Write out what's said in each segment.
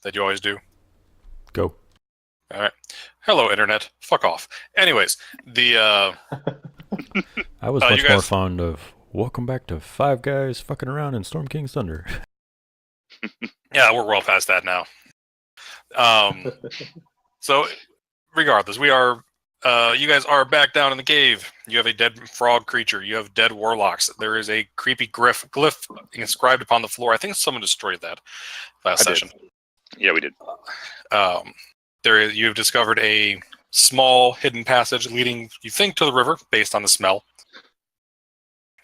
that you always do? Go. All right. Hello, Internet. Fuck off. Anyways, the I was you much more guys, fond of welcome back to Five Guys fucking around in Storm King's Thunder. yeah, we're well past that now. So regardless, we are. You guys are back down in the cave. You have a dead frog creature. You have dead warlocks. There is a creepy glyph inscribed upon the floor. I think someone destroyed that last session. Yeah, we did. You have discovered a small hidden passage leading, you think, to the river based on the smell.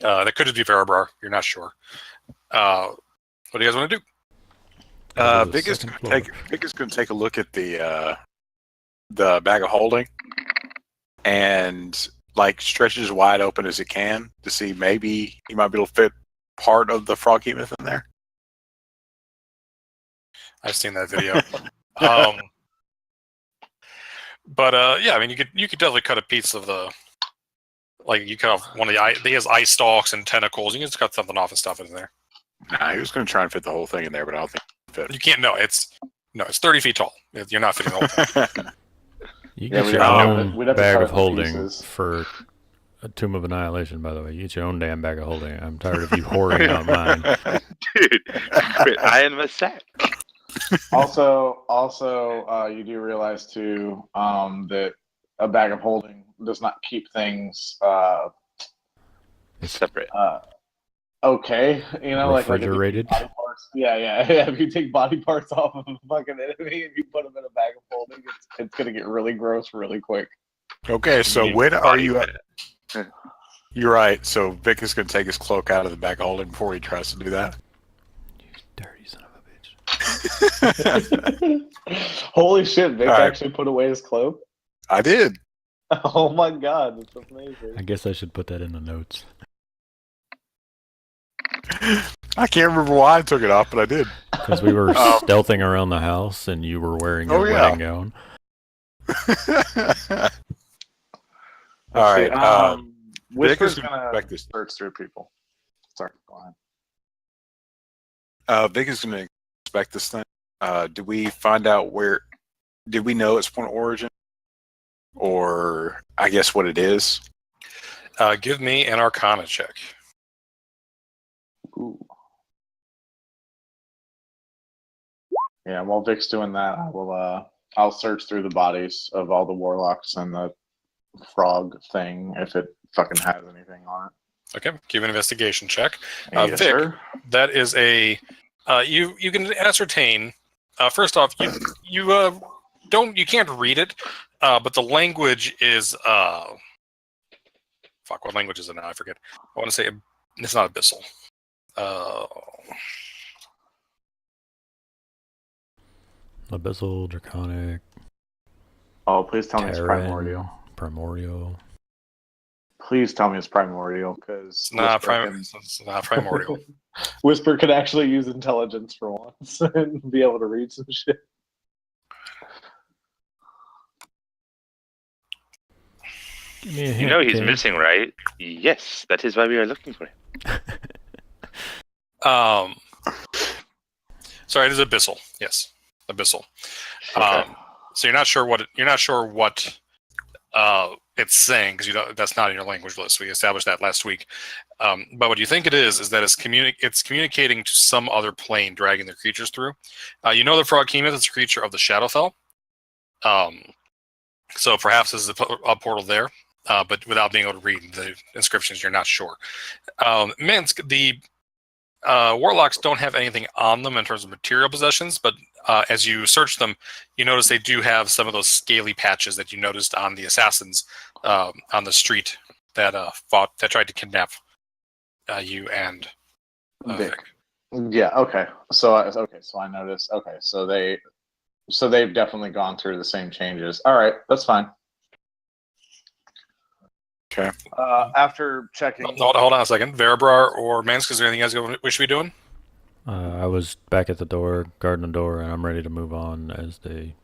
That could just be Verabrar. You're not sure. What do you guys want to do? Vic is going to take a look at the bag of holding and stretch it as wide open as it can to see maybe he might be able to fit part of the frog hemoth in there. I've seen that video. But yeah, I mean, you could definitely cut a piece of the, you cut off one of he has eye stalks and tentacles. You can just cut something off and stuff it in there. Nah, he was going to try and fit the whole thing in there, but I don't think it fit. You can't. No, it's 30 feet tall. You're not fitting the whole thing. You get your own bag of holding for a Tomb of Annihilation, by the way. You get your own damn bag of holding. I'm tired of you hoarding out mine. Dude, quit eyeing my sack. Also, you do realize too that a bag of holding does not keep things separate. Okay, refrigerated. Like yeah. If you take body parts off of a fucking enemy and you put them in a bag of holding, it's gonna get really gross really quick. Okay, so when are you at? You're right. So Vic is going to take his cloak out of the bag of holding before he tries to do that. You dirty son of a bitch. Holy shit, Vic actually put away his cloak? I did. Oh my god, that's amazing. I guess I should put that in the notes. I can't remember why I took it off, but I did. Because we were stealthing around the house and you were wearing your wedding gown. All right. Whisper's going to search through people. Sorry, go ahead. Vic is going to inspect this thing. Did we find out did we know its point of origin? Or I guess what it is? Give me an Arcana check. Ooh. Yeah, while Vic's doing that, I'll search through the bodies of all the warlocks and the frog thing if it fucking has anything on it. Okay, give an investigation check. Yes, Vic, sir. that is a you can ascertain. First off, you can't read it, but the language is fuck. What language is it now? I forget. I want to say it's not Abyssal. Abyssal, Draconic. Oh, please tell me it's primordial. Primordial. Please tell me it's primordial, because it's not primordial. Whisper could actually use intelligence for once and be able to read some shit. Give me a hint, you know he's missing, right? Yes, that is why we are looking for him. Sorry, it is Abyssal. Yes, Abyssal. Okay. So you're not sure what it's saying, because that's not in your language list. We established that last week. But what you think it is that it's communicating to some other plane, dragging their creatures through. You know the frog Hemoth is a creature of the Shadowfell. So perhaps there's a portal there, but without being able to read the inscriptions, you're not sure. Minsk, the warlocks don't have anything on them in terms of material possessions, but as you search them, you notice they do have some of those scaly patches that you noticed on the assassins on the street that tried to kidnap you and Vic. Yeah. Okay. So I noticed. Okay. So they've definitely gone through the same changes. All right. That's fine. Okay. After checking. Hold on a second. Verabrar or Mansk, is there anything else you wish to be doing? I was back at the door, guarding the door, and I'm ready to move on as they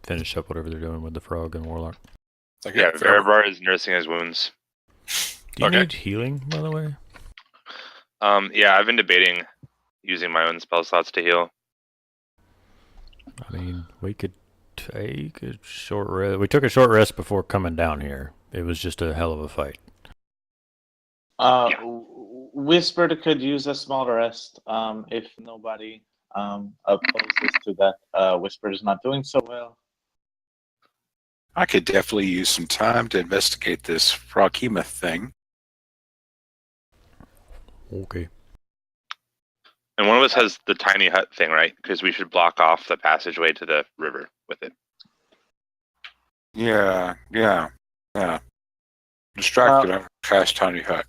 finish up whatever they're doing with the frog and warlock. Okay, yeah, Verabrar is nursing his wounds. Do you need healing, by the way? Yeah, I've been debating using my own spell slots to heal. I mean, we could take a short rest. We took a short rest before coming down here. It was just a hell of a fight. Whisper could use a small rest. If nobody opposes to that, Whisper is not doing so well. I could definitely use some time to investigate this Froghemoth thing. Okay. And one of us has the tiny hut thing, right? Because we should block off the passageway to the river with it. Yeah. Distracted on trash tiny hut.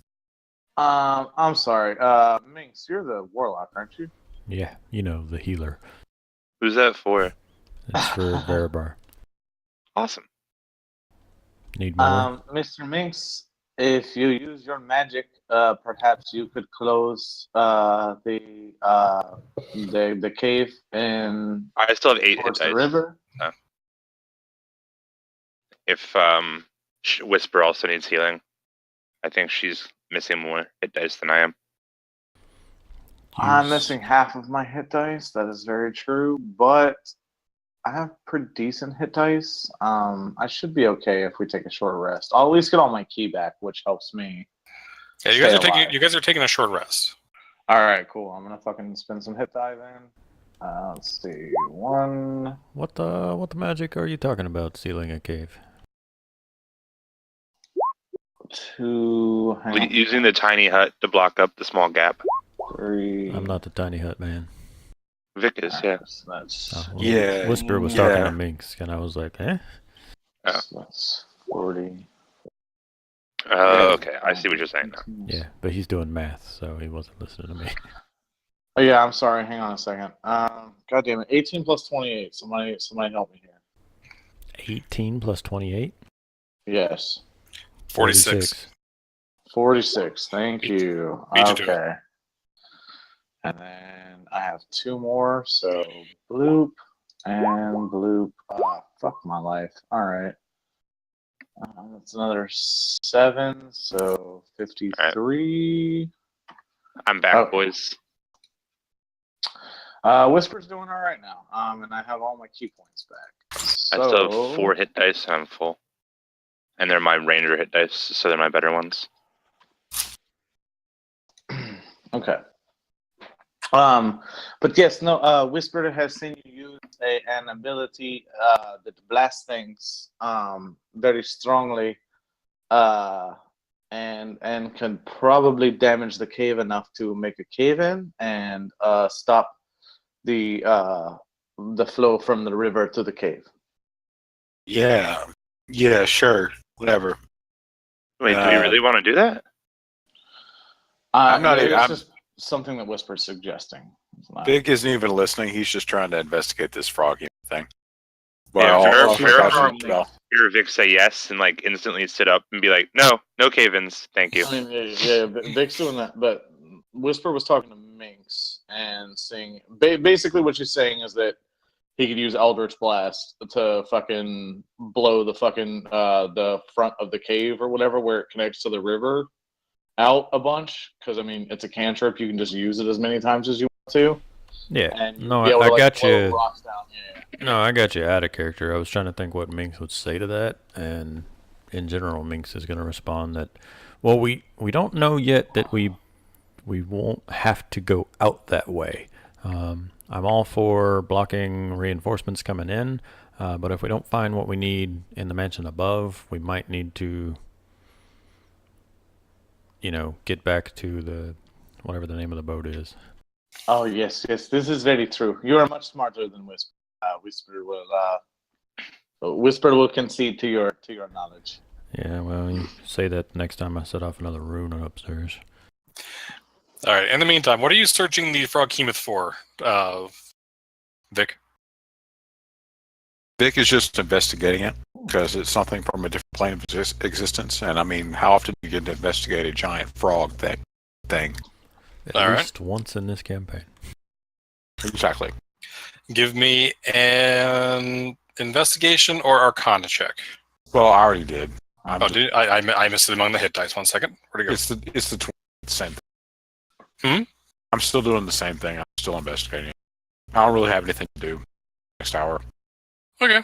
I'm sorry. Minx, you're the warlock, aren't you? Yeah, you know, the healer. Who's that for? It's for Veribar. Awesome. Need more? Mr. Minx, if you use your magic, perhaps you could close the cave in. I still have 8 hit towards the dice. river. If Whisper also needs healing, I think she's missing more hit dice than I am. I'm missing half of my hit dice. That is very true, but I have pretty decent hit dice. I should be okay if we take a short rest. I'll at least get all my ki back, which helps me. Yeah, you guys are taking a short rest. All right, cool. I'm gonna fucking spend some hit die then. Let's see, 1. What the magic are you talking about? Sealing a cave? 2. Using the tiny hut to block up the small gap. 3. I'm not the tiny hut man. Vic is, yeah. That's Yeah. Whisper was talking to Minx, and I was like, eh? That's 40. Okay, I see what you're saying now. Yeah, but he's doing math, so he wasn't listening to me. Oh yeah, I'm sorry. Hang on a second. God damn it. 18 plus 28. Somebody help me here. 18 plus 28? Yes. 46. 46. Thank you. Okay. And then I have 2 more. So bloop and bloop. Fuck my life. All right. That's another 7. So 53. I'm back, boys. Whisper's doing all right now. And I have all my ki points back. So... I still have 4 hit dice and I'm full. And they're my ranger hit dice, so they're my better ones. Okay. But yes, no. Whisper has seen you use an ability that blasts things very strongly, and can probably damage the cave enough to make a cave in and stop the flow from the river to the cave. Yeah, sure, whatever. Wait, do we really want to do that? I'm not. It's I'm just something that Whisper's suggesting. Big isn't even listening. He's just trying to investigate this froggy thing. Well, hear Vic say yes and like instantly sit up and be like, no cave-ins, thank you. I mean, yeah, Vic's doing that, but Whisper was talking to Minx and saying basically what she's saying is that he could use Eldritch Blast to fucking blow the fucking the front of the cave or whatever where it connects to the river out a bunch, because I mean it's a cantrip. You can just use it as many times as you want to. Yeah. And No, I got you. Yeah. No, I got you out of character. I was trying to think what Minx would say to that, and in general, Minx is going to respond that, well, we don't know yet that we won't have to go out that way. I'm all for blocking reinforcements coming in, but if we don't find what we need in the mansion above, we might need to, get back to the whatever the name of the boat is. Oh yes, this is very true. You are much smarter than Whisper. Whisper will concede to your knowledge. Yeah, well, you say that next time I set off another rune upstairs. All right. In the meantime, what are you searching the Froghemoth for, Vic? Vic is just investigating it because it's something from a different plane of existence. And I mean, how often do you get to investigate a giant frog thing? At least once in this campaign. Exactly. Give me an investigation or Arcana check. Well, I already did. I missed it among the hit dice. 1 second. Where'd it go? It's the same thing. I'm still doing the same thing. I'm still investigating. I don't really have anything to do. next hour. Okay.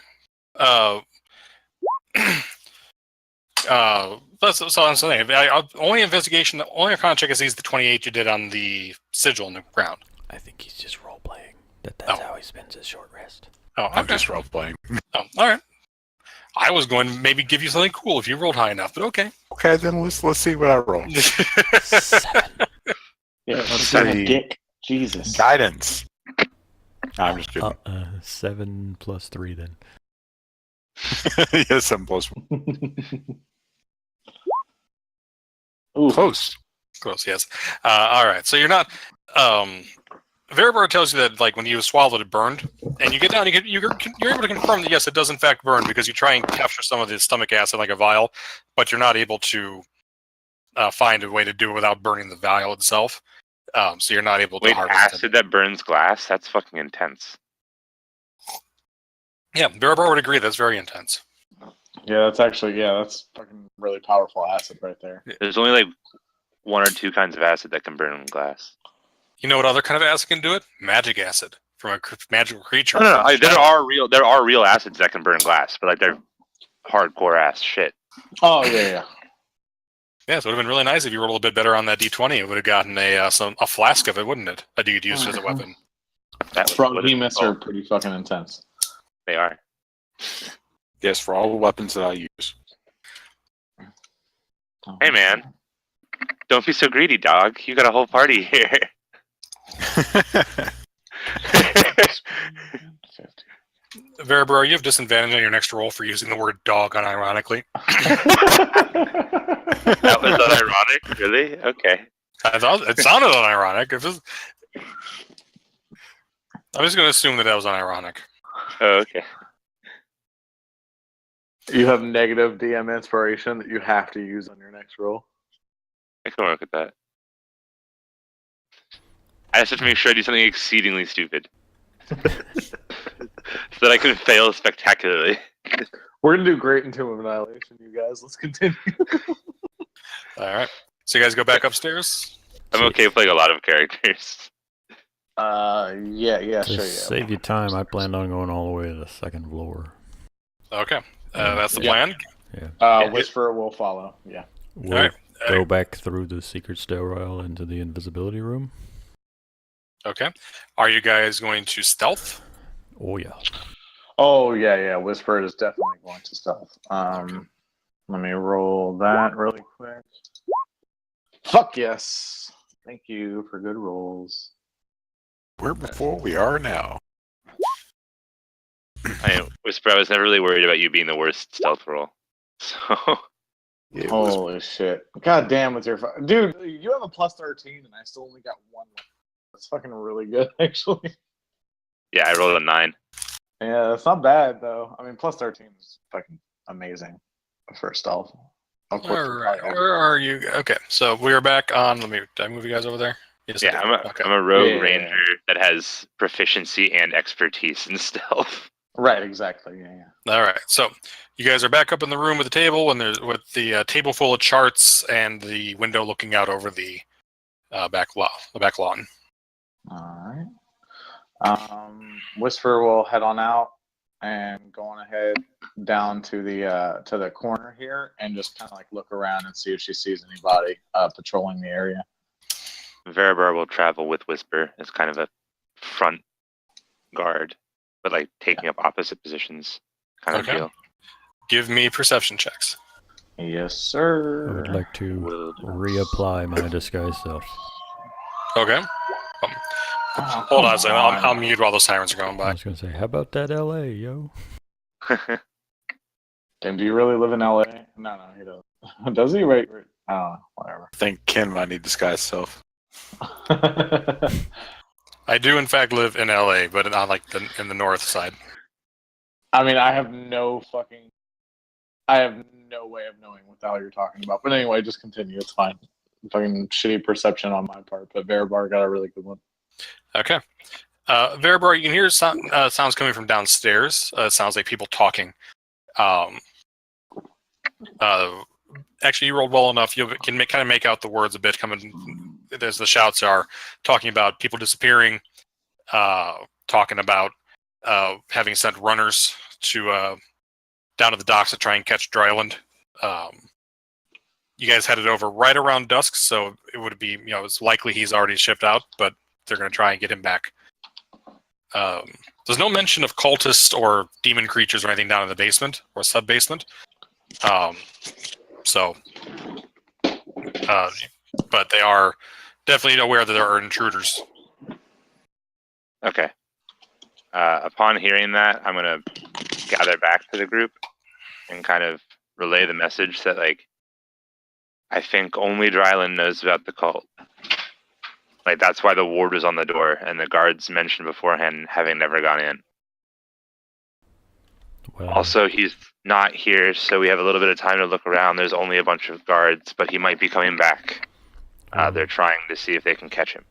That's so I'm saying. Only investigation. The only Arcana check is the 28 you did on the sigil on the ground. I think he's just role playing. That's how he spends his short rest. Oh, okay. I'm just role playing. Oh, all right. I was going to maybe give you something cool if you rolled high enough, but okay. Okay, then let's see what I roll. 7. Yeah, Let's see. see. Dick. Jesus. Guidance. No, I'm just kidding. 7 plus 3 then. Yes, 7 plus 1. Ooh. Close. Close, yes. All right. So you're not. Veribar tells you that like when you swallowed it burned, and you get down, you're able to confirm that yes, it does in fact burn because you try and capture some of the stomach acid like a vial, but you're not able to find a way to do it without burning the vial itself. So you're not able to Wait, harvest acid that burns glass? That's fucking intense. Yeah, Veribar would agree. That's very intense. Yeah, that's fucking really powerful acid right there. There's only like 1 or 2 kinds of acid that can burn glass. You know what other kind of acid can do it? Magic acid from a magical creature. No, there are real acids that can burn glass, but like they're hardcore ass shit. Oh yeah. Yeah, so it would have been really nice if you rolled a little bit better on that D20. It would have gotten a flask of it, wouldn't it? That you could use as a weapon. That Froghemoths are pretty fucking intense. They are. Yes, for all the weapons that I use. Hey man, don't be so greedy, dog. You got a whole party here. Veribar, you have disadvantage on your next roll for using the word dog unironically. That was unironic, really? Okay. I thought it sounded unironic. I'm just going to assume that was unironic. Oh, okay. You have negative DM inspiration that you have to use on your next roll. I can work with that. I just have to make sure I do something exceedingly stupid. So that I can fail spectacularly. We're gonna do great in Tomb of Annihilation, you guys. Let's continue. All right. So you guys go back upstairs? I'm okay playing a lot of characters. Yeah, To sure, yeah. save you time, I planned on going all the way to the 2nd floor. Okay. That's the plan? Yeah. Whisper will follow, yeah. We'll Alright. go back through the secret stairwell into the invisibility room. Okay. Are you guys going to stealth? Oh, yeah. Oh, yeah. Whisper is definitely going to stealth. Let me roll that really quick. Fuck yes. Thank you for good rolls. We're before we are now. Whisper, I was never really worried about you being the worst stealth roll. So It was, Holy shit. God damn with your... Dude, you have a plus 13 and I still only got 1. That's fucking really good, actually. yeah, I rolled a 9. Yeah, that's not bad, though. I mean, plus 13 is fucking amazing for stealth. Of course. All right. Where are you? Okay. So we're back on. Did I move you guys over there? Yes, I Yeah, did. I'm a rogue Yeah. ranger that has proficiency and expertise in stealth. Right, exactly. Yeah. All right. So you guys are back up in the room with the table, and there's with the table full of charts and the window looking out over the back lawn. All right. Whisper will head on out and go on ahead down to the corner here and just kind of like look around and see if she sees anybody patrolling the area. Veribar will travel with Whisper as kind of a front guard, but like taking up opposite positions kind of deal. Give me perception checks. Yes, I sir. would like to reapply my disguise self. Okay. Hold on a second. I'll mute while those sirens are going I by. was going to say, how about that LA, yo? And do you really live in LA? No, he doesn't. Does he? Wait. I don't know. Whatever. I think Ken might need disguise self. I do, in fact, live in LA, but not like in the north side. I mean, I have no way of knowing what the hell you're talking about. But anyway, just continue. It's fine. Fucking shitty perception on my part, but Veribar got a really good one. Okay. Veribar, you can hear sounds coming from downstairs. It sounds like people talking. Actually, you rolled well enough. You can kind of make out the words a bit coming as the shouts are talking about people disappearing, talking about having sent runners to down to the docks to try and catch Dryland. You guys headed over right around dusk, so it would be, it's likely he's already shipped out, but they're going to try and get him back. There's no mention of cultists or demon creatures or anything down in the basement or sub-basement. But they are definitely aware that there are intruders. Okay. Upon hearing that, I'm going to gather back to the group and kind of relay the message that, like, I think only Dryland knows about the cult. Like, that's why the ward was on the door, and the guards mentioned beforehand having never gone in. Well, Also, he's not here, so we have a little bit of time to look around. There's only a bunch of guards, but he might be coming back. They're trying to see if they can catch him.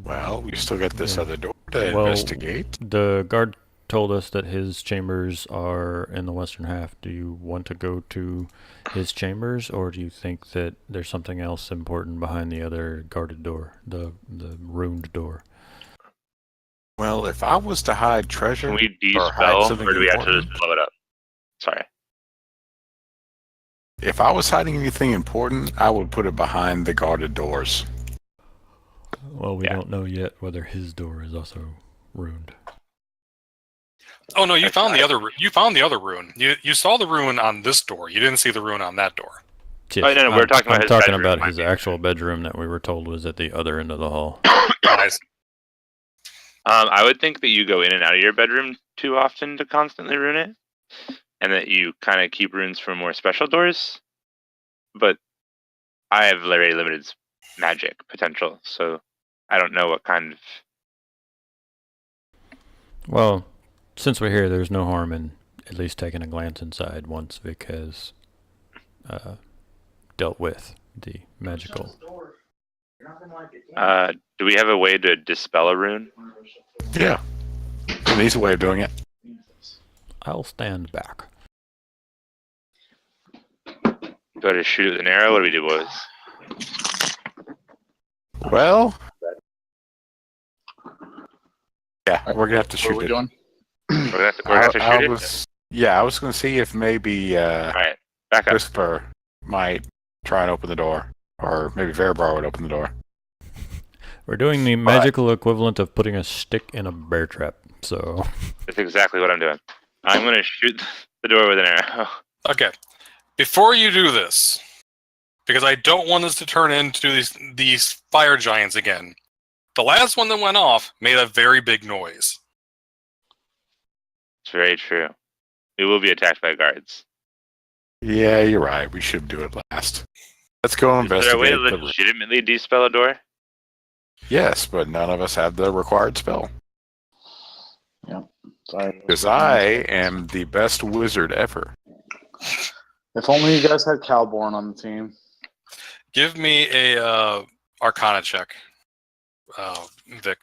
Well, we still got this other door to investigate. The guard told us that his chambers are in the western half. Do you want to go to his chambers, or do you think that there's something else important behind the other guarded door, the ruined door? Well, if I was to hide treasure, Can we or hide de-spell, something or do we have to important, just blow it up? Sorry. if I was hiding anything important, I would put it behind the guarded doors. Well, we don't know yet whether his door is also ruined. Oh no, you found the other. You found the other rune. You saw the rune on this door. You didn't see the rune on that door. Yes, Oh, no, we're talking about his I'm talking bedroom, about his might be. actual bedroom that we were told was at the other end of the hall. Nice. I would think that you go in and out of your bedroom too often to constantly ruin it, and that you kind of keep runes for more special doors. But I have very limited magic potential, so I don't know what kind of... Well, since we're here, there's no harm in at least taking a glance inside once Vic has dealt with the magical. do we have a way to dispel a rune? Yeah. An easy way of doing it. I'll stand back. Do I just shoot it with an arrow? What do we do, boys? Well, yeah, we're gonna have to What shoot are we it. doing? We're gonna have to shoot it? Yeah, I was gonna see if maybe Alright, back up. Whisper might try and open the door, or maybe Veribar would open the door. We're doing the magical equivalent of putting a stick in a bear trap, so... That's exactly what I'm doing. I'm gonna shoot the door with an arrow. Okay. Before you do this, because I don't want this to turn into these fire giants again, the last one that went off made a very big noise. It's very true. We will be attacked by guards. Yeah, you're right. We should do it last. Let's go Is there a way investigate to the... legitimately dispel a door? Yes, but none of us have the required spell. Sorry. Because I am the best wizard ever. If only you guys had Calborn on the team. Give me a Arcana check, Vic.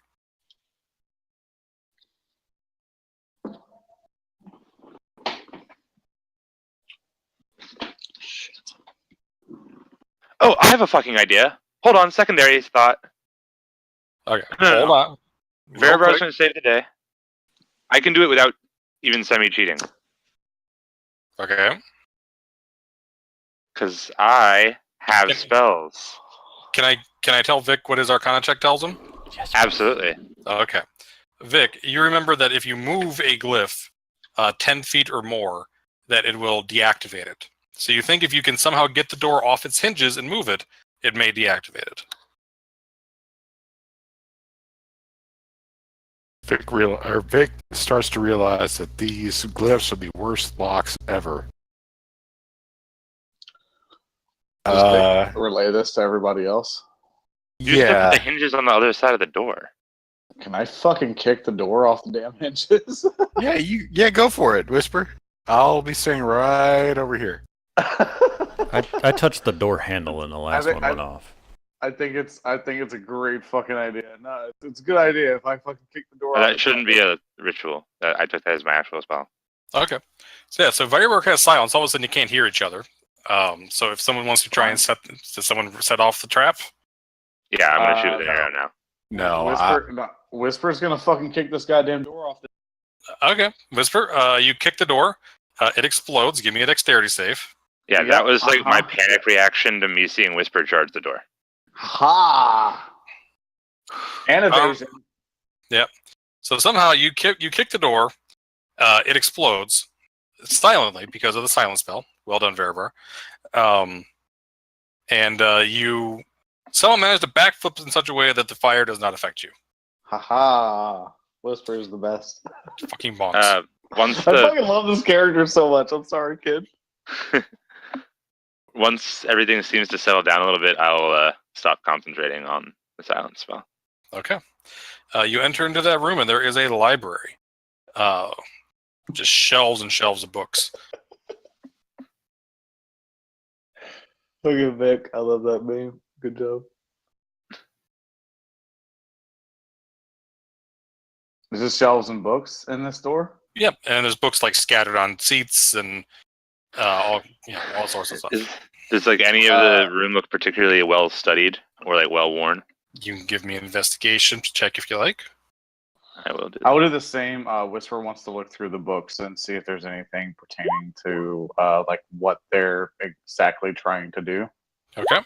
Oh, I have a fucking idea. Hold on, secondary thought. Okay, No. hold on. Real Veribar's quick. going to save the day. I can do it without even semi-cheating. Okay. Because I have Can- spells. Can I tell Vic what his Arcana check tells him? Yes. Absolutely. Okay. Vic, you remember that if you move a glyph 10 feet or more, that it will deactivate it. So you think if you can somehow get the door off its hinges and move it, it may deactivate it. Vic starts to realize that these glyphs are the worst locks ever. Just relay this to everybody else. You just Yeah. put the hinges on the other side of the door. Can I fucking kick the door off the damn hinges? Yeah, go for it, Whisper. I'll be staying right over here. I touched the door handle and the last think- one went off. I think it's a great fucking idea. No, it's a good idea if I fucking kick the door off. That shouldn't be a ritual. I took that as my actual spell. Okay. So yeah, so Firework has silence. All of a sudden you can't hear each other. So if someone wants to try and does someone set off the trap? Yeah, I'm going to shoot with an arrow now. No, Whisper's gonna fucking kick this goddamn door off. Okay, Whisper. You kick the door. It explodes. Give me a dexterity save. Yeah, Yep, that was like my uh-huh. panic reaction to me seeing Whisper charge the door. Ha! And evasion. So somehow you kick the door. It explodes silently because of the silent spell. Well done, Veribar. And you somehow managed to backflip in such a way that the fire does not affect you. Ha! Whisper is the best. Fucking bonks. Once I the fucking love this character so much. I'm sorry, kid. once everything seems to settle down a little bit, I'll stop concentrating on the silence spell. Okay. You enter into that room, and there is a library. Just shelves and shelves of books. Look at Vic. I love that meme. Good job. Is this shelves and books in this store? Yep, and there's books like scattered on seats and all sorts of stuff. Does like any of the room look particularly well studied or like well worn? You can give me an investigation check if you like. I will do. I will do the same. Whisper wants to look through the books and see if there's anything pertaining to like what they're exactly trying to do. Okay.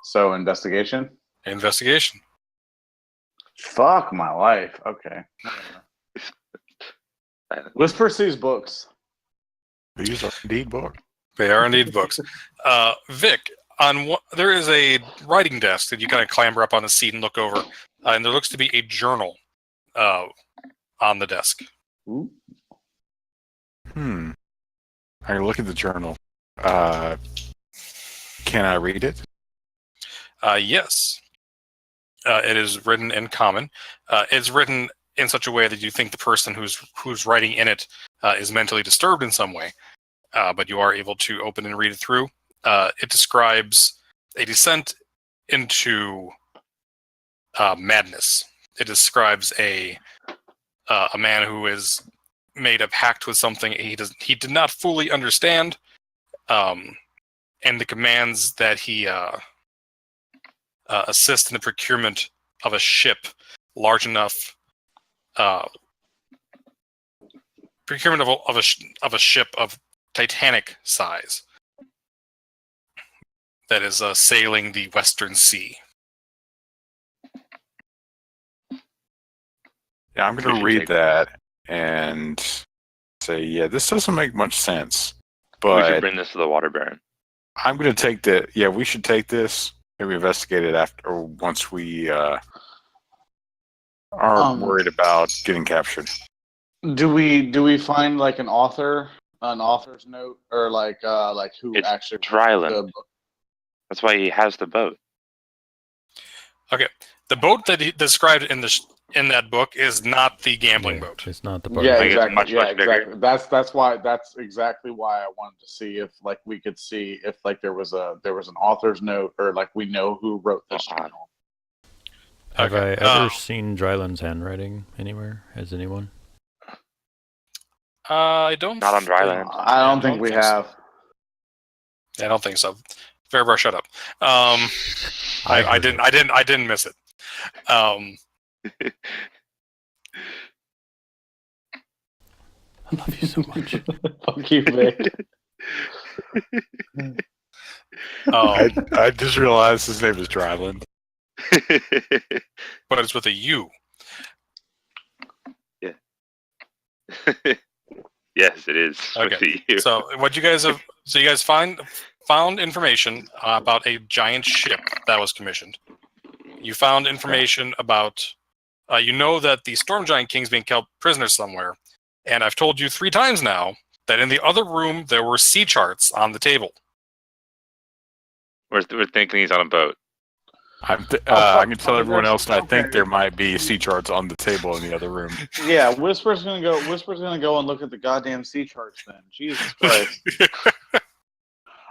So investigation. Investigation. Fuck my life. Okay. Whisper sees books. These are indeed books. They are indeed books. Vic, there is a writing desk that you kind of clamber up on the seat and look over, and there looks to be a journal on the desk. Ooh. I look at the journal. Can I read it? Yes. It is written in common. It's written in such a way that you think the person who's writing in it is mentally disturbed in some way. But you are able to open and read it through. It describes a descent into madness. It describes a man who is made a pact with something he did not fully understand, and the commands that he assist in the procurement of a ship large enough. Procurement of a ship of Titanic size that is sailing the Western Sea. Yeah, I'm going to read that and say, yeah, this doesn't make much sense. We should But bring this to the Water Baron. I'm going to take we should take this and we investigate it after, or once we aren't worried about getting captured. Do we find like an author's note, or like who It's actually Dryland. the book? That's why he has the boat. Okay, the boat that he described in that book is not the gambling boat. It's not the boat. Yeah, Like, it's exactly. much, Yeah, much bigger. exactly. That's exactly why I wanted to see if like we could see if like there was an author's note, or like we know who wrote this journal. Have Okay. I ever seen Dryland's handwriting anywhere? Has anyone? I don't. Not on Dryland. I don't think we have. I don't think so. Fairbar, shut up. I didn't miss it. I love you so much. Fuck you, Vic. I just realized his name is Dryland. But it's with a U. Yeah. Yes, it is. Okay. With the U. So what you guys have? So you guys found information about a giant ship that was commissioned. You found information about. You know that the Storm Giant King's being kept prisoner somewhere, and I've told you 3 times now that in the other room there were sea charts on the table. We're thinking he's on a boat. I can tell everyone else that I think there might be sea charts on the table in the other room. Yeah, Whisper's gonna go and look at the goddamn sea charts. Then Jesus Christ.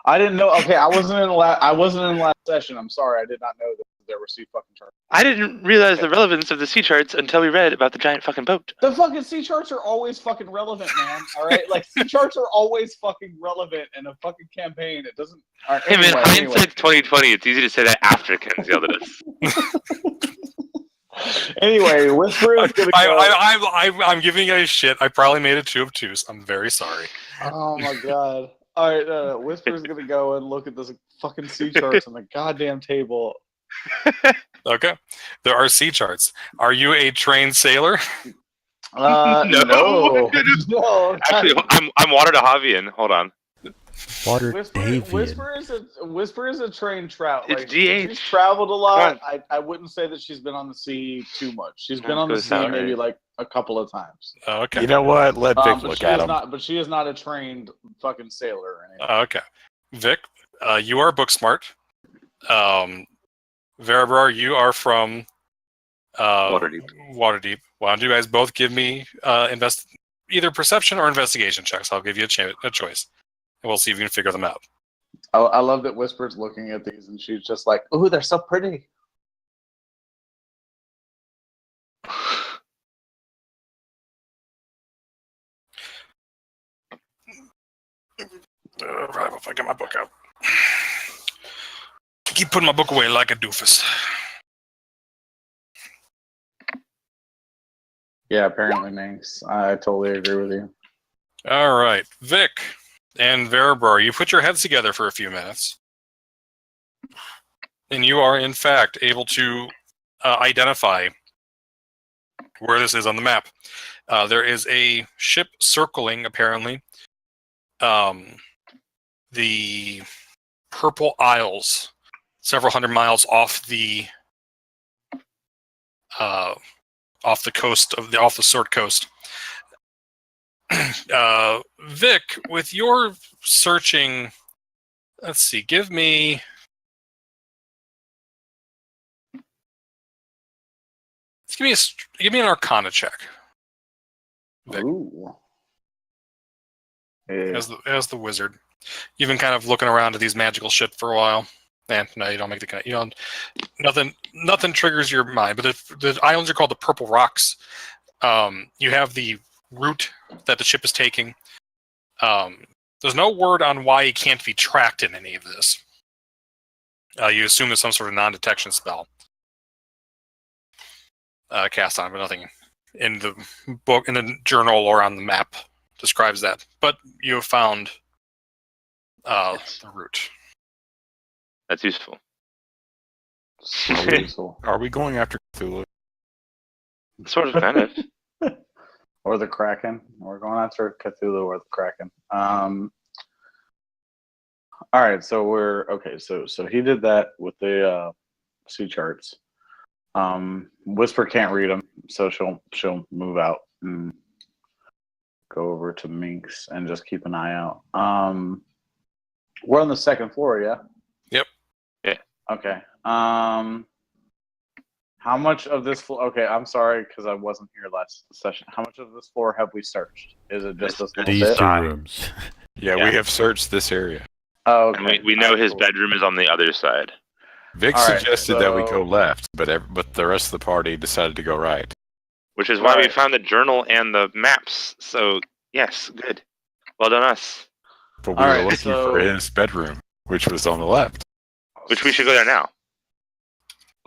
I didn't know. Okay, I wasn't in the last session. I'm sorry, I did not know that there were sea fucking charts. I didn't realize the relevance of the sea charts until we read about the giant fucking boat. The fucking sea charts are always fucking relevant, man. All right, like sea charts are always fucking relevant in a fucking campaign. It doesn't. All right, Hey man, anyway. hindsight's 2020. It's easy to say that after Ken's yelled at us. Anyway, Whisper is gonna go. I'm giving you a shit. I probably made it 2 of 2. So I'm very sorry. Oh my god! All right, Whisper's gonna go and look at this fucking sea charts on the goddamn table. Okay, there are sea charts. Are you a trained sailor? No. No. Actually, I'm Water to Javian. Hold on. Water Whisper Davian. is a trained trout. It's Like, GH. she's traveled a lot. I wouldn't say that she's been on the sea too much. She's been on the Goes sea out, maybe right? like a couple of times. Okay. You know what? Let Vic look at him. But she is not a trained fucking sailor or anything. Okay. Vic, you are book smart. Verabrar, you are from Waterdeep. Waterdeep. Why don't you guys both give me either perception or investigation checks? I'll give you a choice, and we'll see if you can figure them out. I love that Whisper's looking at these and she's just like, "Ooh, they're so pretty." Right, if I get my book out. Keep putting my book away like a doofus. Yeah, apparently, Minx. I totally agree with you. All right, Vic and Verabrar, you put your heads together for a few minutes, and you are in fact able to identify where this is on the map. There is a ship circling, apparently, the Purple Isles, several hundred miles off the coast off the Sword Coast. Vic, with your searching, let's see, give me an Arcana check. Vic. Ooh. Yeah. As the wizard, you've been kind of looking around at these magical shit for a while. And no, you don't make the connection. You don't. Nothing triggers your mind. But the islands are called the Purple Rocks. You have the route that the ship is taking. There's no word on why it can't be tracked in any of this. You assume there's some sort of non-detection spell cast on, but nothing in the book, in the journal, or on the map describes that. But you have found the route. That's useful. So useful. Are we going after Cthulhu? Sort of, kind of. Or the Kraken. We're going after Cthulhu or the Kraken. All right, so we're okay. So he did that with the sea charts. Whisper can't read them, so she'll move out and go over to Minx and just keep an eye out. We're on the second floor, yeah. Yep. Yeah. Okay. How much of this floor? Okay, I'm sorry because I wasn't here last session. How much of this floor have we searched? Is it just this little These bit? two rooms. Yeah, we have searched this area. Oh, And okay. we know his Cool. bedroom is on the other side. Vic All right, suggested that we go so- left, but the rest of the party decided to go right. Which is why we Right. found the journal and the maps. So, yes, good. Well done, us. But we All were right, looking so- for his bedroom, which was on the left. Which we should go there now.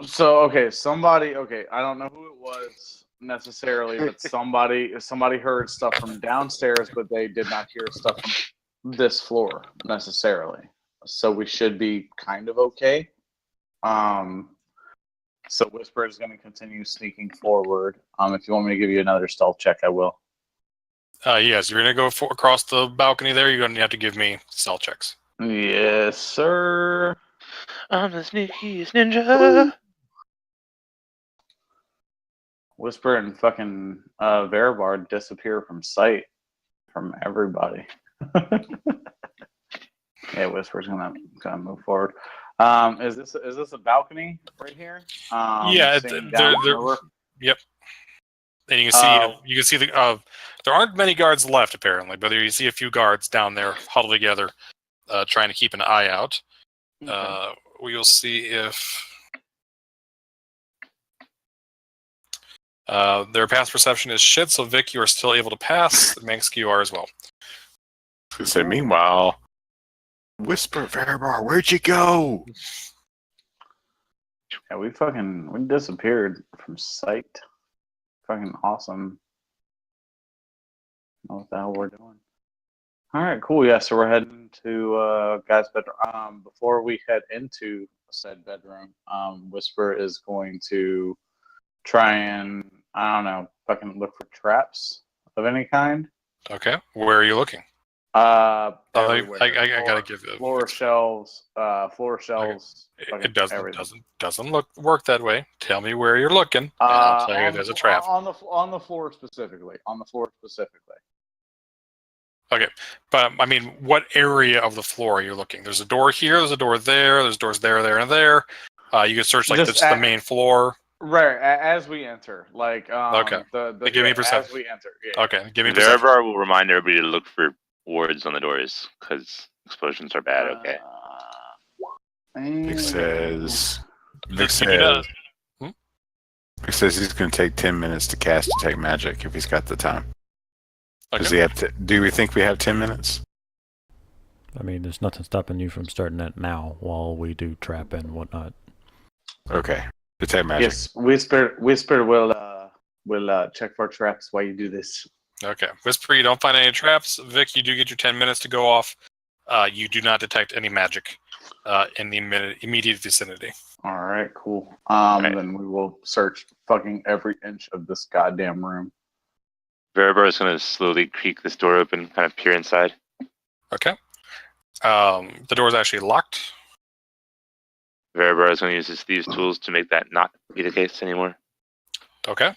So okay, somebody. Okay, I don't know who it was necessarily, but somebody heard stuff from downstairs, but they did not hear stuff from this floor necessarily. So we should be kind of okay. So Whisper is going to continue sneaking forward. If you want me to give you another stealth check, I will. Yes, you're gonna go across the balcony there. You're gonna have to give me stealth checks. Yes, sir. I'm the sneakiest ninja. Whisper and fucking Verabard disappear from sight from everybody. Yeah, Whisper's gonna move forward. Is this a balcony right here? Yeah, seeing they're- down over? Yep. And you can see the there aren't many guards left apparently, but you see a few guards down there huddled together, trying to keep an eye out. Okay. We will see if their pass perception is shit. So Vic, you are still able to pass. Manx, you are as well. So meanwhile, Whisper, Verbar, where'd you go? Yeah, we disappeared from sight. Fucking awesome. I don't know what the hell we're doing. All right, cool. Yeah, so we're heading to guy's bedroom. Before we head into said bedroom, Whisper is going to try and fucking look for traps of any kind. Okay. Where are you looking? Everywhere. I gotta give it. Floor shelves. It doesn't everything. doesn't work that way. Tell me where you're looking, and I'll tell you there's a trap. On the floor specifically. Okay, but I mean, what area of the floor are you looking? There's a door here. There's a door there. There's doors there, and there. You can search like the main floor. Right, as we enter, okay. Give me perception. As we enter. Yeah. Okay, give me perception. Veribar will remind everybody to look for wards on the doors because explosions are bad. Okay. Vic says Vic says he's going to take 10 minutes to cast Detect Magic if he's got the time. Okay. Does he have to? Do we think we have 10 minutes? I mean, there's nothing stopping you from starting that now while we do trap and whatnot. Okay. Detect Magic. Yes, Whisper will check for traps while you do this. Okay. Whisper, you don't find any traps. Vic, you do get your 10 minutes to go off. You do not detect any magic in the immediate vicinity. All right, cool. Right. Then we will search fucking every inch of this goddamn room. Veribar is going to slowly creak this door open, kind of peer inside. Okay. The door is actually locked. Veribar is going to use his thieves' tools to make that not be the case anymore. Okay.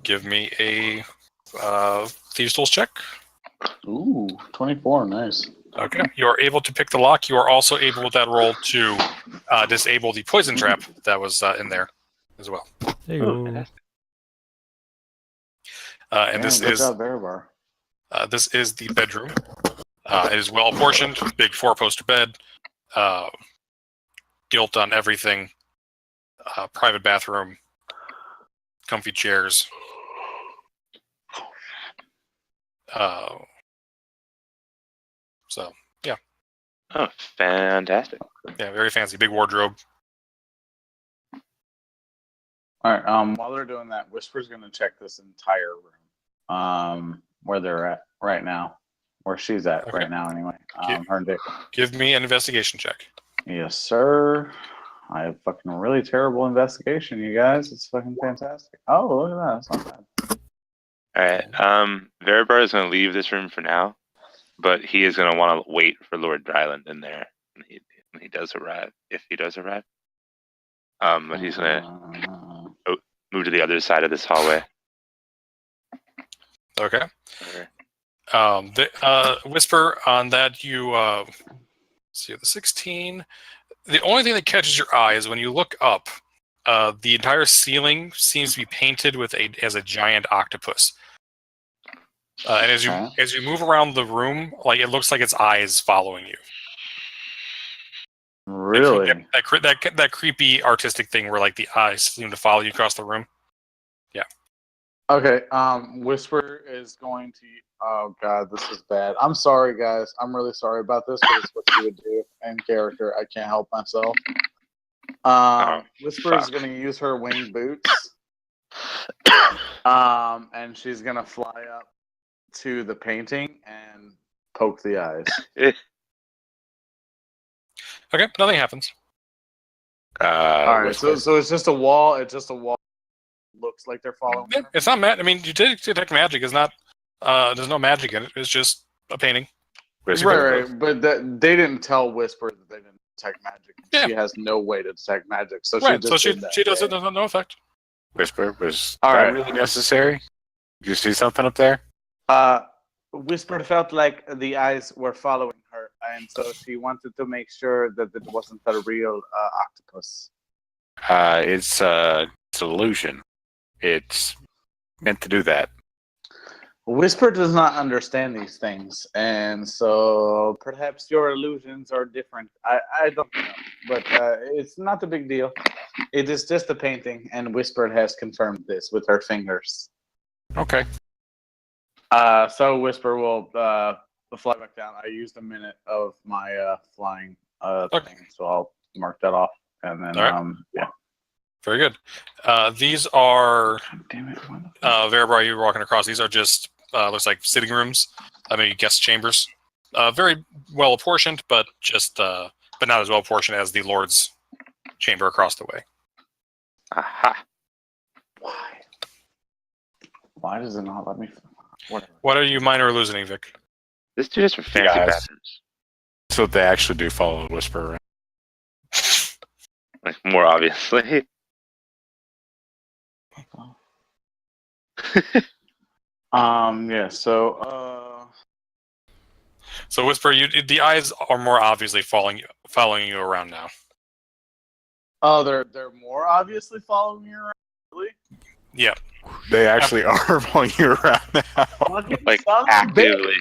Give me a thieves' tools check. Ooh, 24, nice. Okay. You are able to pick the lock. You are also able with that roll to disable the poison trap that was in there as well. Hey, and this is this is the bedroom. It is well apportioned, big 4-poster bed, gilt on everything, private bathroom, comfy chairs. So yeah. Oh, fantastic! Yeah, very fancy, big wardrobe. All right. While they're doing that, Whisper's gonna check this entire room. Where they're at right now, where she's at right now, anyway. Her and Dick. Give me an investigation check. Yes, sir. I have fucking really terrible investigation, you guys. It's fucking fantastic. Oh, look at that. That's not bad. All right. Veribar is going to leave this room for now, but he is going to want to wait for Lord Dryland in there when he does arrive, if he does arrive. But he's going to move to the other side of this hallway. Okay. Whisper on that. You see the 16. The only thing that catches your eye is when you look up. The entire ceiling seems to be painted as a giant octopus. And as you move around the room, like it looks like its eyes following you. Really? That creepy artistic thing where like the eyes seem to follow you across the room. Yeah. Okay. Whisper is going to. Oh God, this is bad. I'm sorry, guys. I'm really sorry about this, but it's what she would do in character. I can't help myself. Whisper is going to use her winged boots. And she's going to fly up to the painting and poke the eyes. Okay, nothing happens. All right, so it's just a wall. It's just a wall. Looks like they're following. Yeah, it's not magic. I mean, you did detect magic. It's not. There's no magic in it. It's just a painting. Right. But they didn't tell Whisper that they didn't detect magic. Yeah. She has no way to detect magic, so right. she does it. There's no effect. Whisper, was that really necessary? Did you see something up there? Whisper felt like the eyes were following her, and so she wanted to make sure that it wasn't a real octopus. It's an illusion. It's meant to do that. Whisper does not understand these things, and so perhaps your illusions are different. I don't know, but it's not a big deal. It is just a painting, and Whisper has confirmed this with her fingers. Okay. So Whisper will fly back down. I used a minute of my flying thing, so I'll mark that off, and then right. yeah. Very good. These are Damn it. Verabra, you're walking across. These are just looks like sitting rooms. Maybe guest chambers. Very well apportioned, but not as well apportioned as the Lord's chamber across the way. Aha. Why does it not let me? Whatever. What are you minor hallucinating, Vic? This dude is for fancy Guys. bathrooms. So they actually do follow the whisper. Right? Like, more obviously. Yeah. So. So Whisper, the eyes are more obviously following you around now. Oh, they're more obviously following me around. Really? Yeah. They actually are following you around now. Like, actively.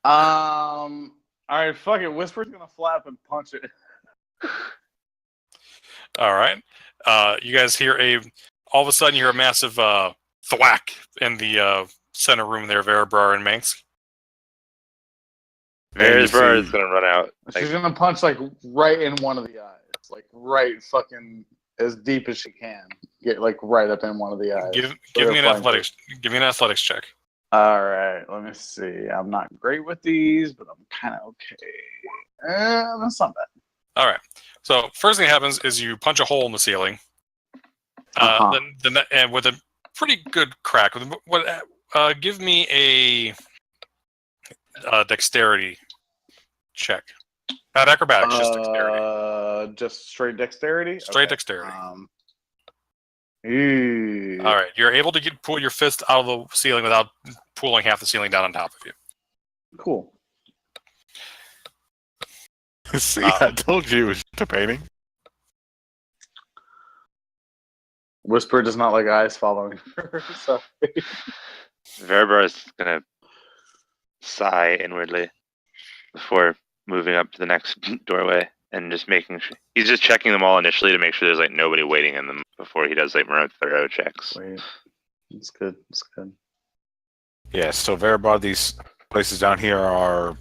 All right, fuck it. Whisper's gonna flap and punch it. All right. You guys hear all of a sudden you hear a massive thwack in the center room there, Verabrar and Manx. Verabrar is gonna run out. She's gonna punch like right in one of the eyes, like right fucking as deep as she can. Get like right up in one of the eyes. Give me an athletics. Give me an athletics check. All right. Let me see. I'm not great with these, but I'm kind of okay. That's not bad. All right. So first thing that happens is you punch a hole in the ceiling. Then and with a pretty good crack. Give me a dexterity check. Not acrobatics, just dexterity. Just straight dexterity. Straight dexterity. All right, you're able to pull your fist out of the ceiling without pulling half the ceiling down on top of you. Cool. See, I told you it was just a painting. Whisper does not like eyes following her. Sorry. Verabrar is gonna sigh inwardly before moving up to the next doorway and just making sure he's just checking them all initially to make sure there's like nobody waiting in them before he does like more thorough checks. Wait, it's good. It's good. Yeah, so Verabrar, these places down here are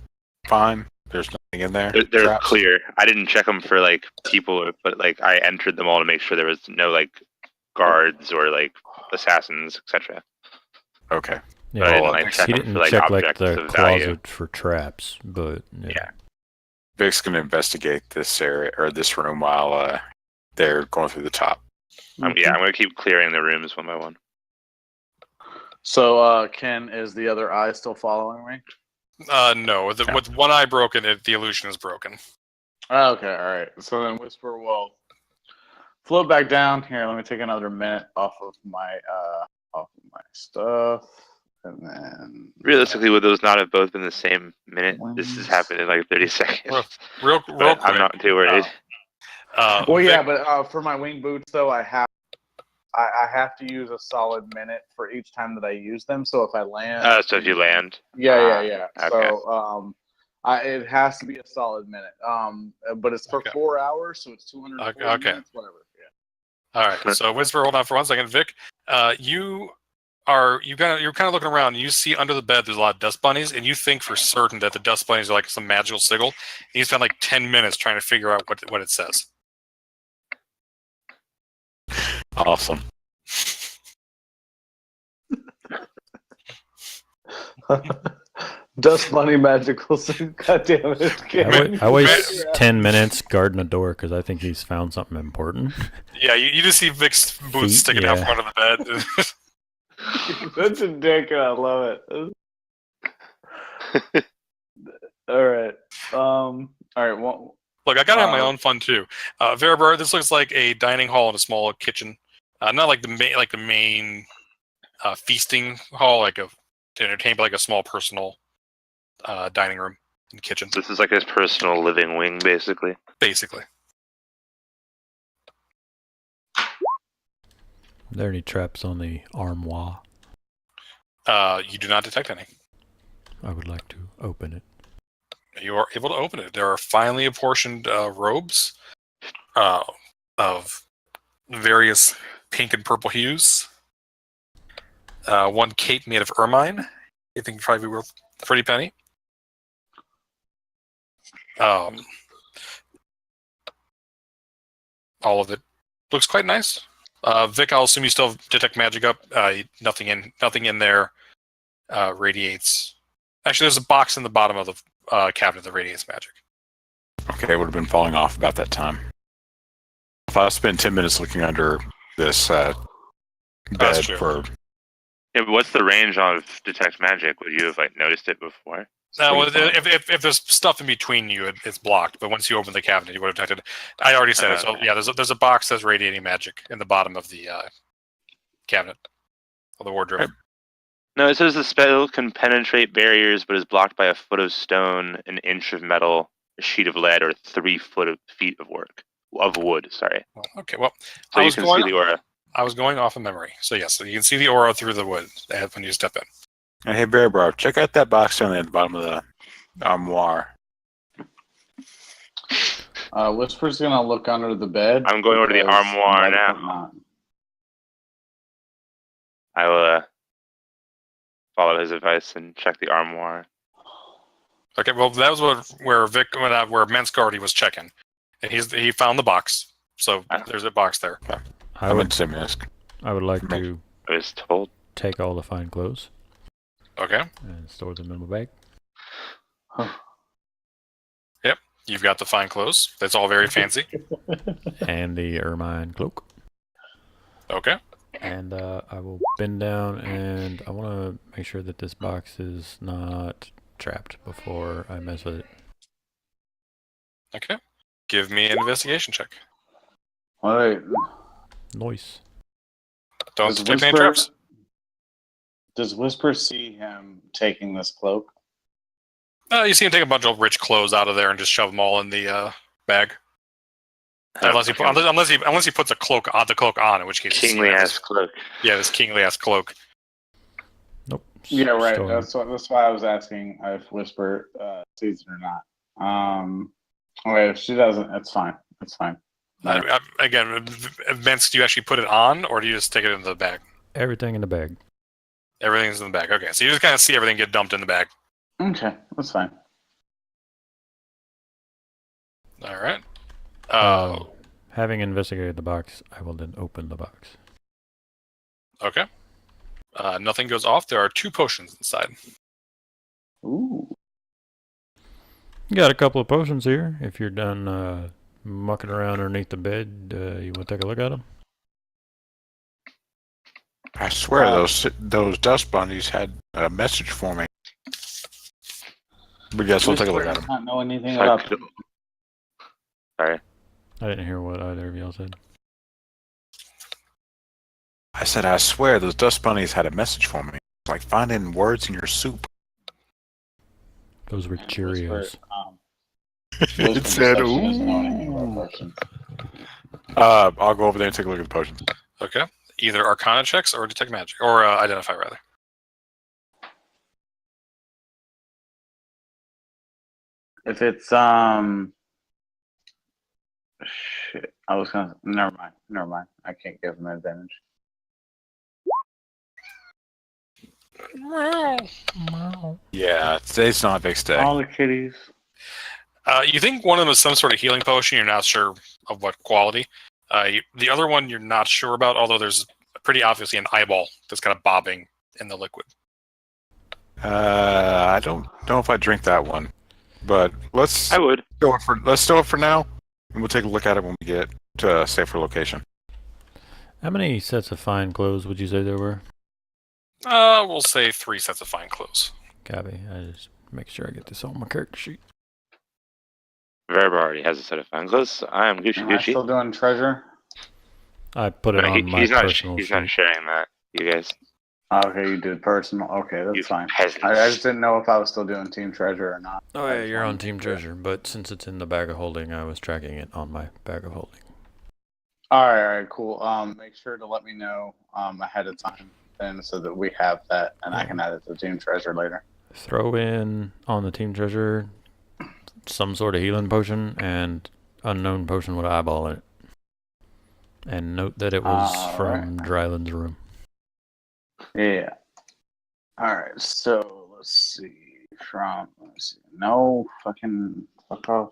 fine. There's nothing in there. They're Traps? clear. I didn't check them for like people, but like I entered them all to make sure there was no like guards or like assassins, etc. Okay. But I didn't, well, like, check he them didn't for, like, check like objects the of closet value. for traps, but Yeah. Vic's going to investigate this area or this room while they're going through the top. I'm going to keep clearing the rooms one by one. So, Ken, is the other eye still following me? No. With one eye broken, the illusion is broken. Okay, all right. So then Whisper will float back down here. Let me take another minute off of my stuff, and then Realistically, would those not have both been the same minute? This has happened in like 30 seconds. Real But quick. I'm not too worried. well, yeah, Vic, but for my wing boots though, I have to use a solid minute for each time that I use them. So if I land, So if you land, yeah. Okay. So it has to be a solid minute. But it's for 4 hours, so it's 240 Okay. minutes, whatever. Yeah. all right. So Whisper, hold on for 1 second. Vic, you're kind of looking around. And you see under the bed there's a lot of dust bunnies, and you think for certain that the dust bunnies are like some magical sigil. And you spend like 10 minutes trying to figure out what it says. Awesome. Dust bunny magical suit. God damn it! I waste 10 minutes guarding a door because I think he's found something important. Yeah, you just see Vic's boots Feet, sticking out front of the bed. Such a dick, and I love it. All right. All right. Well, Look, I gotta have my own fun too. Verabrar, this looks like a dining hall and a small kitchen. Not like the main feasting hall, like a to entertain, but like a small personal dining room and kitchen. this is like his personal living wing, basically. Basically. Are there any traps on the armoire? You do not detect any. I would like to open it. You are able to open it. There are finely apportioned robes of various pink and purple hues. One cape made of ermine. I think probably worth a pretty penny. All of it Looks quite nice. Vic, I'll assume you still have detect magic up. Nothing in there radiates. Actually, there's a box in the bottom of the cabinet that radiates magic. Okay, it would have been falling off about that time. If I spend 10 minutes looking under this bed true. for... Yeah, but what's the range of detect magic? Would you have noticed it before? Well, if there's stuff in between you, it's blocked. But once you open the cabinet, you would have detected. I already said it. So Okay. yeah, there's a box that's radiating magic in the bottom of the cabinet of the wardrobe. Right. No, it says the spell can penetrate barriers, but is blocked by a foot of stone, an inch of metal, a sheet of lead, or 3 feet of wood. Sorry. Okay, well, So you can see the aura. I was going off of memory. So yes, so you can see the aura through the wood when you step in. Hey, Bear Bro, check out that box down there at the bottom of the armoire. Whisper's gonna look under the bed. I'm going over to the because armoire Ned now. could not. I will follow his advice and check the armoire. Okay, well that was where Mensk already was checking, and he found the box. So there's a box there. I I'm would, in Simisk. I would like to I was told. take all the fine clothes Okay. and store them in my bag. Yep. You've got the fine clothes. That's all very fancy. And the ermine cloak. Okay. And I will bend down, and I want to make sure that this box is not trapped before I mess with it. Okay. Give me an investigation check. Wait, Noise. Don't Does detect any Whisper- traps. does Whisper see him taking this cloak? You see him take a bunch of rich clothes out of there and just shove them all in the bag. Unless he puts the cloak on, in which case Kingly ass cloak. Yeah, this kingly ass cloak. Nope. Yeah, right. Store. That's why I was asking if Whisper sees it or not. Okay, if she doesn't, it's fine. It's fine. Again, Vince, do you actually put it on, or do you just take it into the bag? Everything in the bag. Everything's in the bag. Okay, so you just kind of see everything get dumped in the bag. Okay, that's fine. All right. Having investigated the box, I will then open the box. Okay. Nothing goes off. There are 2 potions inside. Ooh. Got a couple of potions here. If you're done mucking around underneath the bed, you want to take a look at them? I swear those dust bunnies had a message for me. But yes, we'll take a look at Whisper them. does not know anything about them. Sorry. I didn't hear what either of y'all said. I said, I swear those dust bunnies had a message for me. It's like finding words in your soup. Those were Cheerios. Whisper, It said, perception doesn't know anything about potions. I'll go over there and take a look at the potions. Okay. Either Arcana checks or Detect Magic, or Identify rather. If it's shit, I was gonna. Never mind. I can't give him an advantage. Yeah, today's not a big day. All the kitties. You think one of them is some sort of healing potion. You're not sure of what quality. The other one you're not sure about, although there's pretty obviously an eyeball that's kind of bobbing in the liquid. I don't know if I drink that one, but I would. let's store it for now, and we'll take a look at it when we get to a safer location. How many sets of fine clothes would you say there were? We'll say 3 sets of fine clothes. Copy. I just make sure I get this on my character sheet. Verba already has a set of fine clothes. So I am Gucci Am I still Gucci. doing treasure? I put it But on my he's not. personal He's sheet. not sharing that. You guys. Okay, you did personal. Okay, that's You fine. peasants. I just didn't know if I was still doing team treasure or not. Oh I yeah, just you're on wanted Team to- Treasure, but since it's in the bag of holding, I was tracking it on my bag of holding. All right, cool. Make sure to let me know ahead of time, and so that we have that, and I can add it to team treasure later. Throw in on the Team Treasure some sort of healing potion and unknown potion with an eyeball in it. And note that it was from Dryland's room. Yeah. All right. So let's see. No fucking fuck off.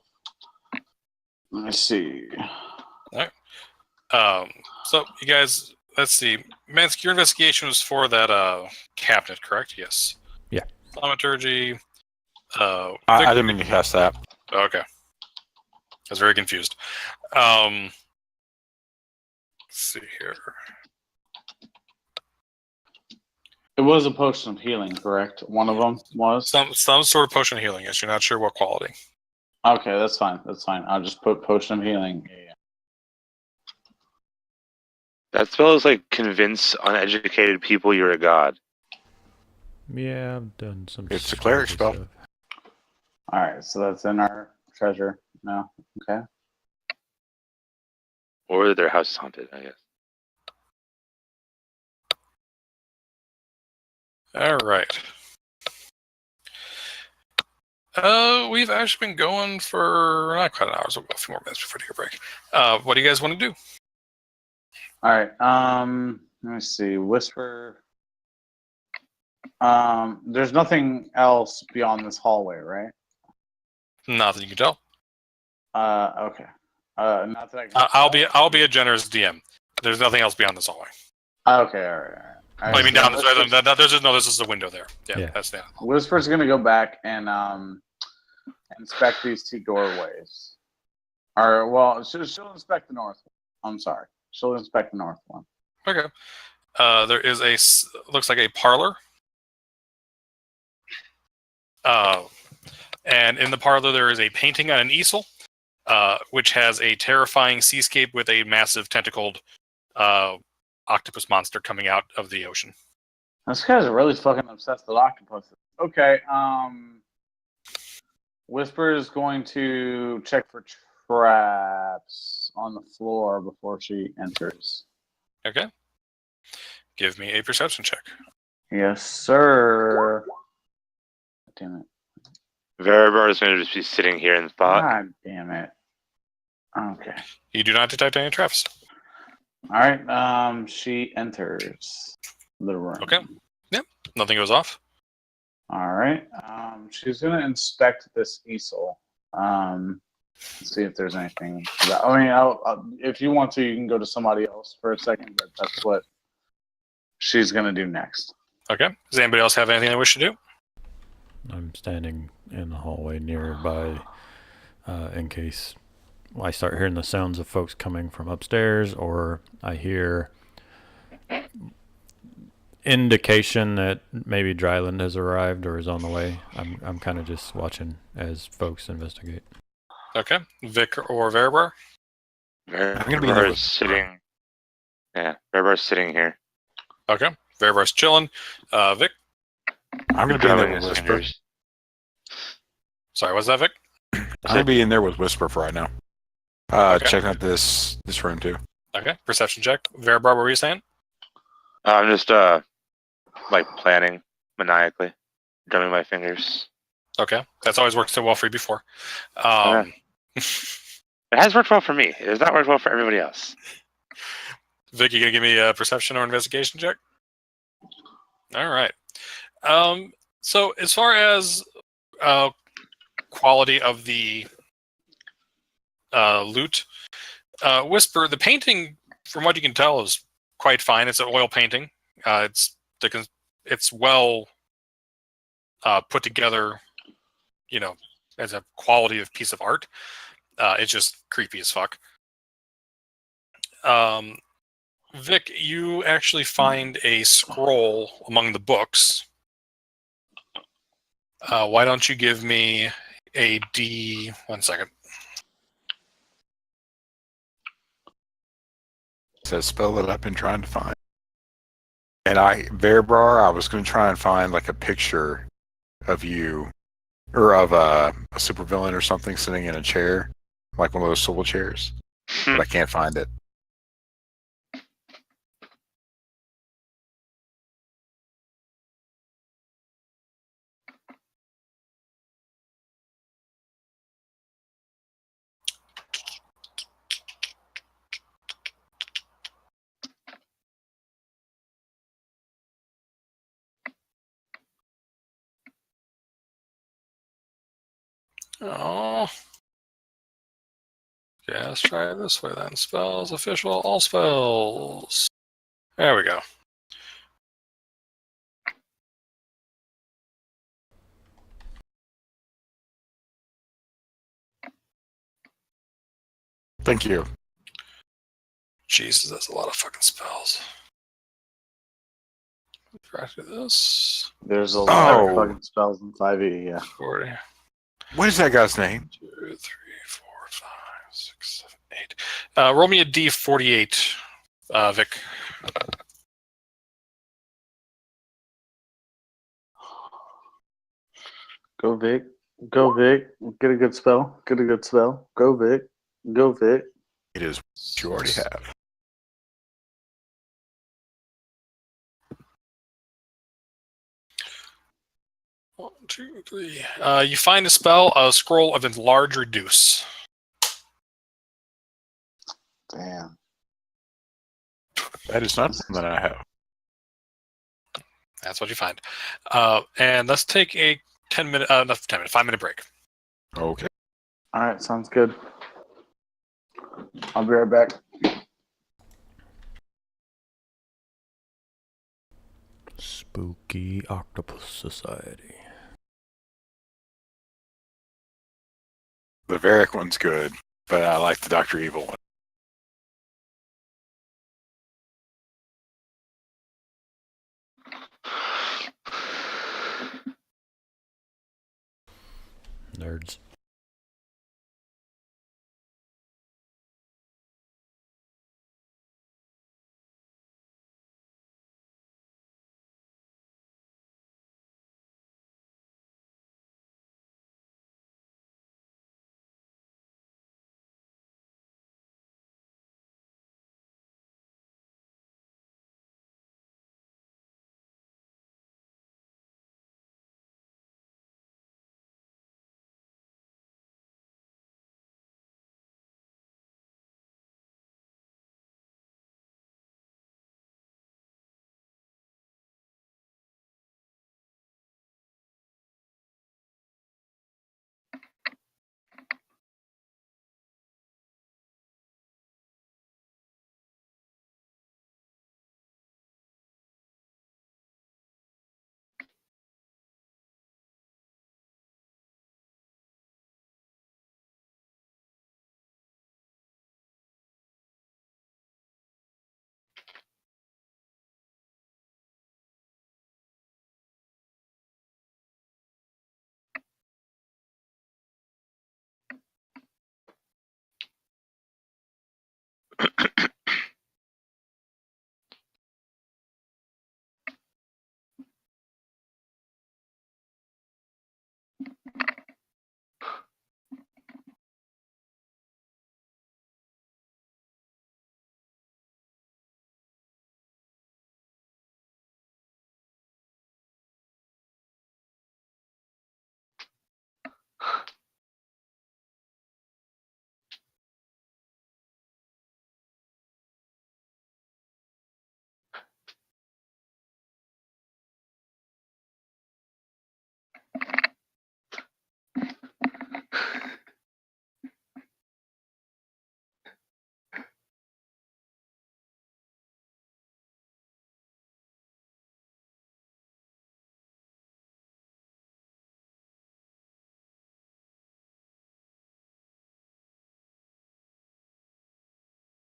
Let me see. So you guys, let's see. Mansk, your investigation was for that cabinet, correct? Yes. Yeah. Thaumaturgy. I didn't mean to cast that. Okay. I was very confused. Let's see here. It was a potion of healing, correct? One of them was? Some sort of potion of healing. Yes, you're not sure what quality. Okay, that's fine. That's fine. I'll just put potion of healing. Yeah. That spell is like convince uneducated people you're a god. Yeah, I've done some. It's a cleric spell. stuff. All right, so that's in our treasure now. Okay. Or their house is haunted, I guess. All right. We've actually been going for not quite an hour, so we'll go a few more minutes before we take a break. What do you guys want to do? All right. Let me see. Whisper. There's nothing else beyond this hallway, right? Not that you can tell. Okay. Not that I can. I'll be a generous DM. There's nothing else beyond this hallway. Okay. All right. I mean, down this. This is the window there. Yeah. That's the. Whisper's gonna go back and inspect these two doorways. Or well, she'll inspect the north one. I'm sorry. She'll inspect the north one. Okay. There is looks like a parlor. And in the parlor there is a painting on an easel, which has a terrifying seascape with a massive tentacled octopus monster coming out of the ocean. This guy's really fucking obsessed with octopuses. Okay. Whisper is going to check for traps on the floor before she enters. Okay. Give me a perception check. Yes, sir. Damn it. Veribar is going to just be sitting here in thought. God damn it. Okay. You do not detect any traps. All right. She enters the room. Okay. Yep. Nothing goes off. All right. She's gonna inspect this easel. See if there's anything. I mean, I'll, if you want to, you can go to somebody else for a second, but that's what she's gonna do next. Okay. Does anybody else have anything they wish to do? I'm standing in the hallway nearby in case I start hearing the sounds of folks coming from upstairs, or I hear indication that maybe Dryland has arrived or is on the way. I'm kind of just watching as folks investigate. Okay. Vic or Veribar? Veribar's sitting. Yeah, Veribar's sitting here. Okay. Veribar's chilling. Vic? I'm going to be in there Drumming with his Whisper. fingers. Sorry, what's that, Vic? I'm going to be in there with Whisper for right now. Okay. Checking out this room too. Okay. Perception check. Veribar, what were you saying? I'm just like planning maniacally, drumming my fingers. Okay. That's always worked so well for you before. It has worked well for me. It has not worked well for everybody else. Vic, you gonna give me a perception or investigation check? All right. So as far as quality of the loot, Whisper, the painting, from what you can tell, is quite fine. It's an oil painting. It's well put together, as a quality of piece of art. It's just creepy as fuck. Vic, you actually find a scroll among the books. Why don't you give me a D? 1 second. It says spell that I've been trying to find. And Veribar, I was going to try and find like a picture of you, or of a supervillain or something sitting in a chair, like one of those swivel chairs, but I can't find it. Oh. Yeah, let's try it this way then. Spells, official, all spells. There we go. Thank you. Jesus, that's a lot of fucking spells. Try to do this. There's a lot of Oh. fucking spells in 5e, yeah. 40. What is that guy's name? 2, 3, 4, 5, 6, 7, 8. Roll me a D48, Vic. Go Vic. Go Vic. Get a good spell. Get a good spell. Go Vic. Go Vic. It is what you already have. One, 2, 3. You find a spell, a scroll of enlarge reduce. Damn. That is not something I have. That's what you find. And let's take a 10-minute, 5-minute break. Okay. Alright, sounds good. I'll be right back. Spooky Octopus Society. The Varric one's good, but I like the Dr. Evil one. Nerds.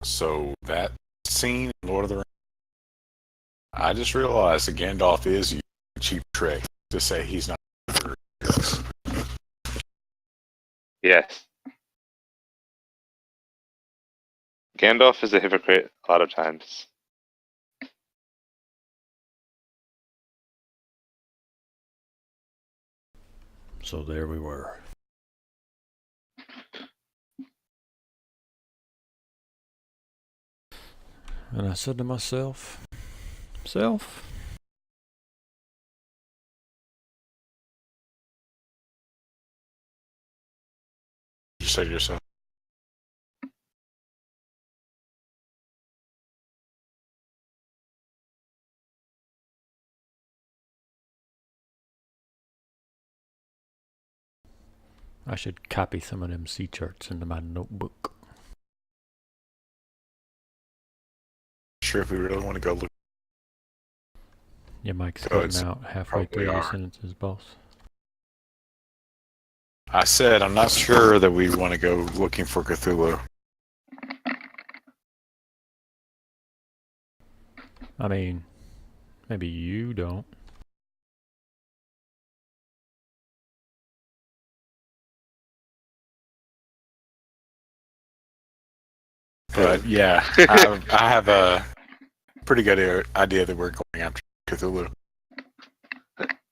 So that scene in Lord of the Rings, I just realized that Gandalf is using a cheap trick to say he's not. Yes. Gandalf is a hypocrite a lot of times. So there we were. And I said to myself, You say to yourself, I should copy some of them sea charts into my notebook. sure if we really want to go look. Your mic's So cutting it's out halfway probably through your are. sentences, boss. I said I'm not sure that we want to go looking for Cthulhu. I mean, maybe you don't. But yeah, I have a pretty good idea that we're going after Cthulhu.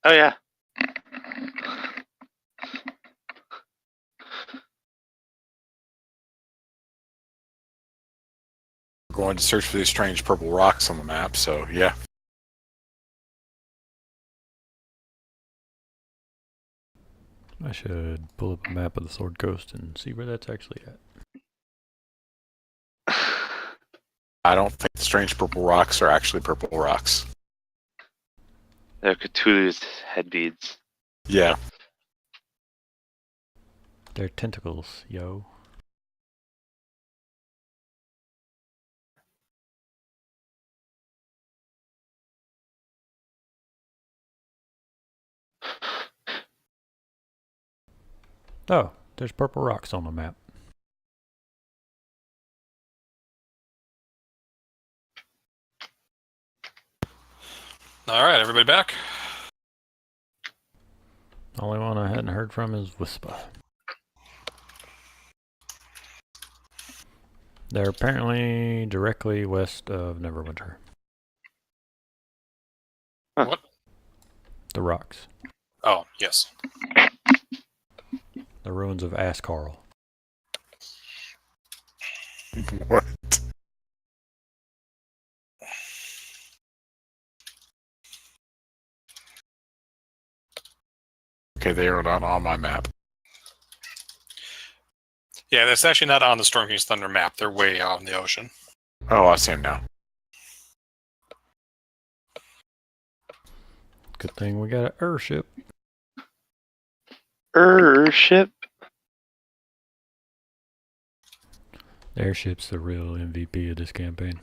Oh yeah. We're going to search for these strange purple rocks on the map. So yeah. I should pull up a map of the Sword Coast and see where that's actually at. I don't think the strange purple rocks are actually purple rocks. They're Cthulhu's head beads. Yeah. They're tentacles, yo. Oh, there's purple rocks on the map. All right, everybody back? The only one I hadn't heard from is Whisper. They're apparently directly west of Neverwinter. Huh. What? The rocks. Oh, yes. The ruins of Ascarl. What? Okay, they are not on my map. Yeah, that's actually not on the Storm King's Thunder map. They're way out in the ocean. Oh, I see them now. Good thing we got an airship. Ship. The airship's the real MVP of this campaign.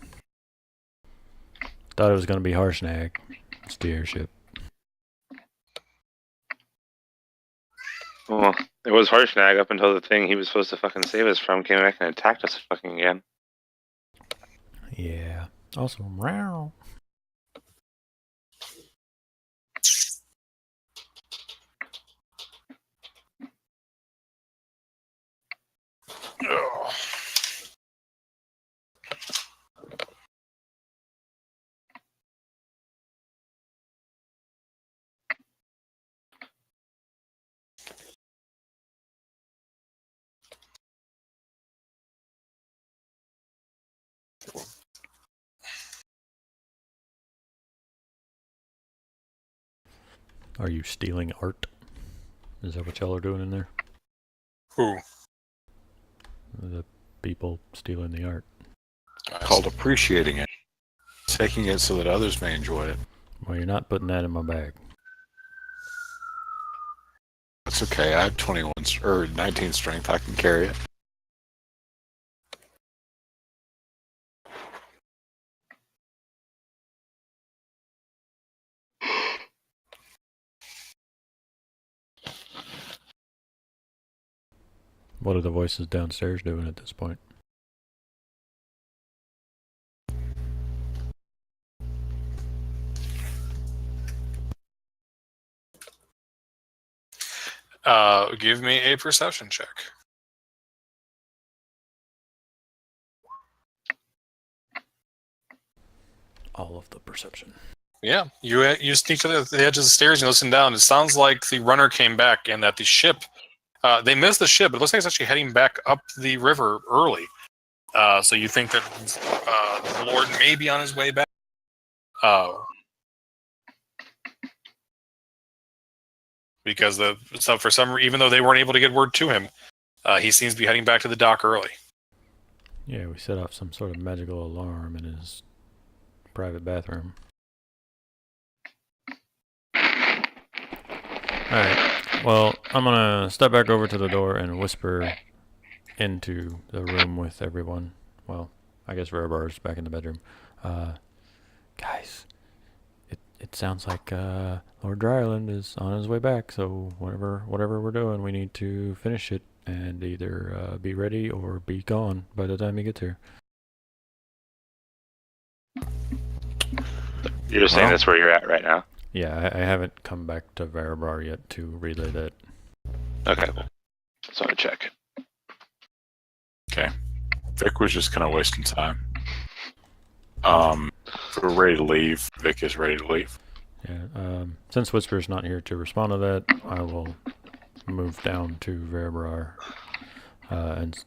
Thought it was going to be Harshnag. It's the airship. Well, it was Harshnag up until the thing he was supposed to fucking save us from came back and attacked us fucking again. Yeah. Also, meow. Ugh. Are you stealing art? Is that what y'all are doing in there? Who? The people stealing the art. Called appreciating it. Taking it so that others may enjoy it. Well, you're not putting that in my bag. That's okay. I have 21 or 19 strength. I can carry it. What are the voices downstairs doing at this point? Give me a perception check. All of the perception. Yeah, you sneak to the edge of the stairs and listen down. It sounds like the runner came back and that the ship, they missed the ship, but it looks like it's actually heading back up the river early. So you think that the Lord may be on his way back. Because for some even though they weren't able to get word to him, he seems to be heading back to the dock early. Yeah, we set off some sort of magical alarm in his private bathroom. Alright, well, I'm gonna step back over to the door and whisper into the room with everyone. Well, I guess Rare Bar's back in the bedroom. Guys, it sounds like Lord Dryland is on his way back. So whatever we're doing, we need to finish it and either be ready or be gone by the time he gets here. You're just saying that's where you're at right now? Yeah, I haven't come back to Varibar yet to relay that. Okay. So I check. Okay. Vic was just kind of wasting time. If we're ready to leave, Vic is ready to leave. Yeah. Since Whisper's not here to respond to that, I will move down to Varibar and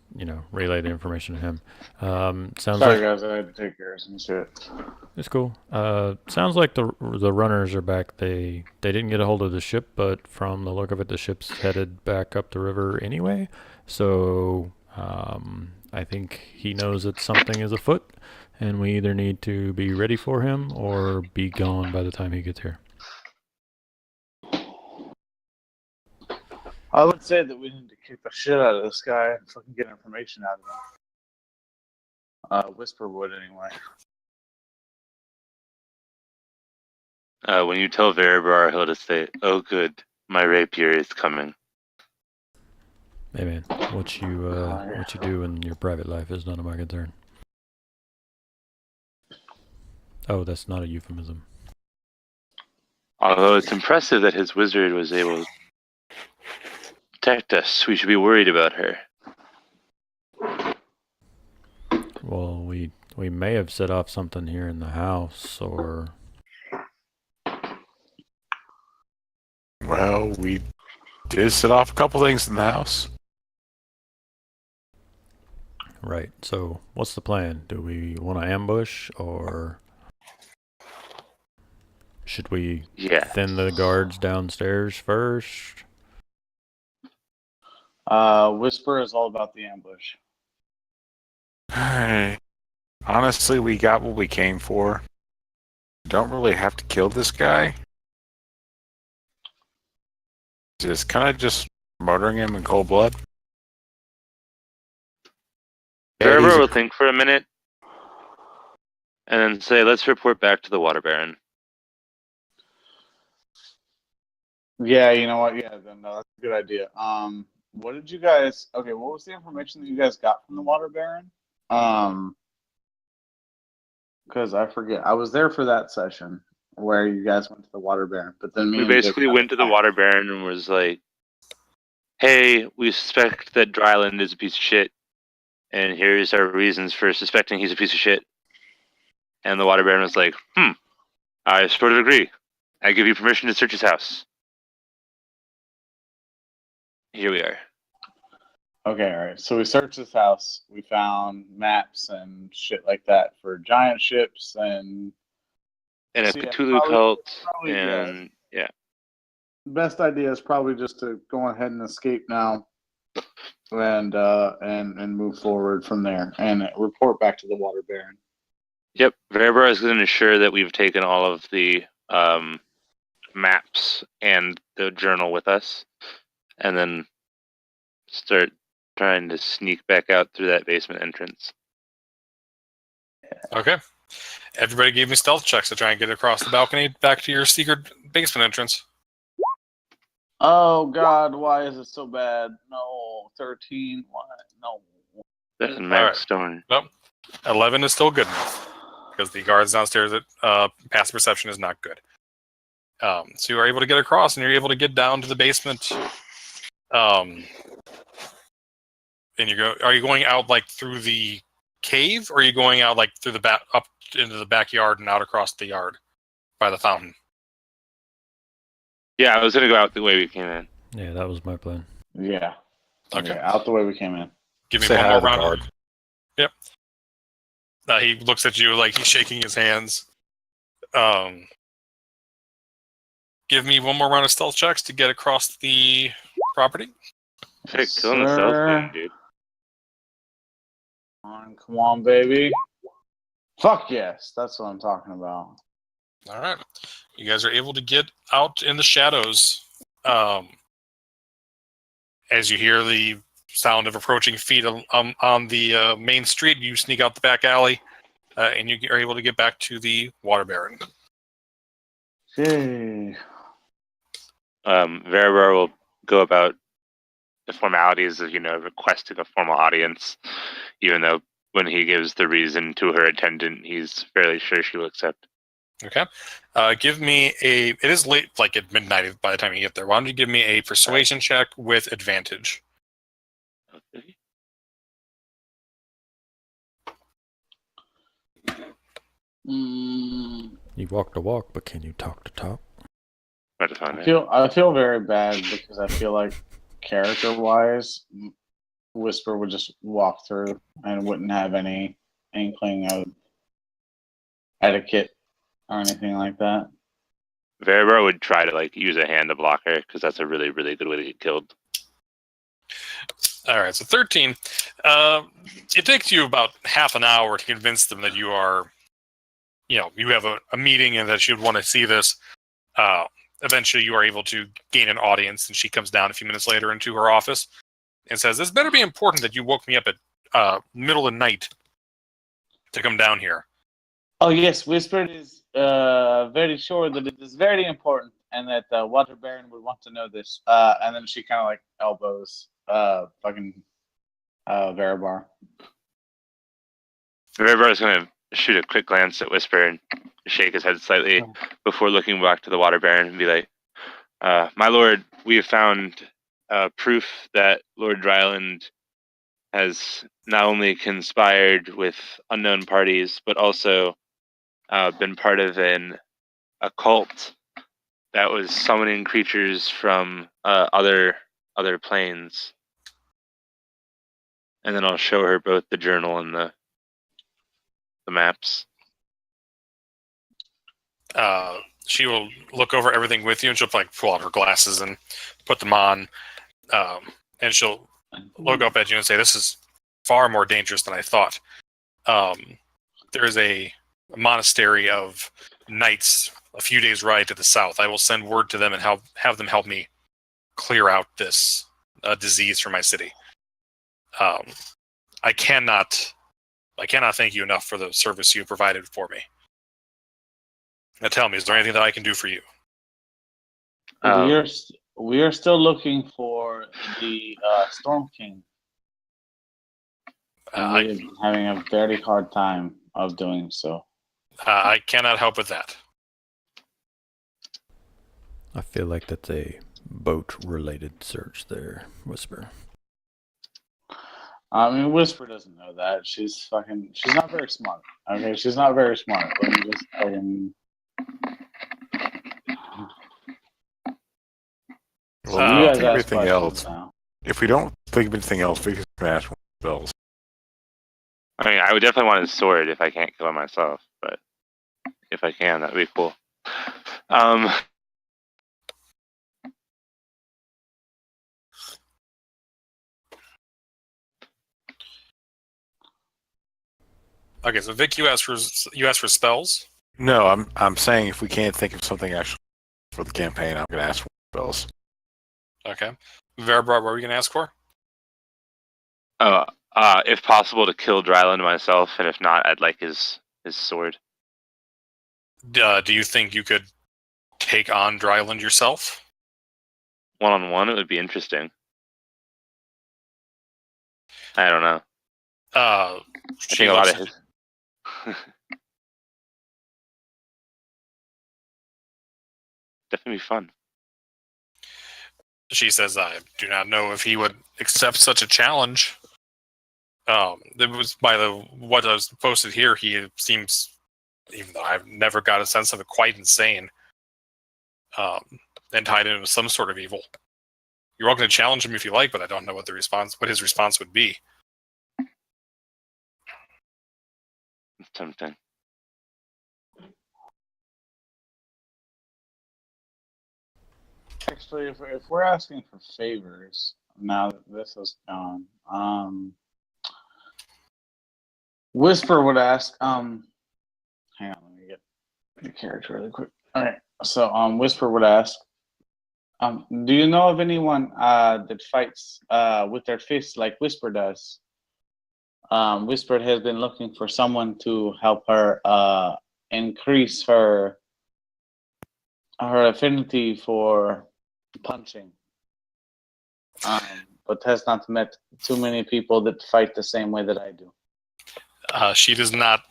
relay the information to him. Sounds Sorry, like guys, I had to take care of some shit. it's cool. Sounds like the runners are back. They didn't get a hold of the ship, but from the look of it, the ship's headed back up the river anyway. So I think he knows that something is afoot, and we either need to be ready for him or be gone by the time he gets here. I would say that we need to kick the shit out of this guy and fucking get information out of him. Whisper would anyway. When you tell Varibar, he'll just say, "Oh, good, my rapier is coming." Hey man, what you do in your private life is none of my concern. Oh, that's not a euphemism. Although it's impressive that his wizard was able to protect us, we should be worried about her. Well, we may have set off something here in the house, or... Well, we did set off a couple things in the house. Right, so what's the plan? Do we want to ambush, or should we thin the guards downstairs first? Whisper is all about the ambush. Honestly, we got what we came for. Don't really have to kill this guy. Just kind of just murdering him in cold blood. Varibar will think for a minute and then say, "Let's report back to the Water Baron." Yeah, you know what? Yeah, then no, that's a good idea. What did you guys? Okay, what was the information that you guys got from the Water Baron? Because I forget. I was there for that session where you guys went to the Water Baron, but then We basically went to the Water Baron and was like, "Hey, we suspect that Dryland is a piece of shit, and here's our reasons for suspecting he's a piece of shit." And the Water Baron was like, "I sort of agree. I give you permission to search his house." Here we are. Okay, all right. So we searched his house. We found maps and shit like that for giant ships and a So, yeah, Cthulhu cult, probably, and yeah. best idea is probably just to go ahead and escape now, and move forward from there and report back to the Water Baron. Yep, Varibar is going to ensure that we've taken all of the maps and the journal with us, and then start trying to sneak back out through that basement entrance. Okay. Everybody gave me stealth checks to try and get across the balcony back to your secret basement entrance. Oh God, why is it so bad? No, 13. Why? No. That's Max Stone. Nope. 11 is still good enough because the guards downstairs at passive perception is not good. So you are able to get across, and you're able to get down to the basement. And are you going out like through the cave, or are you going out like through the back up into the backyard and out across the yard by the fountain? Yeah, I was gonna go out the way we came in. Yeah, that was my plan. Yeah. Okay. Yeah, out the way we came in. Give me Say one hi more to the round. guard. Yep. He looks at you like he's shaking his hands. Give me one more round of stealth checks to get across the property. Hey, killing the stealth game, dude. Come on, baby. Fuck yes, that's what I'm talking about. All right. You guys are able to get out in the shadows. As you hear the sound of approaching feet on the main street, you sneak out the back alley and you are able to get back to the Water Baron. Yay. Veribor will go about the formalities of, requesting a formal audience, even though when he gives the reason to her attendant, he's fairly sure she will accept. Okay. Give me it is late, like at midnight by the time you get there. Why don't you give me a persuasion check with advantage? Okay. You walk the walk, but can you talk the talk? I feel very bad because I feel like character-wise, Whisper would just walk through and wouldn't have any inkling of etiquette or anything like that. Veribor would try to use a hand to block her because that's a really, really good way to get killed. All right, so 13. It takes you about half an hour to convince them that you are, you have a meeting and that you'd want to see this. Eventually, you are able to gain an audience, and she comes down a few minutes later into her office and says, "This better be important that you woke me up at middle of the night to come down here." Oh yes, Whisper is very sure that it is very important, and that the Water Baron would want to know this. And then she kind of elbows fucking Veribor. Veribor is going to shoot a quick glance at Whisper and shake his head slightly before looking back to the Water Baron and be like, "My lord, we have found proof that Lord Dryland has not only conspired with unknown parties, but also been part of a cult that was summoning creatures from other planes." And then I'll show her both the journal and the maps. She will look over everything with you, and she'll pull out her glasses and put them on, and she'll look up at you and say, "This is far more dangerous than I thought. There is a monastery of knights a few days' ride to the south. I will send word to them and have them help me clear out this disease from my city. I cannot thank you enough for the service you provided for me. Now tell me, is there anything that I can do for you?" We are still looking for the Storm King. And we're having a very hard time of doing so. I cannot help with that. I feel like that's a boat-related search there, Whisper. I mean, Whisper doesn't know that. She's not very smart. Okay, she's not very smart. Let me just fucking... Well, you I guys think ask everything questions else. now. If we don't think of anything else, we can ask spells. I mean, I would definitely want his sword if I can't kill him myself, but if I can, that'd be cool. Okay, so Vic, you asked for spells. No, I'm saying if we can't think of something actually for the campaign, I'm going to ask for spells. Okay, Veribor, what were you going to ask for? If possible, to kill Dryland myself, and if not, I'd like his sword. Do you think you could take on Dryland yourself? One-on-one, it would be interesting. I don't know. I think a lot of his... Definitely be fun. She says, "I do not know if he would accept such a challenge. It was by what was posted here. He seems, even though I've never got a sense of it, quite insane, and tied into some sort of evil. You're welcome to challenge him if you like, but I don't know what his response would be." It's tempting. Actually, if we're asking for favors, now that this is gone, Whisper would ask, hang on, let me get the character really quick. Alright, so Whisper would ask, do you know of anyone that fights with their fists like Whisper does? Whispered has been looking for someone to help her increase her affinity for punching, but has not met too many people that fight the same way that I do. She does not.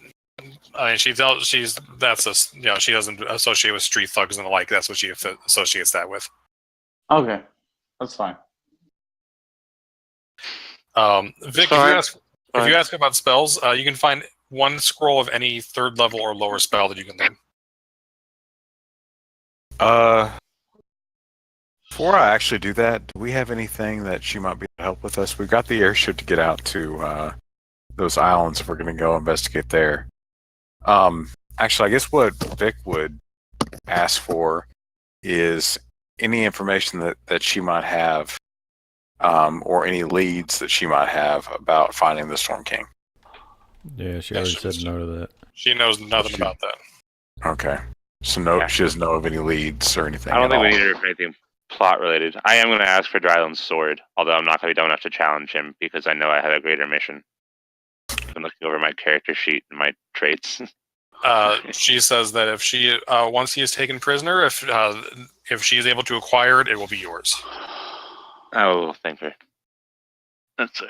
I mean, she doesn't associate with street thugs and the like. That's what she associates that with. Okay, that's fine. Vic, Fine. if you ask about spells, you can find one scroll of any 3rd level or lower spell that you can learn. Before I actually do that, do we have anything that she might be able to help with us? We've got the airship to get out to those islands if we're going to go investigate there. Actually, I guess what Vic would ask for is any information that she might have, or any leads that she might have about finding the Storm King. Yeah, she already said no to that. She knows nothing about that. Okay. So Yeah. she doesn't know of any leads or anything. I don't at think we all. need her for anything plot related. I am going to ask for Dryland's sword, although I'm not going to be dumb enough to challenge him because I know I have a greater mission. I'm looking over my character sheet and my traits. She says that if she once he is taken prisoner, if she is able to acquire it, it will be yours. I will thank her. That's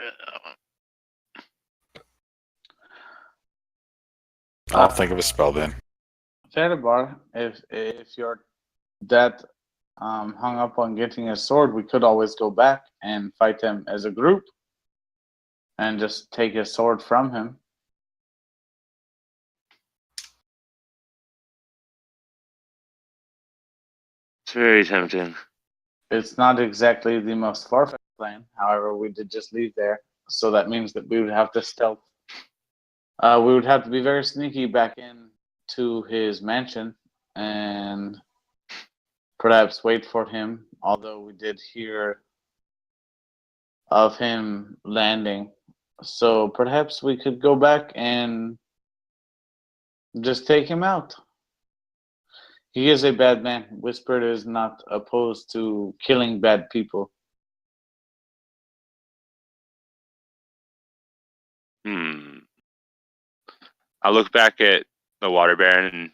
I'll think of a spell then. Bar, if you're that hung up on getting a sword, we could always go back and fight him as a group and just take his sword from him. It's very tempting. It's not exactly the most far-fetched plan. However, we did just leave there, so that means that we would have to stealth. We would have to be very sneaky back into his mansion and perhaps wait for him, although we did hear of him landing. So perhaps we could go back and just take him out. He is a bad man. Whispered is not opposed to killing bad people. I'll look back at the Water Baron and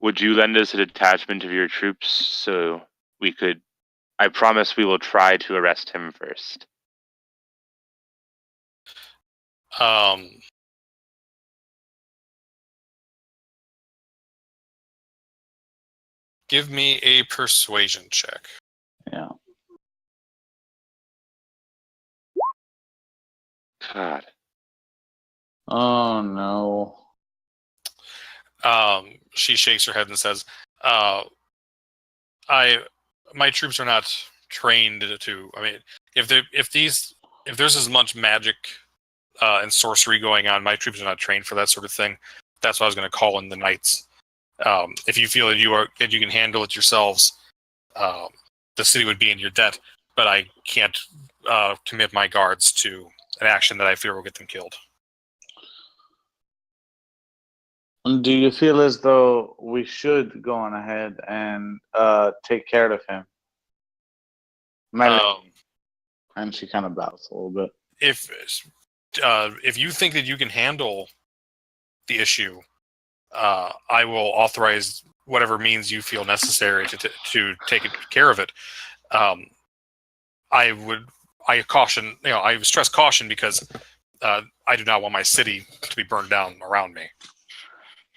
would you lend us a detachment of your troops so we could... I promise we will try to arrest him first. Give me a persuasion check. Yeah. God. Oh no. She shakes her head and says, my troops are not trained to. I mean, if there's as much magic and sorcery going on, my troops are not trained for that sort of thing. That's why I was going to call in the knights. If you feel that you can handle it yourselves, the city would be in your debt. But I can't commit my guards to an action that I fear will get them killed. Do you feel as though we should go on ahead and take care of him? And she kind of bows a little bit. If you think that you can handle the issue, I will authorize whatever means you feel necessary to take care of it. I caution, I stress caution because I do not want my city to be burned down around me.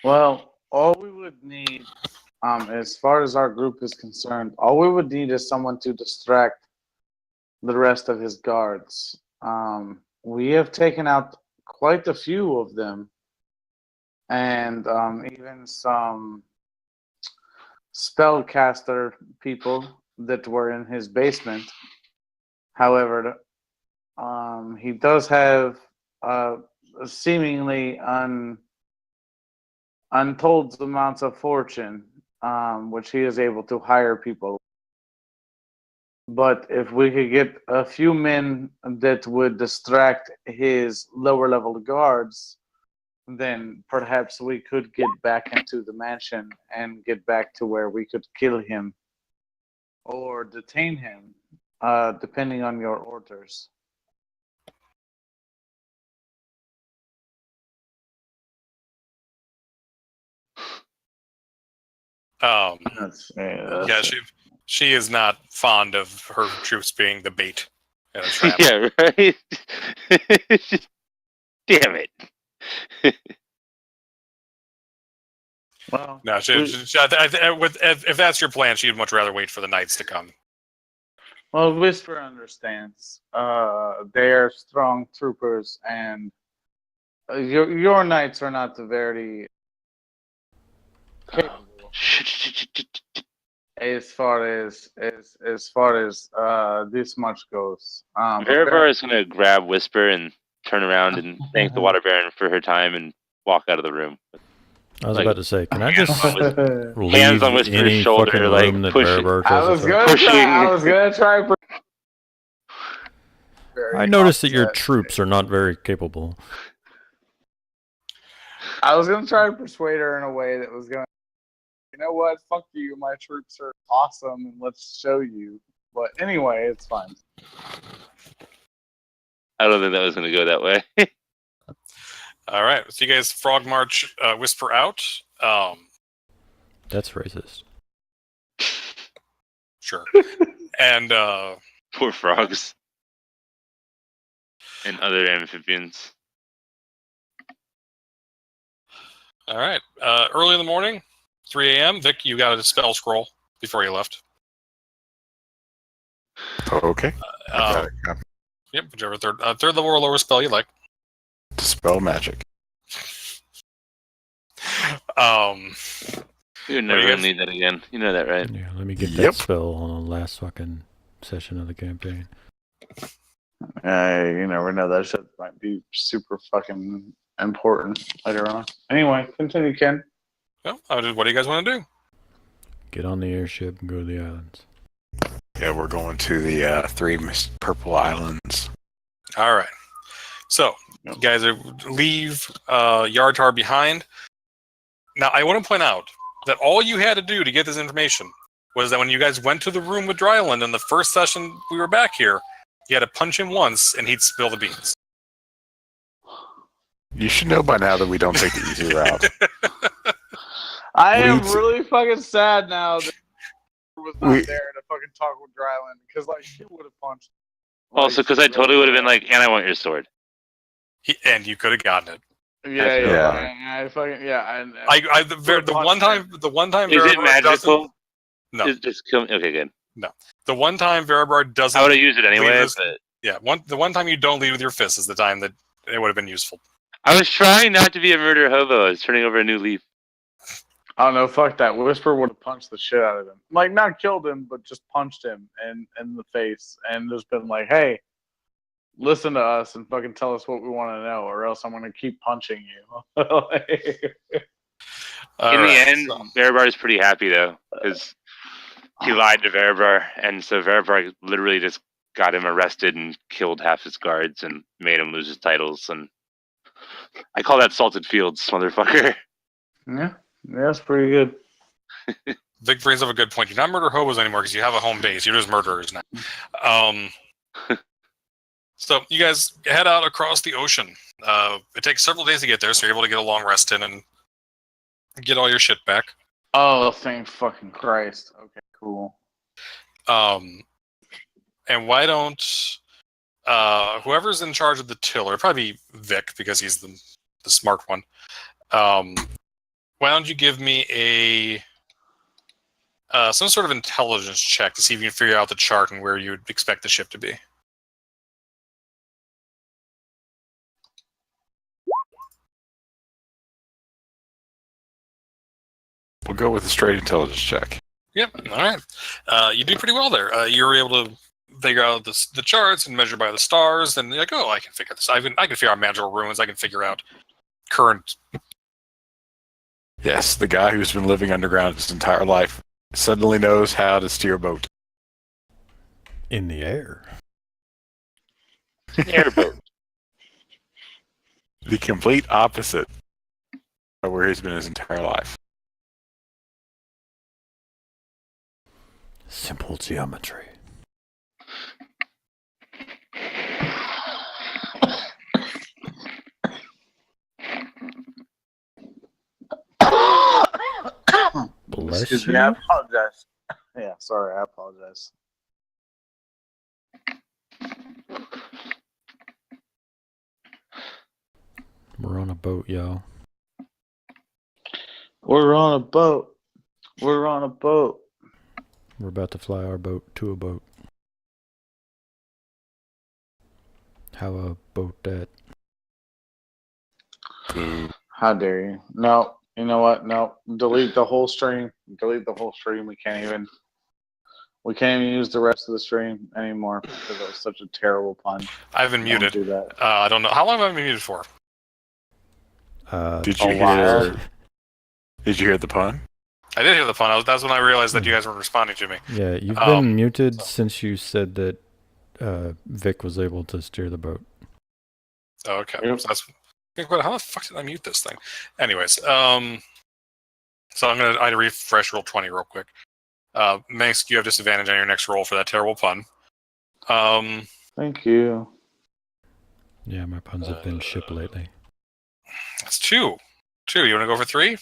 Well, all we would need, as far as our group is concerned, all we would need is someone to distract the rest of his guards. We have taken out quite a few of them, and even some spellcaster people that were in his basement. However, he does have seemingly untold amounts of fortune, which he is able to hire people. But if we could get a few men that would distract his lower level guards, then perhaps we could get back into the mansion and get back to where we could kill him or detain him, depending on your orders. Yeah, she is not fond of her troops being the bait in a trap. Yeah, right. Damn it. Well, No, if that's your plan, she'd much rather wait for the knights to come. Well, Whisper understands. They are strong troopers, and your knights are not very capable as far as this much goes. Verivar is gonna grab Whisper and turn around and thank the Water Baron for her time and walk out of the room. I was about to say, can I just leave Hands on Whisper's any shoulder, fucking like, room that pushing. Verivar I tells was us gonna about? try. I was gonna try. I noticed that your troops are not very capable. I was gonna try to persuade her in a way that was gonna, you know what? Fuck you. My troops are awesome, and let's show you. But anyway, it's fine. I don't think that was gonna go that way. All right, so you guys frog march Whisper out. That's racist. Sure. And Poor frogs. And other amphibians. all right, early in the morning, 3 a.m. Vic, you got a spell scroll before you left. Okay. Yep, whichever third level or lower spell you like. Dispel magic. You're never gonna need that again. You know that, right? Yeah, let me get that spell on the last fucking session of the campaign. You never know. That shit might be super fucking important later on. Anyway, continue, Ken. Well, what do you guys want to do? Get on the airship and go to the islands. Yeah, we're going to the 3 purple islands. All right. So, you guys leave Yartar behind. Now, I want to point out that all you had to do to get this information was that when you guys went to the room with Dryland in the first session we were back here, you had to punch him once and he'd spill the beans. You should know by now that we don't take the easy route. I am really fucking sad now that was not there to fucking talk with Dryland, because like he would have punched. Also, because I totally would have been like, and I want your sword. And you could have gotten it. Yeah. I fucking And the one time is it Veribar magical? No. Just kill me. Okay, good. No. The one time Veribar doesn't. I would have used it anyway. But yeah, the one time you don't lead with your fist is the time that it would have been useful. I was trying not to be a murder hobo. I was turning over a new leaf. I don't know. Fuck that. Whisper would have punched the shit out of him. Like, not killed him, but just punched him in the face and just been like, hey, listen to us and fucking tell us what we want to know, or else I'm going to keep punching you. In the end, Veribar is pretty happy, though, because he lied to Veribar, and so Veribar literally just got him arrested and killed half his guards and made him lose his titles. And I call that salted fields, motherfucker. Yeah, that's pretty good. Vic brings up a good point. You're not murder hobos anymore because you have a home base. You're just murderers now. So you guys head out across the ocean. It takes several days to get there, so you're able to get a long rest in and get all your shit back. Oh, thank fucking Christ. Okay, cool. And why don't whoever's in charge of the tiller, probably Vic because he's the smart one. Why don't you give me a some sort of intelligence check to see if you can figure out the chart and where you would expect the ship to be. We'll go with a straight intelligence check. Yep. All right. You do pretty well there. You're able to figure out the charts and measure by the stars, and you're like, oh, I can figure this. I can figure out magical ruins. I can figure out current. Yes, the guy who's been living underground his entire life suddenly knows how to steer a boat. In the air. Airboat. The complete opposite of where he's been his entire life. Simple geometry. Excuse me, you. I apologize. Yeah, sorry, I apologize. We're on a boat, y'all. We're on a boat. We're on a boat. We're about to fly our boat to a boat. How a boat that? How dare you? No, you know what? No, delete the whole stream. Delete the whole stream. We can't even use the rest of the stream anymore because that was such a terrible pun. I've been muted. Don't do that. I don't know. How long have I been muted for? Did you a while. hear? Did you hear the pun? I did hear the pun. That's when I realized that you guys weren't responding to me. Yeah, you've been muted since you said that Vic was able to steer the boat. Oh, okay. Yep. So that's. How the fuck did I mute this thing? Anyways, so I refresh roll 20 real quick. Manx, you have disadvantage on your next roll for that terrible pun. Thank you. Yeah, my puns have been shit lately. That's 2. 2. You want to go for 3?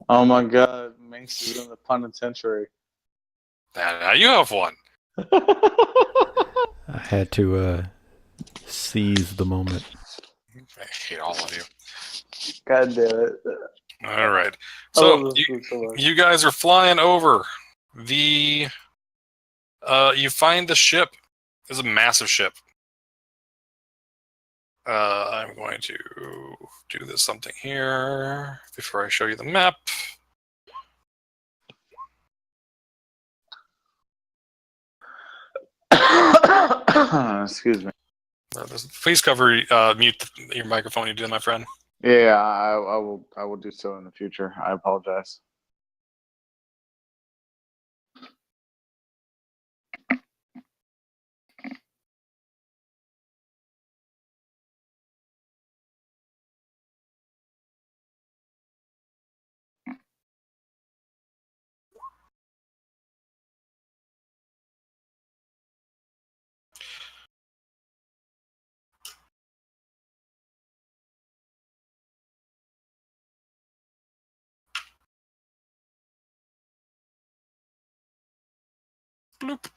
Oh my god, Mace is in the penitentiary. Now you have 1. I had to seize the moment. I hate all of you. God damn it. All right. I So love this food so much. you guys are flying over the. You find the ship. It's a massive ship. I'm going to do this something here before I show you the map. Excuse me. Please cover mute your microphone. You do that, my friend. Yeah, I will do so in the future. I apologize. Bloop.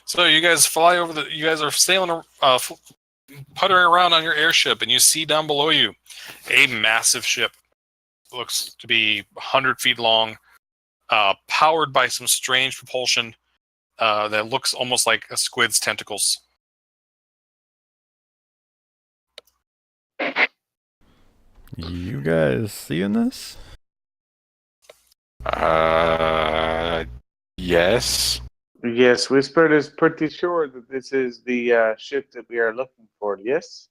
So you guys fly over the. You guys are sailing, puttering around on your airship, and you see down below you a massive ship. Looks to be 100 feet long, powered by some strange propulsion that looks almost like a squid's tentacles. You guys seeing this? Yes. Yes, Whispered is pretty sure that this is the ship that we are looking for. Yes.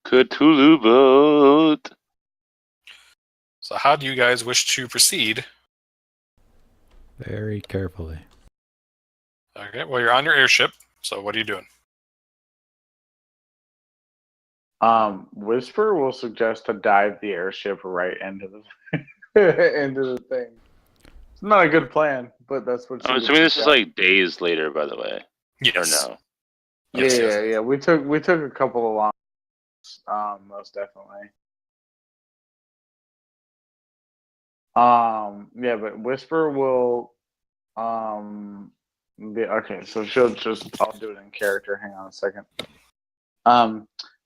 Cthulhu boat. So how do you guys wish to proceed? Very carefully. Okay, well, you're on your airship, so what are you doing? Whisper will suggest to dive the airship right into the into the thing. It's not a good plan, but that's what. I'm assuming this is like days later, by the way. Yes. Or no? Yeah. We took a couple of long, most definitely. Yeah, but Whisper will, be okay. So she'll just. I'll do it in character. Hang on a second.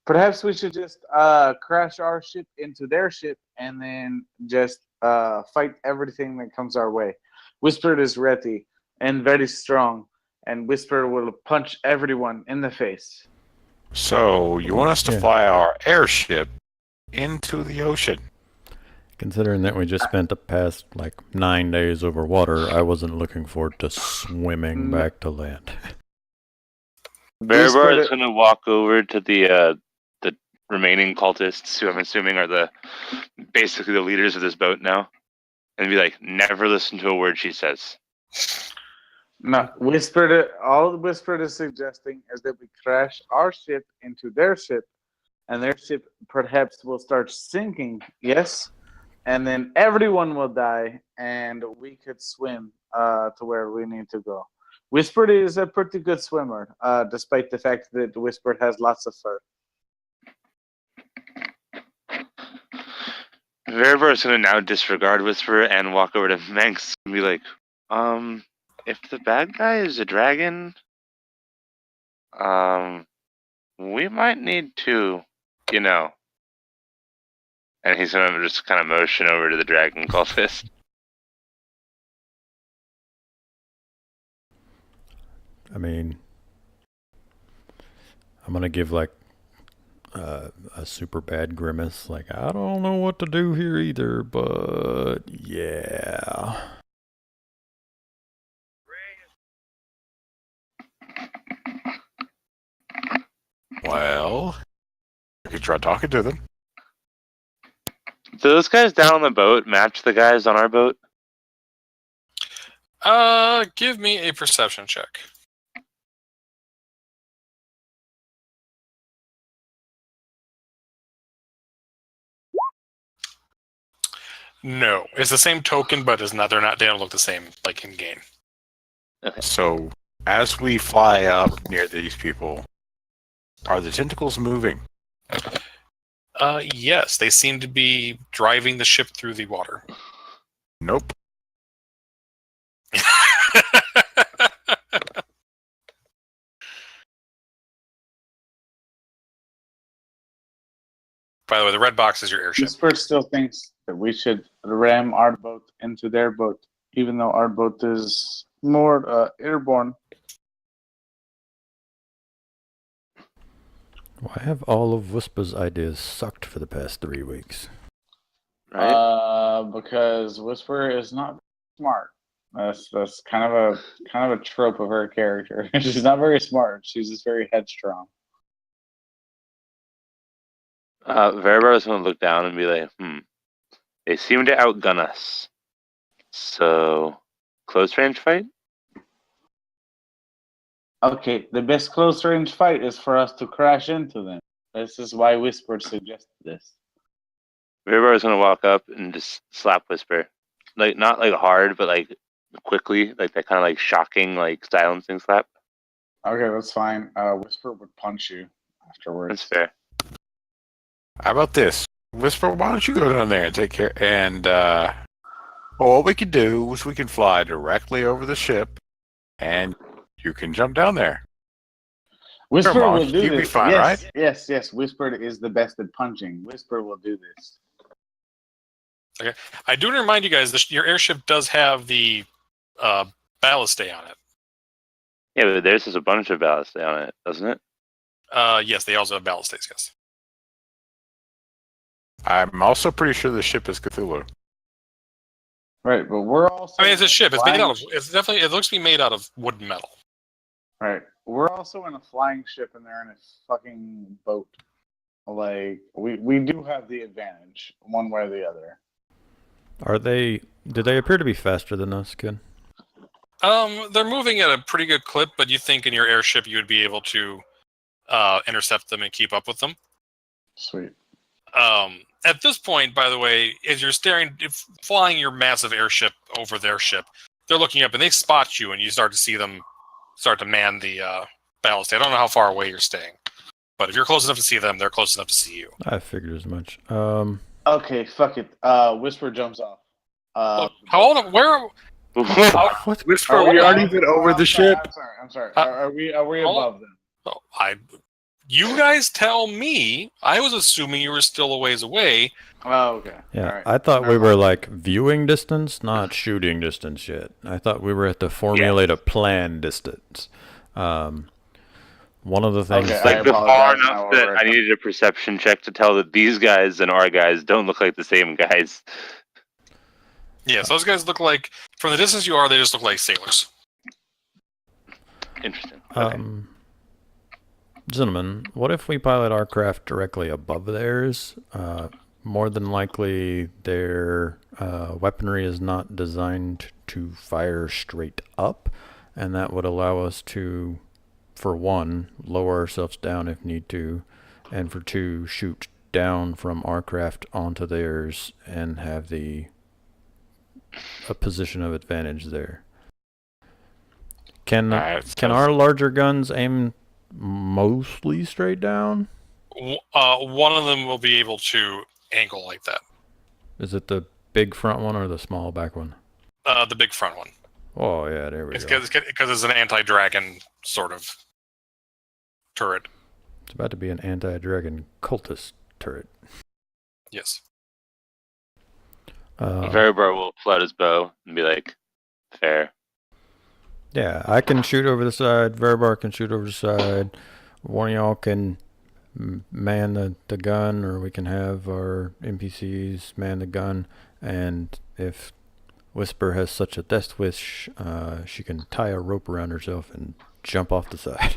Perhaps we should just crash our ship into their ship and then just fight everything that comes our way. Whispered is ready and very strong, and Whisper will punch everyone in the face. So you want us to fly our airship into the ocean? Considering that we just spent the past 9 days over water, I wasn't looking forward to swimming back to land. Bearbar is going to walk over to the remaining cultists, who I'm assuming are basically the leaders of this boat now, and be like, never listen to a word she says. No, all Whispered is suggesting is that we crash our ship into their ship, and their ship perhaps will start sinking, yes? And then everyone will die, and we could swim to where we need to go. Whispered is a pretty good swimmer, despite the fact that Whispered has lots of fur. Veriver's gonna now disregard Whisper and walk over to Manx and be like, if the bad guy is a dragon, we might need to, you know. And he's gonna just kind of motion over to the dragon cultist. I mean, I'm gonna give like a super bad grimace, like I don't know what to do here either, but yeah. Well, you could try talking to them. Do those guys down on the boat match the guys on our boat? Give me a perception check. No, it's the same token, but it's not. They don't look the same, like in game. Okay. So, as we fly up near these people, are the tentacles moving? Yes, they seem to be driving the ship through the water. Nope. By the way, the red box is your airship. Whisper still thinks that we should ram our boat into their boat, even though our boat is more airborne. Why have all of Whisper's ideas sucked for the past 3 weeks? Right? Because Whisper is not smart. That's kind of a trope of her character. She's not very smart. She's just very headstrong. Veribar is going to look down and be like, they seem to outgun us. So, close range fight? Okay, the best close range fight is for us to crash into them. This is why Whisper suggested this. Veribar is going to walk up and just slap Whisper. Like, not like hard, but like quickly. Like that kind of like shocking, like silencing slap. Okay, that's fine. Whisper would punch you afterwards. That's fair. How about this? Whisper, why don't you go down there and take care? And well, what we can do is we can fly directly over the ship, and you can jump down there. Whisper Come on, will do you'll this. be fine, yes, right? yes. Whisper is the best at punching. Whisper will do this. Okay, I do want to remind you guys that your airship does have the ballast stay on it. Yeah, but theirs has a bunch of ballast on it, doesn't it? Yes, they also have ballast stays. Yes. I'm also pretty sure the ship is Cthulhu. Right, but we're also. I mean, it's a ship. It's made out of. flying- It's definitely. It looks to be made out of wood and metal. Right, we're also in a flying ship, and they're in a fucking boat. Like we do have the advantage, one way or the other. Do they appear to be faster than us, kid? They're moving at a pretty good clip, but you think in your airship you would be able to intercept them and keep up with them. Sweet. At this point, by the way, as you're flying your massive airship over their ship, they're looking up and they spot you, and you start to see them start to man the ballast. I don't know how far away you're staying, but if you're close enough to see them, they're close enough to see you. I figured as much. Okay, fuck it. Whisper jumps off. Look, how old? Where? What? Whisper, we already been over the ship. I'm sorry. Are we above them? Oh, you guys tell me. I was assuming you were still a ways away. Oh, okay. Yeah, All right. I thought we were like viewing distance, not shooting distance yet. I thought we were at the formulate a plan distance. One of the things, Okay, Like far apologize. enough Now that we're- I needed a perception check to tell that these guys and our guys don't look like the same guys. Yes, those guys look like, from the distance you are, they just look like sailors. Interesting. Okay. gentlemen, what if we pilot our craft directly above theirs? More than likely, their weaponry is not designed to fire straight up, and that would allow us to, for one, lower ourselves down if need to, and for two, shoot down from our craft onto theirs and have a position of advantage there. Can our larger guns aim mostly straight down? One of them will be able to angle like that. Is it the big front one or the small back one? The big front one. Oh yeah, there we go. Because it's an anti-dragon sort of turret. It's about to be an anti-dragon cultist turret. Yes. Veribar will float his bow and be like, fair. Yeah, I can shoot over the side. Veribar can shoot over the side. One of y'all can man the gun, or we can have our NPCs man the gun. And if Whisper has such a death wish, she can tie a rope around herself and jump off the side.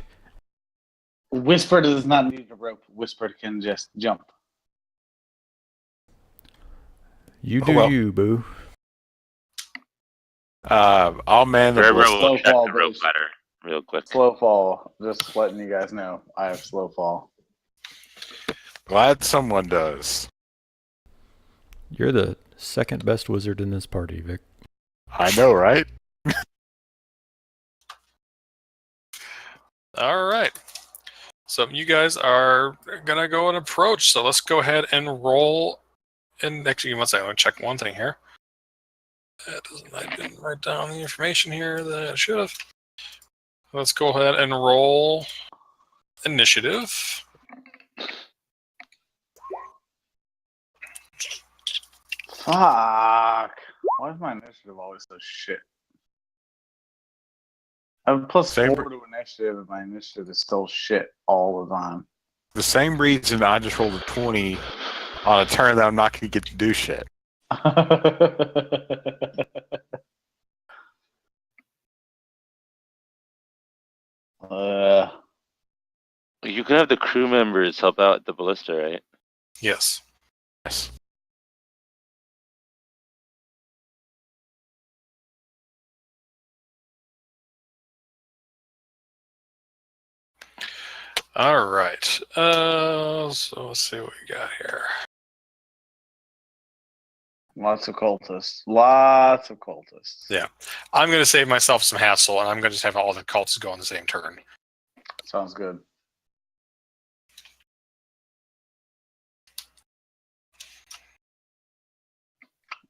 Whisper does not need a rope. Whisper can just jump. You do you, boo. I'll man the Veribar slow will check fall, the rope boys. ladder real quick. Slow fall. Just letting you guys know, I have slow fall. Glad someone does. You're the second best wizard in this party, Vic. I know, right? All right. So you guys are gonna go and approach. So let's go ahead and roll. And actually, one second. I'm gonna check one thing here. I didn't write down the information here that I should have. Let's go ahead and roll initiative. Fuck. Why is my initiative always so shit? I have plus Same 4 to initiative, and my initiative is still shit all the time. The same reason I just rolled a 20 on a turn that I'm not going to get to do shit. You can have the crew members help out the ballista, right? Yes. Yes. All right. So let's see what we got here. Lots of cultists. Lots of cultists. Yeah. I'm going to save myself some hassle, and I'm going to just have all the cults go on the same turn. Sounds good.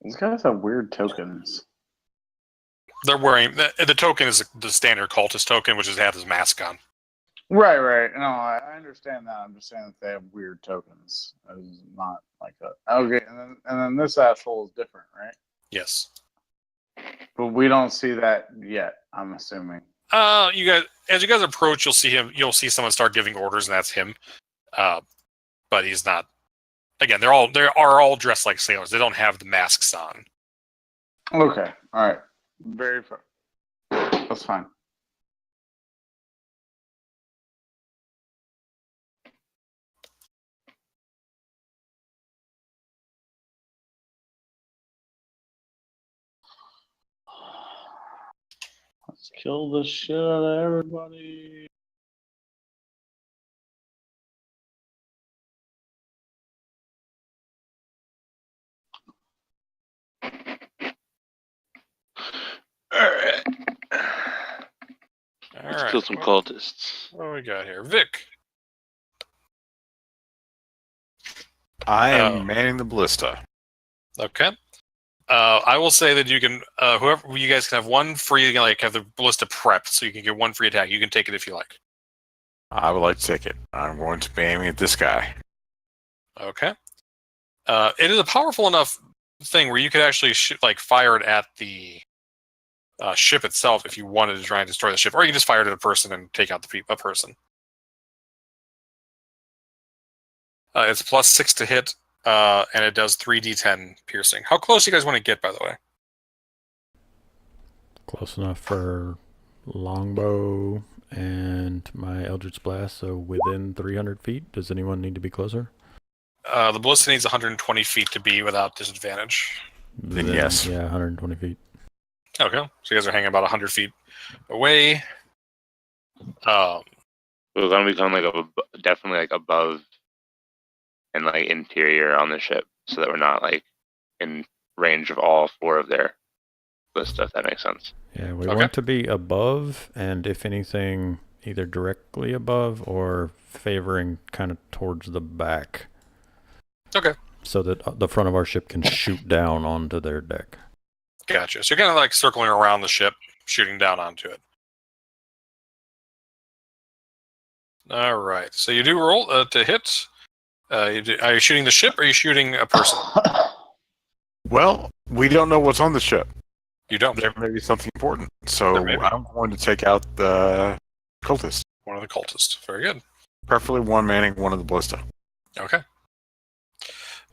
These guys have weird tokens. They're wearing the token is the standard cultist token, which is have his mask on. Right. No, I understand that. I'm just saying that they have weird tokens. It's not like that. Okay, and then this asshole is different, right? Yes. But we don't see that yet, I'm assuming. You guys, as you guys approach, you'll see him. You'll see someone start giving orders, and that's him. But he's not. Again, they are all dressed like sailors. They don't have the masks on. Okay. All right. Very fair. That's fine. Let's kill the shit out of everybody. Alright. All Let's right. kill some cultists. What do we got here, Vic? I am manning the ballista. Okay. I will say that you can, whoever you guys can have one free, have the ballista prepped, so you can get one free attack. You can take it if you like. I would like to take it. I'm going to be aiming at this guy. Okay. It is a powerful enough thing where you could actually fire it at the ship itself if you wanted to try and destroy the ship, or you can just fire it at a person and take out a person. It's +6 to hit, and it does 3d10 piercing. How close do you guys want to get, by the way? Close enough for longbow and my Eldritch Blast, so within 300 feet. Does anyone need to be closer? The ballista needs 120 feet to be without disadvantage. Then yes. Yeah, 120 feet. Okay, so you guys are hanging about 100 feet away. We're gonna become definitely above and interior on the ship, so that we're not in range of all 4 of their ballista, if that makes sense. Yeah, we Okay. want to be above, and if anything, either directly above or favoring kind of towards the back. Okay. So that the front of our ship can shoot down onto their deck. Gotcha. So you're kind of like circling around the ship, shooting down onto it. All right. So you do roll to hit. Are you shooting the ship or are you shooting a person? Well, we don't know what's on the ship. You don't. There may be something important. So There may be. I'm going to take out the cultist. One of the cultists. Very good. Preferably one manning one of the ballista. Okay.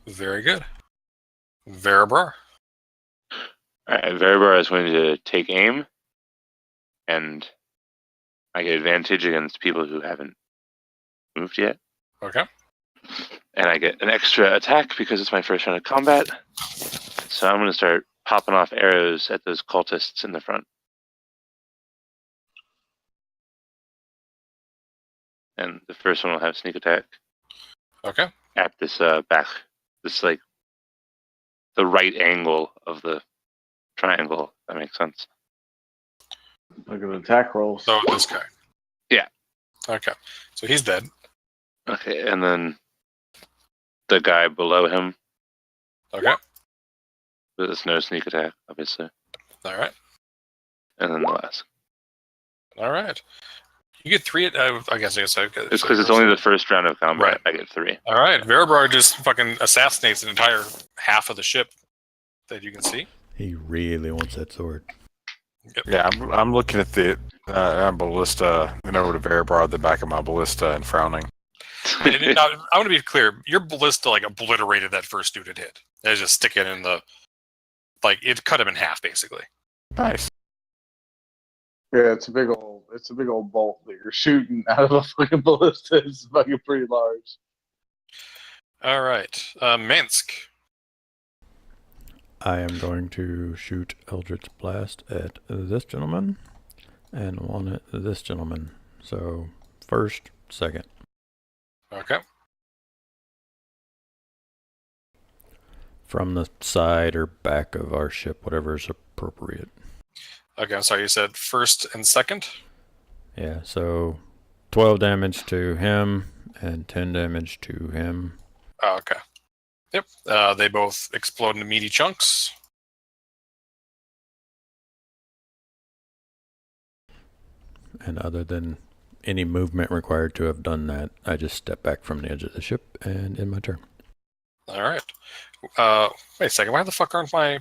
Very good. Verabrar. Alright, Veribar is going to take aim, and I get advantage against people who haven't moved yet. Okay. And I get an extra attack because it's my first round of combat. So I'm going to start popping off arrows at those cultists in the front. And the first one will have sneak attack Okay. at this back, this like the right angle of the triangle. If that makes sense. Look at the attack rolls. So this guy. Yeah. Okay. So he's dead. Okay, and then the guy below him. Okay. But there's no sneak attack, obviously. All right. And then the last. All right. You get 3. I guess. It's because it's only the first round of combat. Right. I get 3. All right. Verabrar just fucking assassinates an entire half of the ship that you can see. He really wants that sword. Yep. Yeah, I'm looking at the ballista and over to Verabrar, the back of my ballista, and frowning. And now, I want to be clear. Your ballista like obliterated that first dude it hit. It just stick it in the, like it cut him in half basically. Nice. Yeah, it's a big old bolt that you're shooting out of a fucking ballista. It's fucking pretty large. All right, Minsk. I am going to shoot Eldritch Blast at this gentleman and one at this gentleman. So first, second. Okay. From the side or back of our ship, whatever is appropriate. Okay, I'm sorry. You said first and second. Yeah, so 12 damage to him and 10 damage to him. Oh, okay. Yep. They both explode into meaty chunks. And other than any movement required to have done that, I just step back from the edge of the ship and end my turn. All right. Wait a second. Why the fuck aren't my?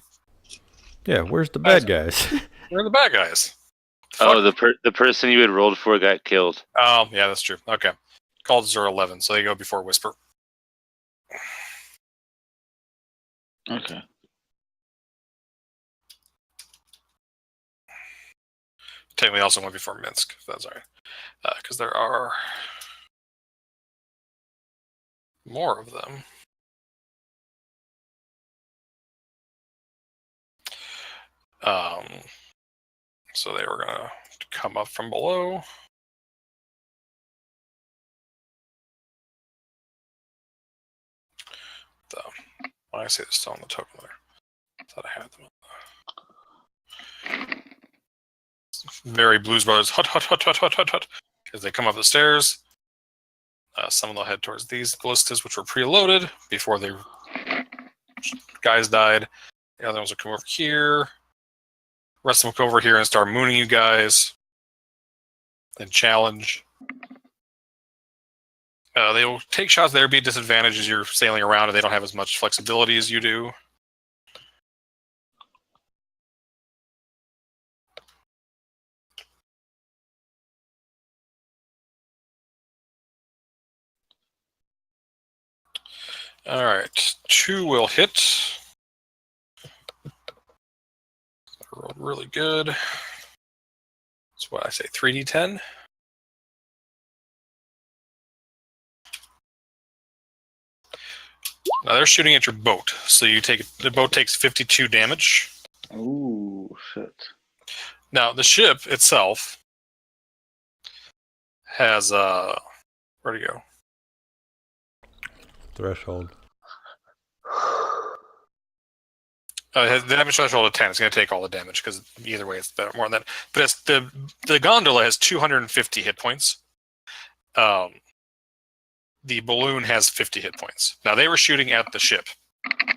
Yeah, where's the bad guys? Where are the bad guys? Oh, the person you had rolled for got killed. Oh, yeah, that's true. Okay. Calls are 11, so they go before Whisper. Okay. Technically, also went before Minsk, if that's all right. Because there are more of them. So they were going to come up from below. When I say it's still on the token there, I thought I had them. Very Blues Brothers, hut, hut, hut, hut, hut, hut, hut, as they come up the stairs. Some of them head towards these ballistas, which were preloaded before the guys died. The other ones will come over here. The rest of them come over here and start mooning you guys. And challenge. They will take shots there, be a disadvantage as you're sailing around, and they don't have as much flexibility as you do. All right, 2 will hit. I rolled really good. That's what I say, 3d10. Now they're shooting at your boat, so the boat takes 52 damage. Ooh, shit. Now the ship itself has where'd it go? Threshold. The damage threshold of 10. It's going to take all the damage because either way, it's more than that. But it's the gondola has 250 hit points. The balloon has 50 hit points. Now they were shooting at the ship,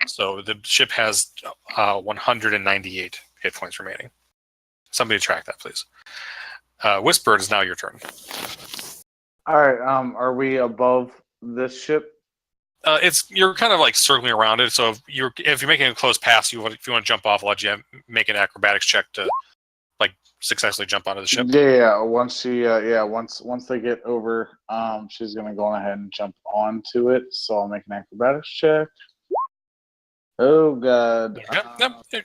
so the ship has 198 hit points remaining. Somebody track that, please. Whisper, it is now your turn. All right. Are we above this ship? You're kind of like circling around it. So if you're making a close pass, if you want to jump off, I'll let you make an acrobatics check to like successfully jump onto the ship. Yeah. Once they get over, she's gonna go ahead and jump onto it. So I'll make an acrobatics check. Oh God.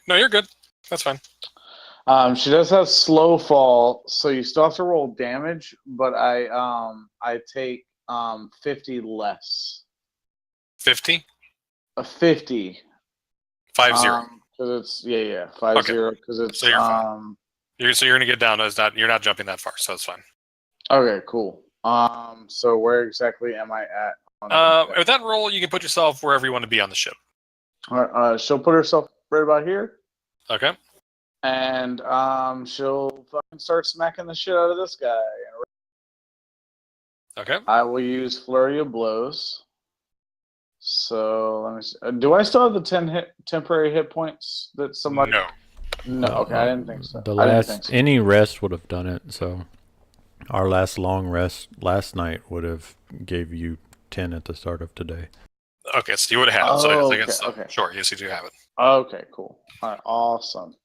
No, you're good. That's fine. She does have slow fall, so you still have to roll damage, but I take 50 less. 50? 50. 50. Because it's 50 because it's so you're fine. You're gonna get down. You're not jumping that far, so it's fine. Okay, cool. So where exactly am I at? With that roll, you can put yourself wherever you want to be on the ship. She'll put herself right about here. Okay. And she'll fucking start smacking the shit out of this guy. Okay. I will use Flurry of Blows. So let me see. Do I still have the 10 temporary hit points that somebody? No. Okay, I didn't think so. Any rest would have done it. So our last long rest last night would have gave you 10 at the start of today. Okay, so you would have had it. So I guess okay. Sure, yes, you do have it. Okay, cool. All right, awesome.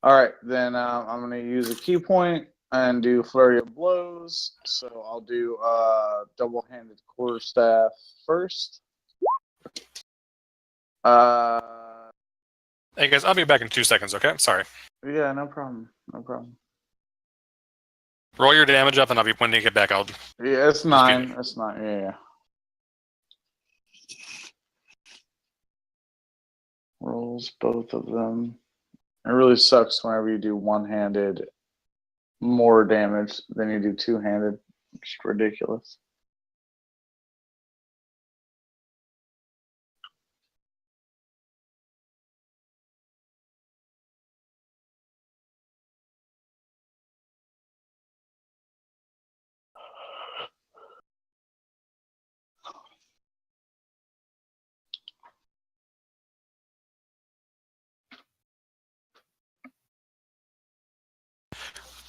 All right, then I'm going to use a key point and do Flurry of Blows. So I'll do double-handed quarterstaff first. Hey guys, I'll be back in 2 seconds, okay? Sorry. Yeah, no problem. Roll your damage up, and when you get back, I'll... Yeah, it's 9. It's 9, yeah. Rolls both of them. It really sucks whenever you do one-handed more damage than you do two-handed. It's ridiculous.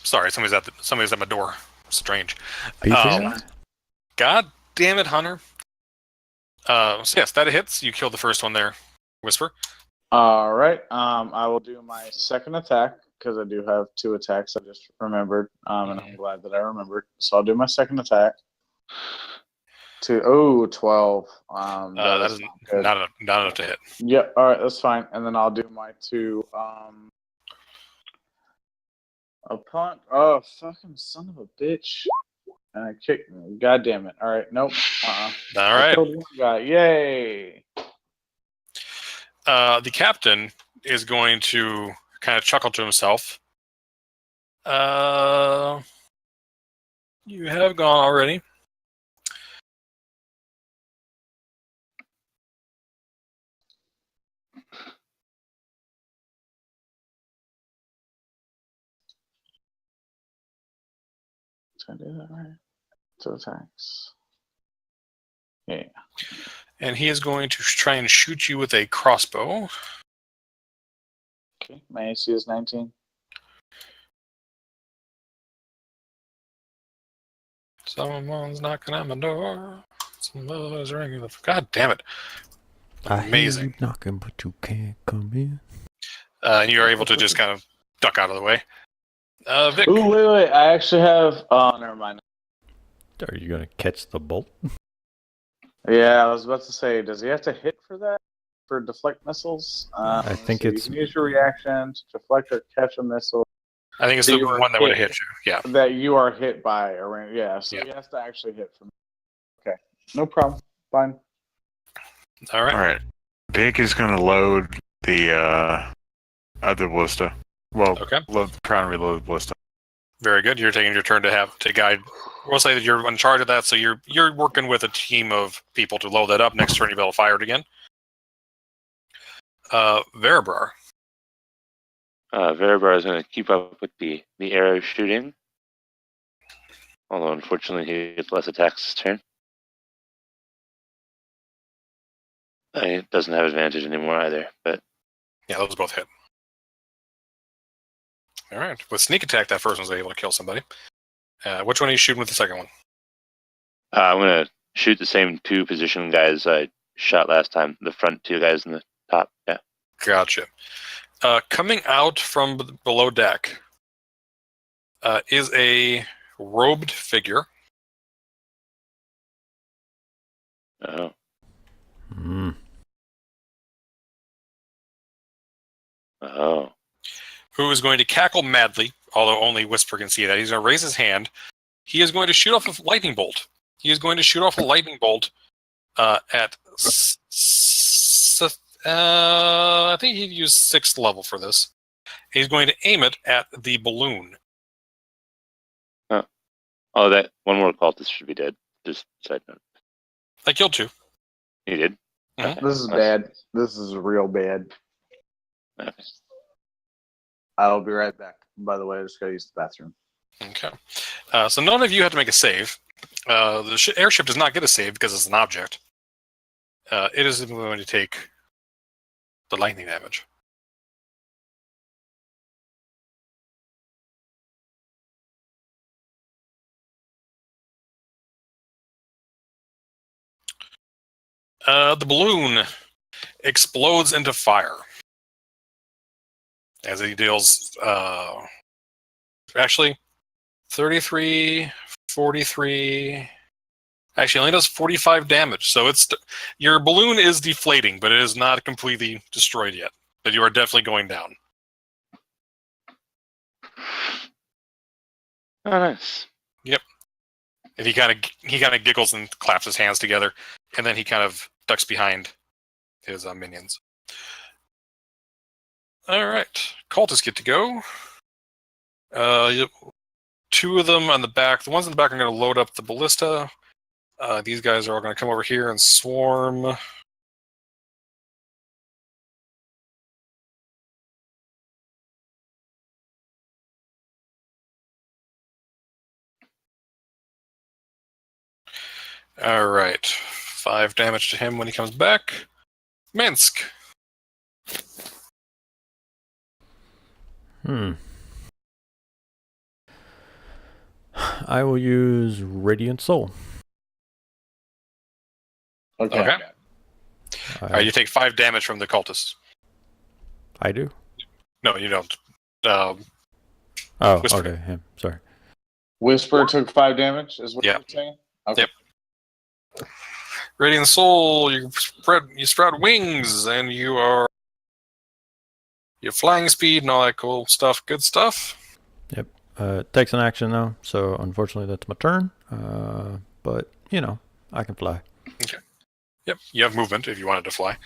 Sorry, somebody's at my door. Strange. PC? God damn it, Hunter. So yes, that hits. You killed the first one there, Whisper. All right. I will do my second attack because I do have 2 attacks. I just remembered, and I'm glad that I remembered. So I'll do my second attack. 12. That is not enough to hit. Yep. All right, that's fine. And then I'll do my 2. Oh, fucking son of a bitch! And I kicked. God damn it! All right, nope. All right. I killed one guy. Yay! The captain is going to kind of chuckle to himself. You have gone already. Did I do that right? 2 attacks. Yeah. And he is going to try and shoot you with a crossbow. Okay, my AC is 19. Someone's knocking on my door. Someone's ringing the... God damn it. Amazing. I hear you knocking, but you can't come in. And you are able to just kind of duck out of the way. Vic. Ooh, wait. I actually have... Oh, never mind. Are you going to catch the bolt? Yeah, I was about to say, does he have to hit for that? For deflect missiles? I think so it's... You can use your reaction to deflect or catch a missile. I think it's the one that would have hit you. Yeah. That you are hit by. Yeah, so Yeah. he has to actually hit from... Okay, no problem. Fine. All right. Vic is going to load the other ballista. Well, Okay. load the crown reload ballista. Very good. You're taking your turn to guide. We'll say that you're in charge of that, so you're working with a team of people to load that up. Next turn, you'll be able to fire it again. Verabrar. Verabrar is going to keep up with the arrow shooting. Although, unfortunately, he gets less attacks this turn. He doesn't have advantage anymore either, but... Yeah, those both hit. All right. With sneak attack, that first one's able to kill somebody. Which one are you shooting with the second one? I'm going to shoot the same 2 position guys I shot last time. The front 2 guys in the top. Yeah. Gotcha. Coming out from below deck is a robed figure. Oh. Hmm. Oh. Who is going to cackle madly, although only Whisper can see that. He's going to raise his hand. He is going to shoot off a lightning bolt. He is going to shoot off a lightning bolt at... I think he'd use 6th level for this. He's going to aim it at the balloon. Oh, that one more cultist should be dead. Just side note. I killed 2. He did? Mhm. Okay. This is bad. This is real bad. Okay. I'll be right back. By the way, I just gotta use the bathroom. Okay. So none of you have to make a save. The airship does not get a save because it's an object. It is going to take the lightning damage. The balloon explodes into fire as he deals actually 33, 43. Actually, only does 45 damage. So your balloon is deflating, but it is not completely destroyed yet. But you are definitely going down. Oh, nice. Yep. And he kind of giggles and claps his hands together, and then he kind of ducks behind his minions. All right, cultists get to go. 2 of them on the back. The ones in the back are going to load up the ballista. These guys are all going to come over here and swarm. All right, 5 damage to him when he comes back. Minsk. I will use Radiant Soul. Okay. All right, you take 5 damage from the cultists. I do? No, you don't. Oh, Whisper. okay. Yeah, sorry. Whisper took 5 damage, is what Yeah. you're saying? Okay. Yep. Radiant Soul, you sprout wings, and you flying speed and all that cool stuff. Good stuff. Yep. It takes an action though, so unfortunately that's my turn. But you know, I can fly. Okay. Yep. You have movement if you wanted to fly.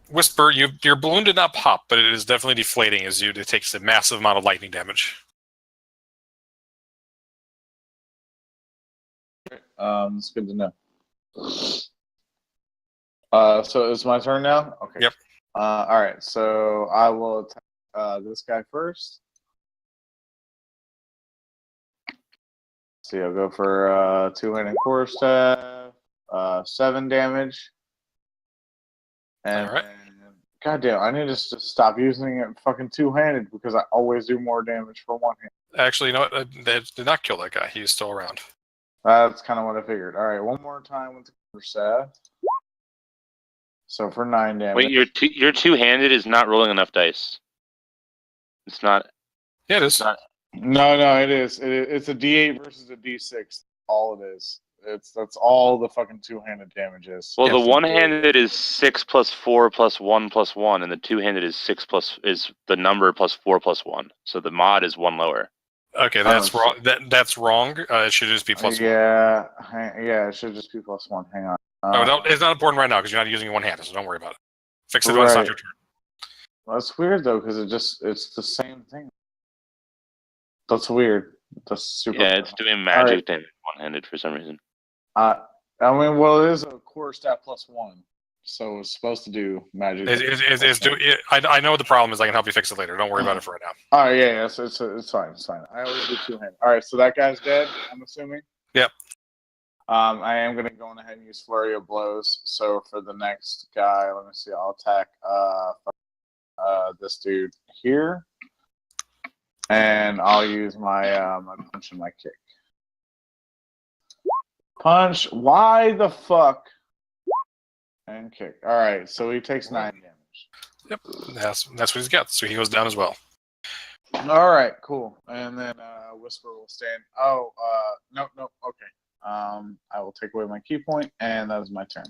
Whisper, your balloon did not pop, but it is definitely deflating as it takes a massive amount of lightning damage. It's good to know. So it's my turn now? Okay. Yep. Alright, so I will attack this guy first. See, I'll go for 2-handed quarterstaff, 7 damage. And Alright. goddamn, I need to just stop using it fucking 2-handed because I always do more damage for 1 hand. Actually, you know what? They did not kill that guy. He's still around. That's kind of what I figured. Alright, one more time with the quarterstaff. So for 9 damage. Wait, your 2-handed is not rolling enough dice. It's not. Yeah, it is. Not, No, it is. It's a D8 versus a D6. All it is. That's all the fucking 2-handed damage is. well, Yes. the 1-handed is 6 plus 4 plus 1 plus 1, and the 2-handed is 6 plus is the number plus 4 plus 1. So the mod is 1 lower. Okay, that's wrong. That's wrong. It should just be plus 1. Yeah, it should just be plus 1. Hang on. No, it's not important right now because you're not using it one-handed, so don't worry about it. Fix it when it's not your turn. That's weird though, because it's the same thing. That's weird. That's super. Yeah, it's doing magic damage 1-handed for some reason. I mean, well, it is a quarterstaff plus 1. So it's supposed to do magic. I know what the problem is. I can help you fix it later. Don't worry about it for right now. All right, yeah. So it's fine. It's fine. I always do two-handed. All right, so that guy's dead. I'm assuming. Yep. I am going to go ahead and use flurry of blows. So for the next guy, let me see. I'll attack this dude here, and I'll use my my punch and my kick. Punch. Why the fuck? And kick. All right, so he takes 9 damage. Yep, that's what he's got. So he goes down as well. All right, cool. And then Whisper will stand. Oh, no, okay. I will take away my key point, and that is my turn.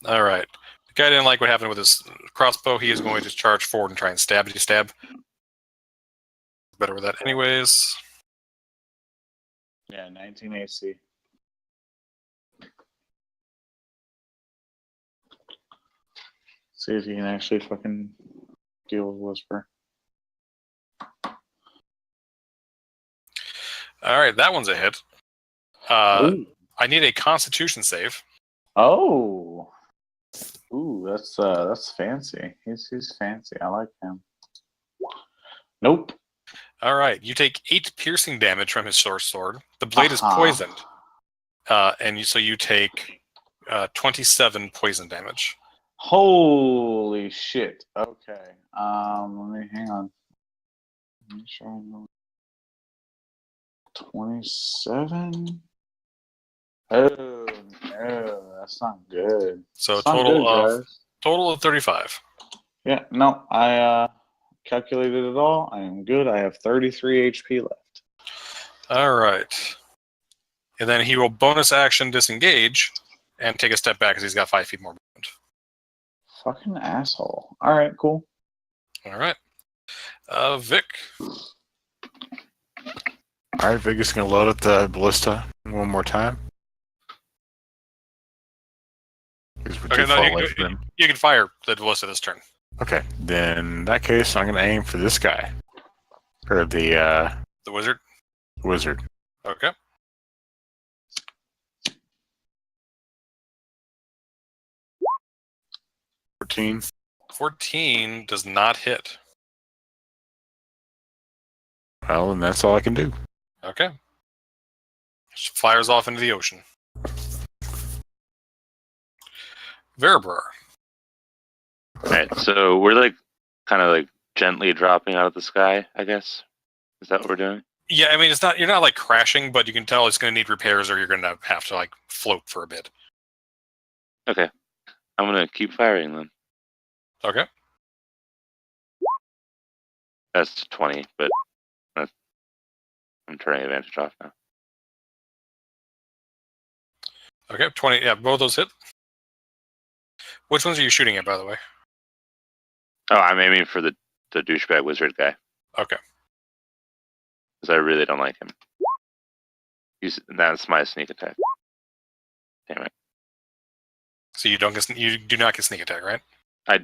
All right. The guy didn't like what happened with his crossbow. He is going to charge forward and try and stab. Did you stab? Better with that anyways. Yeah, 19 AC. See if you can actually fucking deal with Whisper. All right, that one's a hit. I need a Constitution save. Oh. Ooh, that's fancy. He's fancy. I like him. Nope. All right, you take 8 piercing damage from his short sword. The blade is poisoned, and you take 27 poison damage. Holy shit. Okay. Let me hang on. Make sure I know. 27. Oh no, that's not good. So That's not good, guys. total of 35. Yeah, no, I calculated it all. I am good. I have 33 HP left. All right, and then he will bonus action disengage and take a step back because he's got 5 feet more movement. Fucking asshole. All right, cool. All right, Vic. All right, Vic is going to load up the ballista one more time. Okay, no, you can fire the ballista this turn. Okay, then in that case, I'm going to aim for this guy. Or the wizard? Wizard. Okay. $14. 14 does not hit. Well, and that's all I can do. Okay. Just fires off into the ocean. Verabrar. Alright, so we're kind of gently dropping out of the sky, I guess. Is that what we're doing? Yeah, I mean you're not crashing, but you can tell it's gonna need repairs or you're gonna have to float for a bit. Okay. I'm gonna keep firing then. Okay. That's 20, but I'm turning advantage off now. Okay, 20. Yeah, both those hit. Which ones are you shooting at, by the way? Oh, I'm aiming for the douchebag wizard guy. Okay. Because I really don't like him. That's my sneak attack. Damn it. So you do not get sneak attack, right? I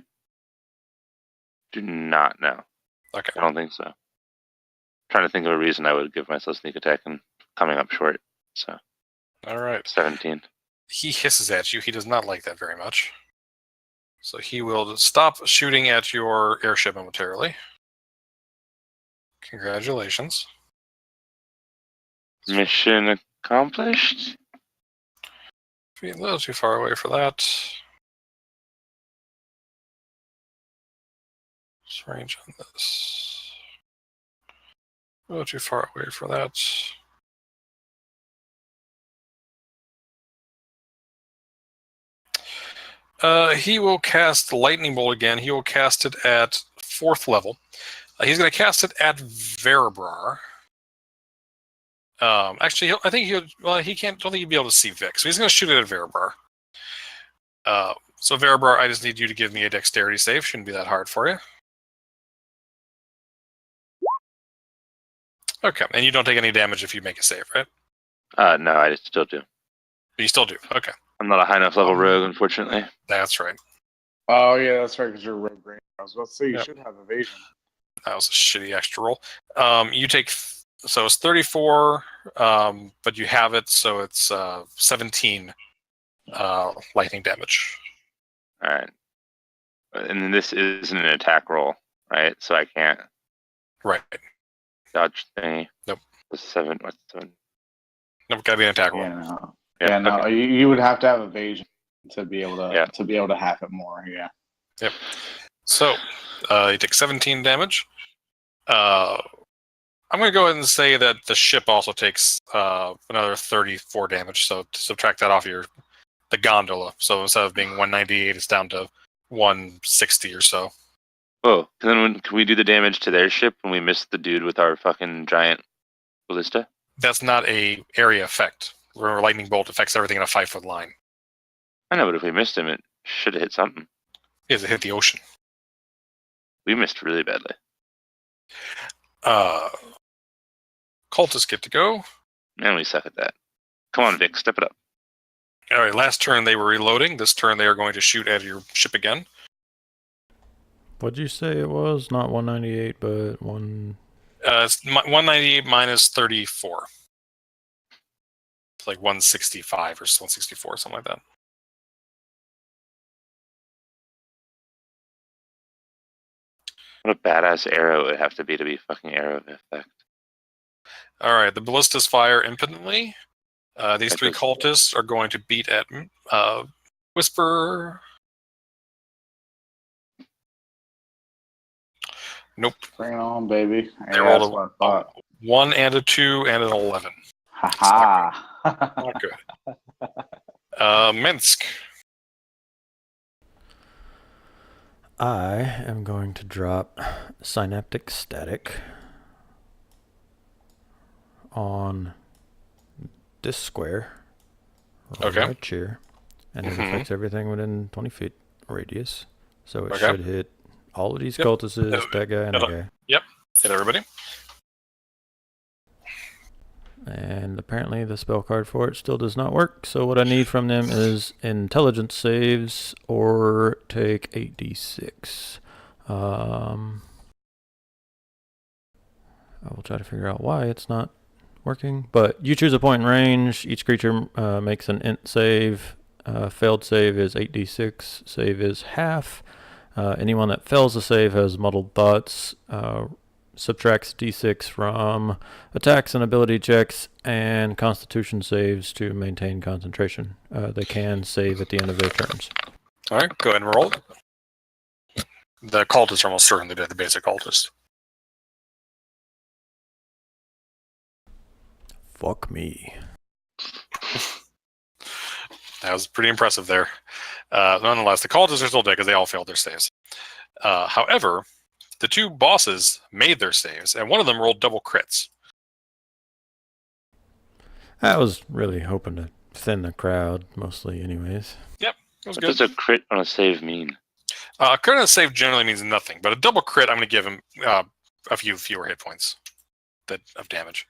do not know. Okay. I don't think so. Trying to think of a reason I would give myself sneak attack and coming up short. So. All right. 17. He hisses at you. He does not like that very much. So he will stop shooting at your airship momentarily. Congratulations. Mission accomplished. Be a little too far away for that. What's range on this? A little too far away for that. He will cast Lightning Bolt again. He will cast it at 4th level. He's going to cast it at Verabrar. Actually, I think he can't. Don't think he'd be able to see Vic, so he's going to shoot it at Verabrar. So Verabrar, I just need you to give me a dexterity save. Shouldn't be that hard for you. Okay, and you don't take any damage if you make a save, right? No, I still do. But you still do. Okay. I'm not a high enough level rogue, unfortunately. That's right. Oh, yeah, that's right, because you're rogue range. I was about to say you should have evasion. That was a shitty extra roll. You take, so it's 34, but you have it, so it's 17 lightning damage. All right. And then this isn't an attack roll, right? So I can't Right. dodge thingy. Nope. What's 7? Nope, gotta be an attack roll. Yeah, no. Yeah, Yeah, no. okay. You would have to have evasion to be able to Yeah. have it more. Yeah. Yep. So, you take 17 damage. I'm going to go ahead and say that the ship also takes another 34 damage. So to subtract that off the gondola. So instead of being 198, it's down to 160 or so. Oh, and then can we do the damage to their ship when we missed the dude with our fucking giant ballista? That's not a area effect. Where a lightning bolt affects everything in a 5-foot line. I know, but if we missed him, it should have hit something. It hit the ocean. We missed really badly. Cultists get to go. Man, we suck at that. Come on, Vic, step it up. All right, last turn they were reloading. This turn they are going to shoot at your ship again. What'd you say it was? Not 198, but one. It's 198 minus 34. It's like 165 or 164, something like that. What a badass arrow it would have to be fucking arrow of effect. All right, the ballistas fire impotently. These three cultists are going to beat at Whisper. Nope. Bring it on, baby. They rolled a 1 and a 2 and an 11. Ha Not good. Minsk. I am going to drop Synaptic Static on this square. Okay. Right here. And it affects everything within 20 feet radius. So it Okay. should hit all of these cultists, that guy, and that guy. Yep. Hit everybody. And apparently the spell card for it still does not work. So what I need from them is intelligence saves or take 8d6. I will try to figure out why it's not working. But you choose a point in range. Each creature makes an int save. Failed save is 8d6. Save is half. Anyone that fails the save has muddled thoughts. Subtracts d6 from attacks and ability checks and constitution saves to maintain concentration. They can save at the end of their turns. All right, go ahead and roll. The cultists are almost certainly dead, the basic cultist. Fuck me. That was pretty impressive there. Nonetheless, the cultists are still dead because they all failed their saves. However, the two bosses made their saves, and one of them rolled double crits. I was really hoping to thin the crowd, mostly anyways. Yep, it was What good. does a crit on a save mean? A crit on a save generally means nothing, but a double crit, I'm going to give him a few fewer hit points of damage.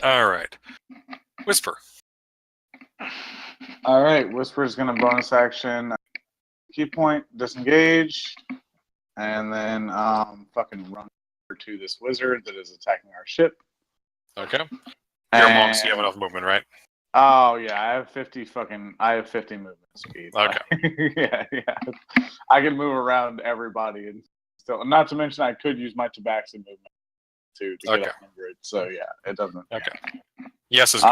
All right. Whisper. All right, Whisper's gonna bonus action, key point, disengage, and then fucking run over to this wizard that is attacking our ship. Okay. You're monks, you have enough movement, right? Oh yeah, I have 50 movement speed. Okay. yeah. I can move around everybody and still. Not to mention, I could use my tabaxi movement to get 100. So yeah, it doesn't. Okay. Yes is good.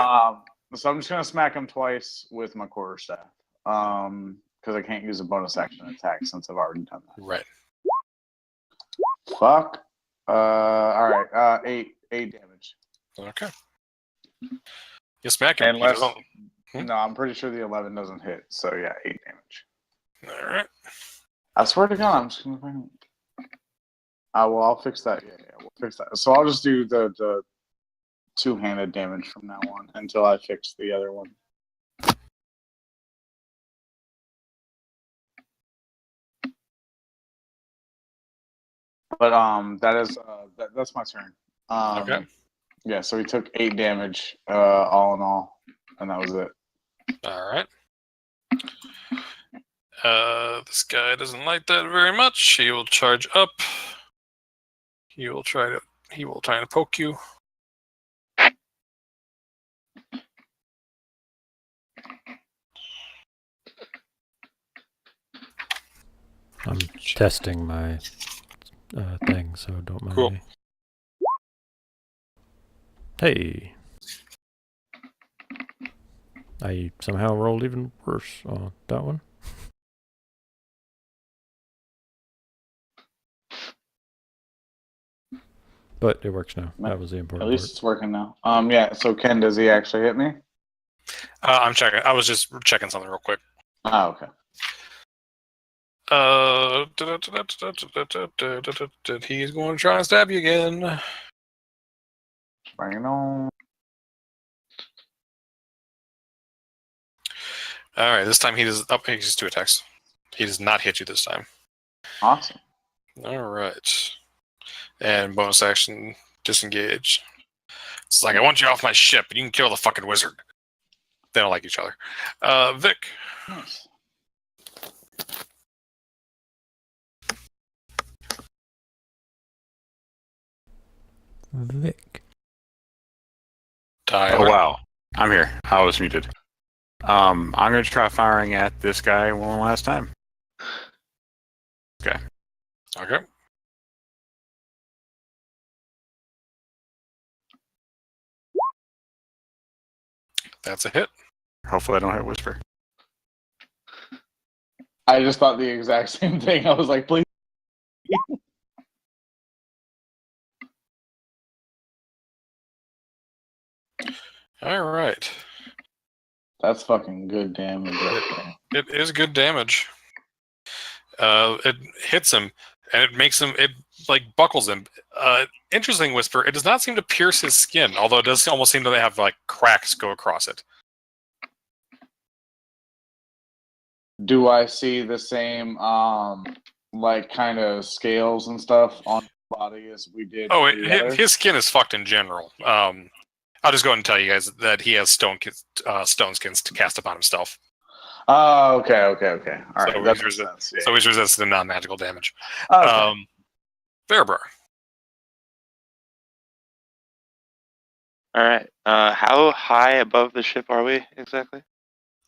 So I'm just gonna smack him twice with my quarterstaff. Because I can't use a bonus action attack since I've already done that. Right. Fuck. All right. 8 damage. Okay. You smack him. Unless, Hmm? no, I'm pretty sure the 11 doesn't hit. So yeah, 8 damage. All right. I swear to God, I'm just gonna find. Well, I'll fix that. Yeah, we'll fix that. So I'll just do the two-handed damage from now on until I fix the other one. But that is that's my turn. Okay. Yeah, so he took 8 damage, all in all, and that was it. All right. This guy doesn't like that very much. He will charge up. He will try to poke you. I'm testing my thing, so don't mind Cool. me. Hey! I somehow rolled even worse on that one. But it works now. That was the At important least part. it's working now. Yeah. So Ken, does he actually hit me? I'm checking. I was just checking something real quick. Oh, okay. He's going to try and stab you again. Bring it on. All right, this time he does. Oh, he just 2 attacks. He does not hit you this time. Awesome. All right, and bonus action disengage. It's like I want you off my ship, and you can kill the fucking wizard. They don't like each other. Vic. Nice. Vic. Tyler. Oh wow, I'm here. I was muted. I'm going to try firing at this guy one last time. Okay. Okay. That's a hit. Hopefully, I don't hit Whisper. I just thought the exact same thing. I was like, please. All right. That's fucking good damage. It is good damage. It hits him, and it makes him. It like buckles him. Interesting, Whisper. It does not seem to pierce his skin, although it does almost seem to have like cracks go across it. Do I see the same, like, kind of scales and stuff on the body as we did? Oh, for the others? his skin is fucked in general. I'll just go ahead and tell you guys that he has stone skins to cast upon himself. Oh, okay. All right, So that he's makes sense. Yeah. So he's resistant to non-magical damage. Okay. Verber. All right. How high above the ship are we exactly?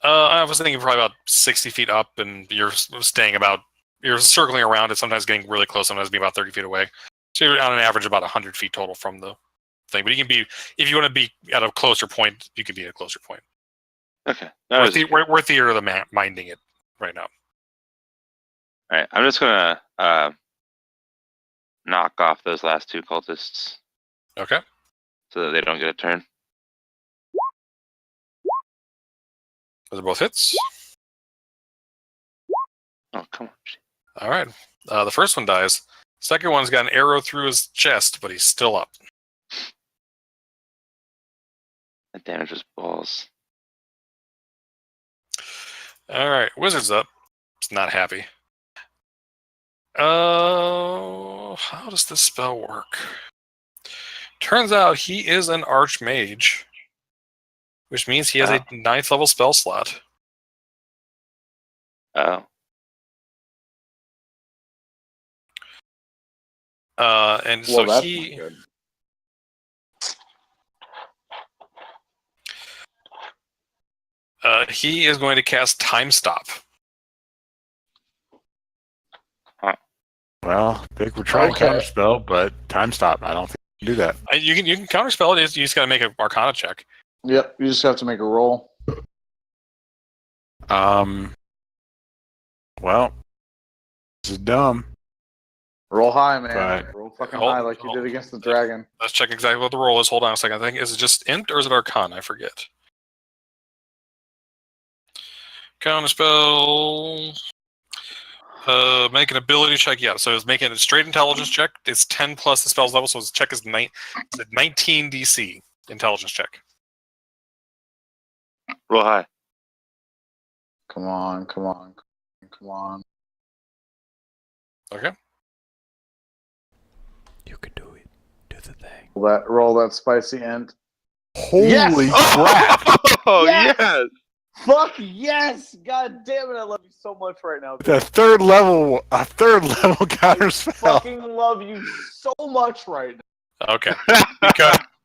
I was thinking probably about 60 feet up, and you're circling around it, sometimes getting really close, sometimes being about 30 feet away. So you're on an average about 100 feet total from the thing. But you can be, if you want to be at a closer point, you can be at a closer point. Okay. We're theater of the minding it right now. All right. I'm just gonna knock off those last 2 cultists Okay. so that they don't get a turn. Those are both hits. Oh, come on. All right. The first one dies. Second one's got an arrow through his chest, but he's still up. That damage was balls. All right. Wizard's up. He's not happy. How does this spell work? Turns out he is an archmage, which means he has a 9th level spell slot. Oh. And Well, so that's he not good. he is going to cast Time Stop. Well, Vic would try Okay. counterspell, but time stop. I don't think you can do that. You can counterspell it. You just got to make an Arcana check. Yep, you just have to make a roll. Well, this is dumb. Roll high, man. Right. Roll fucking Hold- high like you hold- did against the dragon. Let's check exactly what the roll is. Hold on a second. I think is it just Int or is it Arcana? I forget. Counterspell. Make an ability check. Yeah, so it's making a straight intelligence check. It's 10 plus the spell's level, so his check is 19 DC intelligence check. Roll high. Come on. Okay. You can do it. Do the thing. Roll that spicy end. Holy Yes! crap! Oh, Yes! yes! Fuck yes! God damn it, I love you so much right now. A third level counterspell. fucking love you so much right now. Okay.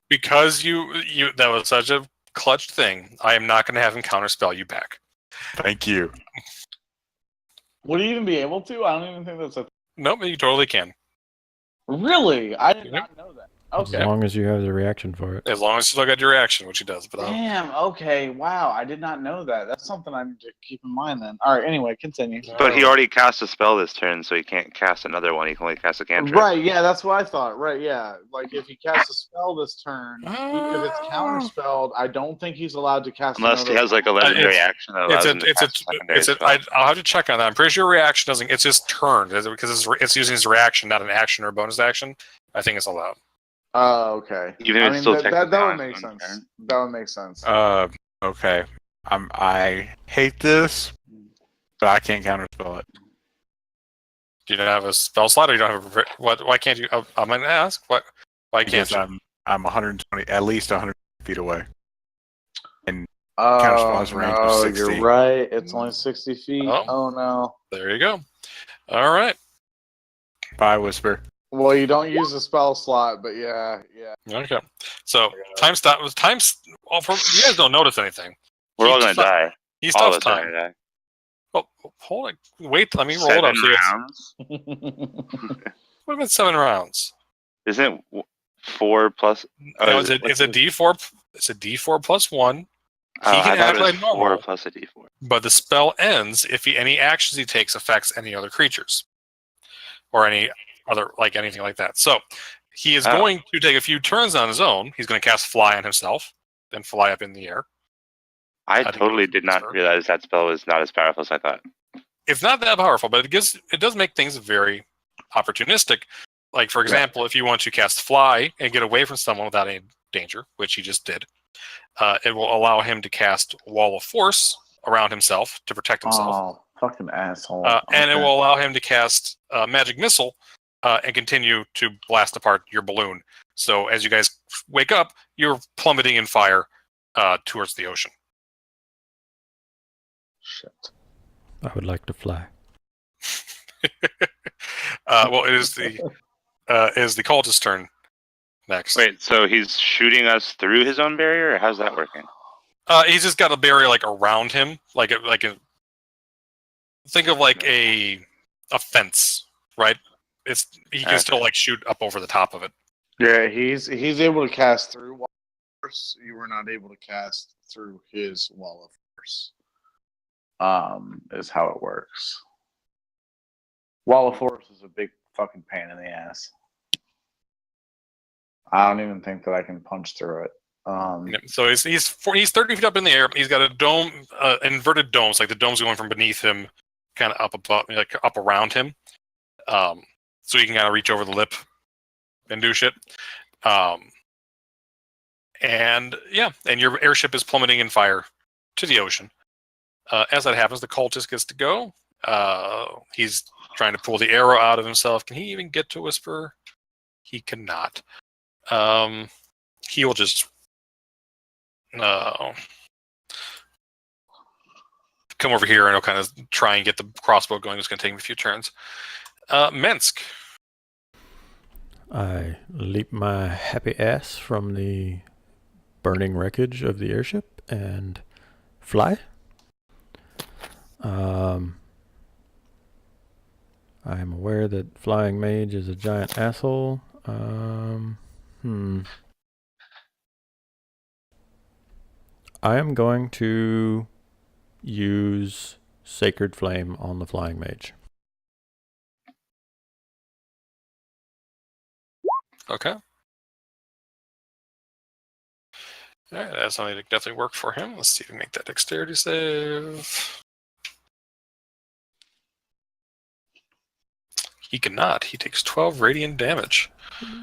Because you that was such a clutch thing, I am not going to have him counterspell you back. Thank you. Would he even be able to? I don't even think that's a. Nope, you totally can. Really? I did Yep. not know that. As Okay. long as you have the reaction for it. As long as you still got your reaction, which he does. But Damn. Okay. Wow. I did not know that. That's something I need to keep in mind then. All right. Anyway, continue. But he already cast a spell this turn, so he can't cast another one. He can only cast a cantrip. Right. Yeah. That's what I thought. Right. Yeah. Like if he casts a spell this turn, if it's counterspelled, I don't think he's allowed to cast. Unless he has like a legendary action that allows him to cast a secondary spell. I'll have to check on that. I'm pretty sure reaction doesn't. It's just turn because it's using his reaction, not an action or a bonus action. I think it's allowed. Oh, okay. Even if it's still that would technically make on sense. turn. That would make sense. Okay. I hate this, but I can't counterspell it. Do you not have a spell slot, or you don't have a what? Why can't you? I'm gonna ask. What? Why can't Because you? I'm 120, at least 100 feet away. And Oh, counterspell's range is 60. you're right. It's only 60 feet. Oh. Oh no. There you go. All right. Bye, Whisper. Well, you don't use the spell slot, but yeah. Okay. So time stop. Well, you guys don't notice anything. We're all gonna die. He All stops of us are time. gonna die. Oh, hold it. Wait. Let me roll it up. 7 So rounds. what about 7 rounds? Isn't 4 plus? No, it's a D4. It's a D4 plus 1. Oh, He can I thought act it was like normal. 4 plus a D4. But the spell ends if any actions he takes affects any other creatures, or any other anything like that. So he is going to take a few turns on his own. He's going to cast Fly on himself, then fly up in the air. I totally did not realize that spell was not as powerful as I thought. It's not that powerful, but it does make things very opportunistic. Like, for example, if you want to cast Fly and get away from someone without any danger, which he just did, it will allow him to cast Wall of Force around himself to protect himself. Oh, fucking asshole. And it will allow him to cast Magic Missile and continue to blast apart your balloon. So as you guys wake up, you're plummeting in fire towards the ocean. Shit. I would like to fly. Well, it is the cultist's turn next. Wait, so he's shooting us through his own barrier, or how's that working? He's just got a barrier around him, think of a fence, right? He can still shoot up over the top of it. Yeah, he's able to cast through Wall of Force. You were not able to cast through his Wall of Force. Is how it works. Wall of Force is a big fucking pain in the ass. I don't even think that I can punch through it. So he's 30 feet up in the air. He's got a dome, inverted domes, like the dome's going from beneath him, kind of up above, up around him. So he can kind of reach over the lip and do shit. And your airship is plummeting in fire to the ocean. As that happens, the cultist gets to go. He's trying to pull the arrow out of himself. Can he even get to Whisper? He cannot. He will just come over here and he'll kind of try and get the crossbow going. It's going to take him a few turns. Minsk. I leap my happy ass from the burning wreckage of the airship and fly. I am aware that Flying Mage is a giant asshole. I am going to use Sacred Flame on the Flying Mage. Okay. Alright, that's something that definitely work for him. Let's see if we make that dexterity save. He cannot. He takes 12 radiant damage.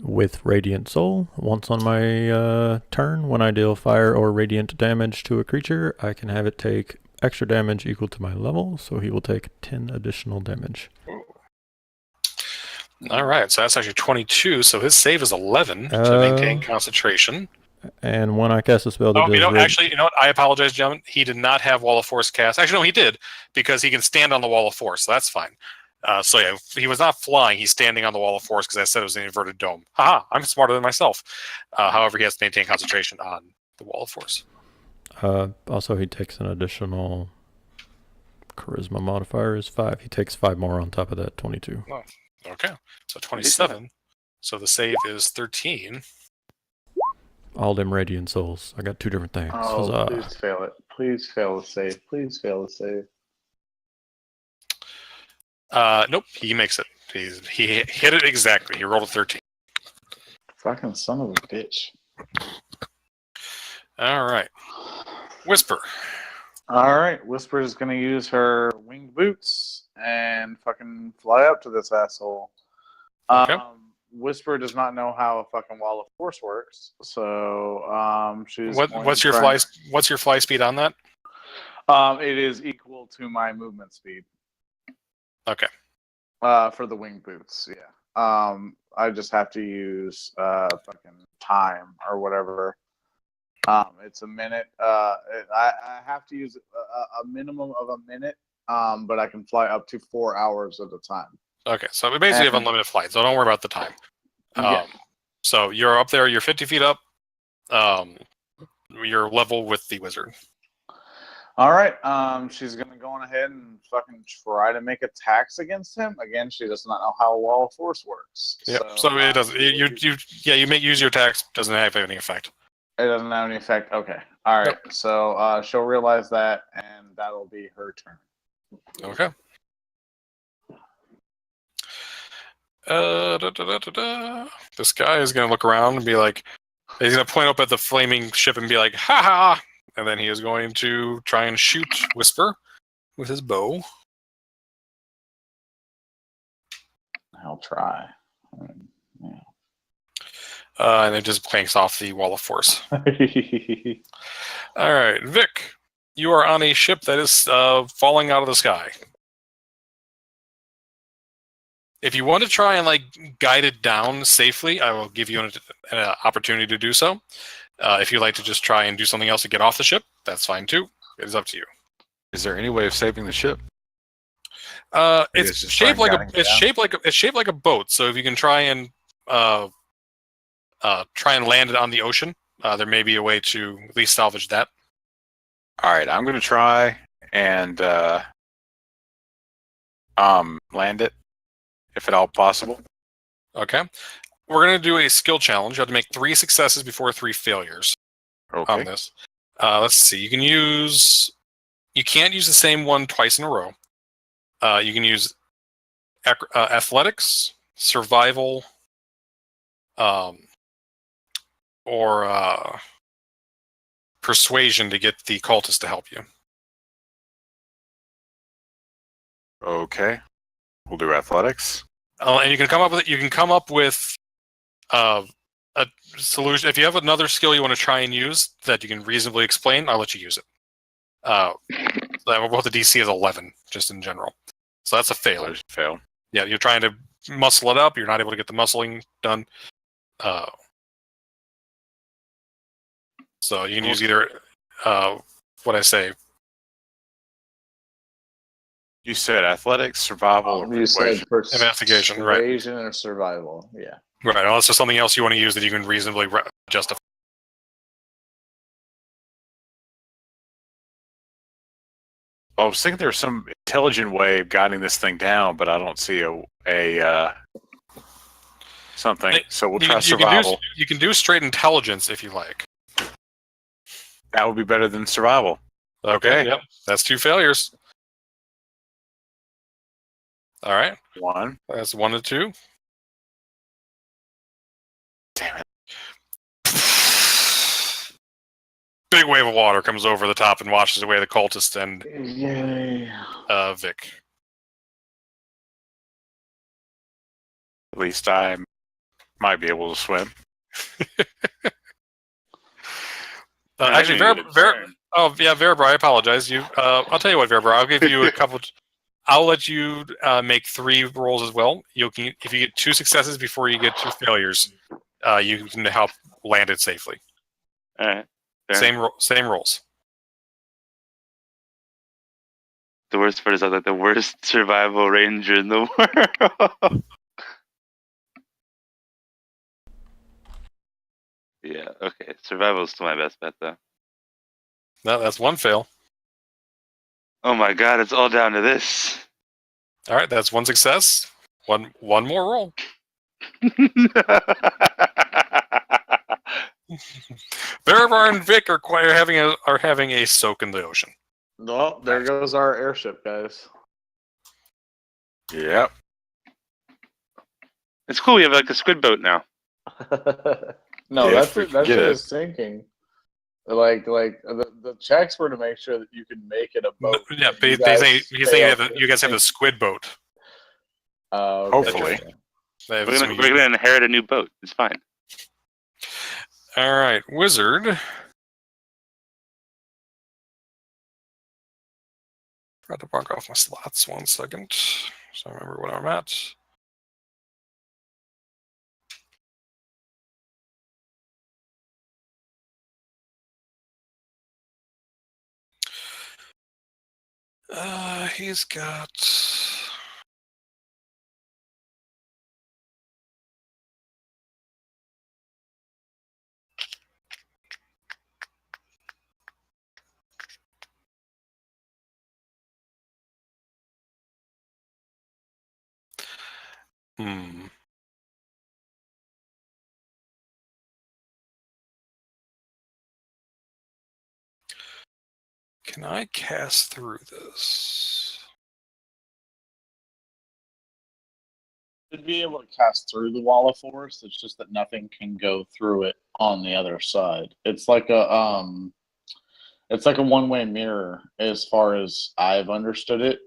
With Radiant Soul, once on my turn, when I deal fire or radiant damage to a creature, I can have it take extra damage equal to my level, so he will take 10 additional damage. Alright, so that's actually 22, so his save is 11 to maintain concentration. And when I cast a spell that you know what? I apologize, gentlemen. He did not have Wall of Force cast. Actually, no, he did, because he can stand on the Wall of Force, so that's fine. So yeah, he was not flying. He's standing on the Wall of Force because I said it was an inverted dome. Haha, I'm smarter than myself. However, he has to maintain concentration on the Wall of Force. Also, he takes an additional Charisma modifier is 5. He takes 5 more on top of that, 22. Oh, okay. So 27. So the save is 13. All them radiant souls. I got 2 different things. Oh, Huzzah. please fail it. Please fail the save. Please fail the save. Nope, he makes it. He hit it exactly. He rolled a 13. Fucking son of a bitch. All right. Whisper. Alright, Whisper is gonna use her winged boots and fucking fly up to this asshole. Okay. Whisper does not know how a fucking wall of force works, so she's What's your fly speed on that? It is equal to my movement speed. Okay. For the winged boots, yeah. I just have to use fucking time or whatever. It's a minute. I have to use a minimum of a minute, but I can fly up to 4 hours at a time. Okay, so we basically have unlimited flight, so don't worry about the time. Yeah. So you're up there, you're 50 feet up. You're level with the wizard. All right. She's gonna go on ahead and fucking try to make attacks against him. Again, she does not know how a wall of force works. Yeah. So it doesn't. You may use your attacks. Doesn't have any effect. It doesn't have any effect. Okay. All right. Yep. So she'll realize that, and that'll be her turn. Okay. This guy is gonna look around and be like, he's gonna point up at the flaming ship and be like, "Ha ha!" And then he is going to try and shoot Whisper with his bow. I'll try. Yeah. And it just clanks off the wall of force. All right, Vic, you are on a ship that is falling out of the sky. If you want to try and guide it down safely, I will give you an opportunity to do so. If you'd like to just try and do something else to get off the ship, that's fine too. It is up to you. Is there any way of saving the ship? It's shaped like a boat. So if you can try and land it on the ocean, there may be a way to at least salvage that. All right, I'm going to try and land it, if at all possible. Okay. We're going to do a skill challenge. You have to make 3 successes before 3 failures on this. Let's see. You can't use the same one twice in a row. You can use athletics, survival, or persuasion to get the cultist to help you. Okay. We'll do athletics. And you can come up with a solution. If you have another skill you want to try and use that you can reasonably explain, I'll let you use it. Both the DC is 11, just in general. So that's a fail. Fail. Yeah, you're trying to muscle it up. You're not able to get the muscling done. So you can use either what I say. You said athletics, survival, or persuasion. Investigation, right? Persuasion or survival, yeah. Right. Unless there's something else you want to use that you can reasonably justify. I was thinking there's some intelligent way of guiding this thing down, but I don't see a something. So we'll try survival. You can do straight intelligence if you like. That would be better than survival. Okay. Yep. That's 2 failures. All right. 1. That's 1 to 2. Damn it. Big wave of water comes over the top and washes away the cultist and Vic. At least I might be able to swim. Actually, Verabra, I apologize. I'll tell you what, Verabra, I'll give you a couple. I'll let you make 3 rolls as well. If you get 2 successes before you get 2 failures, you can help land it safely. All right. Same rolls. The worst part is I'm like the worst survival ranger in the world. Yeah, okay. Survival is still my best bet, though. No, that's 1 fail. Oh my god, it's all down to this. All right, that's one success. One more roll. Bearbar and Vic are having a soak in the ocean. Well, there goes our airship, guys. Yep. It's cool. We have like a squid boat now. No, If we that can shit get it. is sinking. Like the checks were to make sure that you could make it a boat. Yeah, You they guys say failed you guys have to a squid boat. okay. Hopefully. They have We're some gonna inherit a new boat. It's fine. All right, Wizard. Tried to mark off my slots 1 second, so I remember what I'm at. He's got. Can I cast through this? Should be able to cast through the wall of force. It's just that nothing can go through it on the other side. It's like a one-way mirror as far as I've understood it,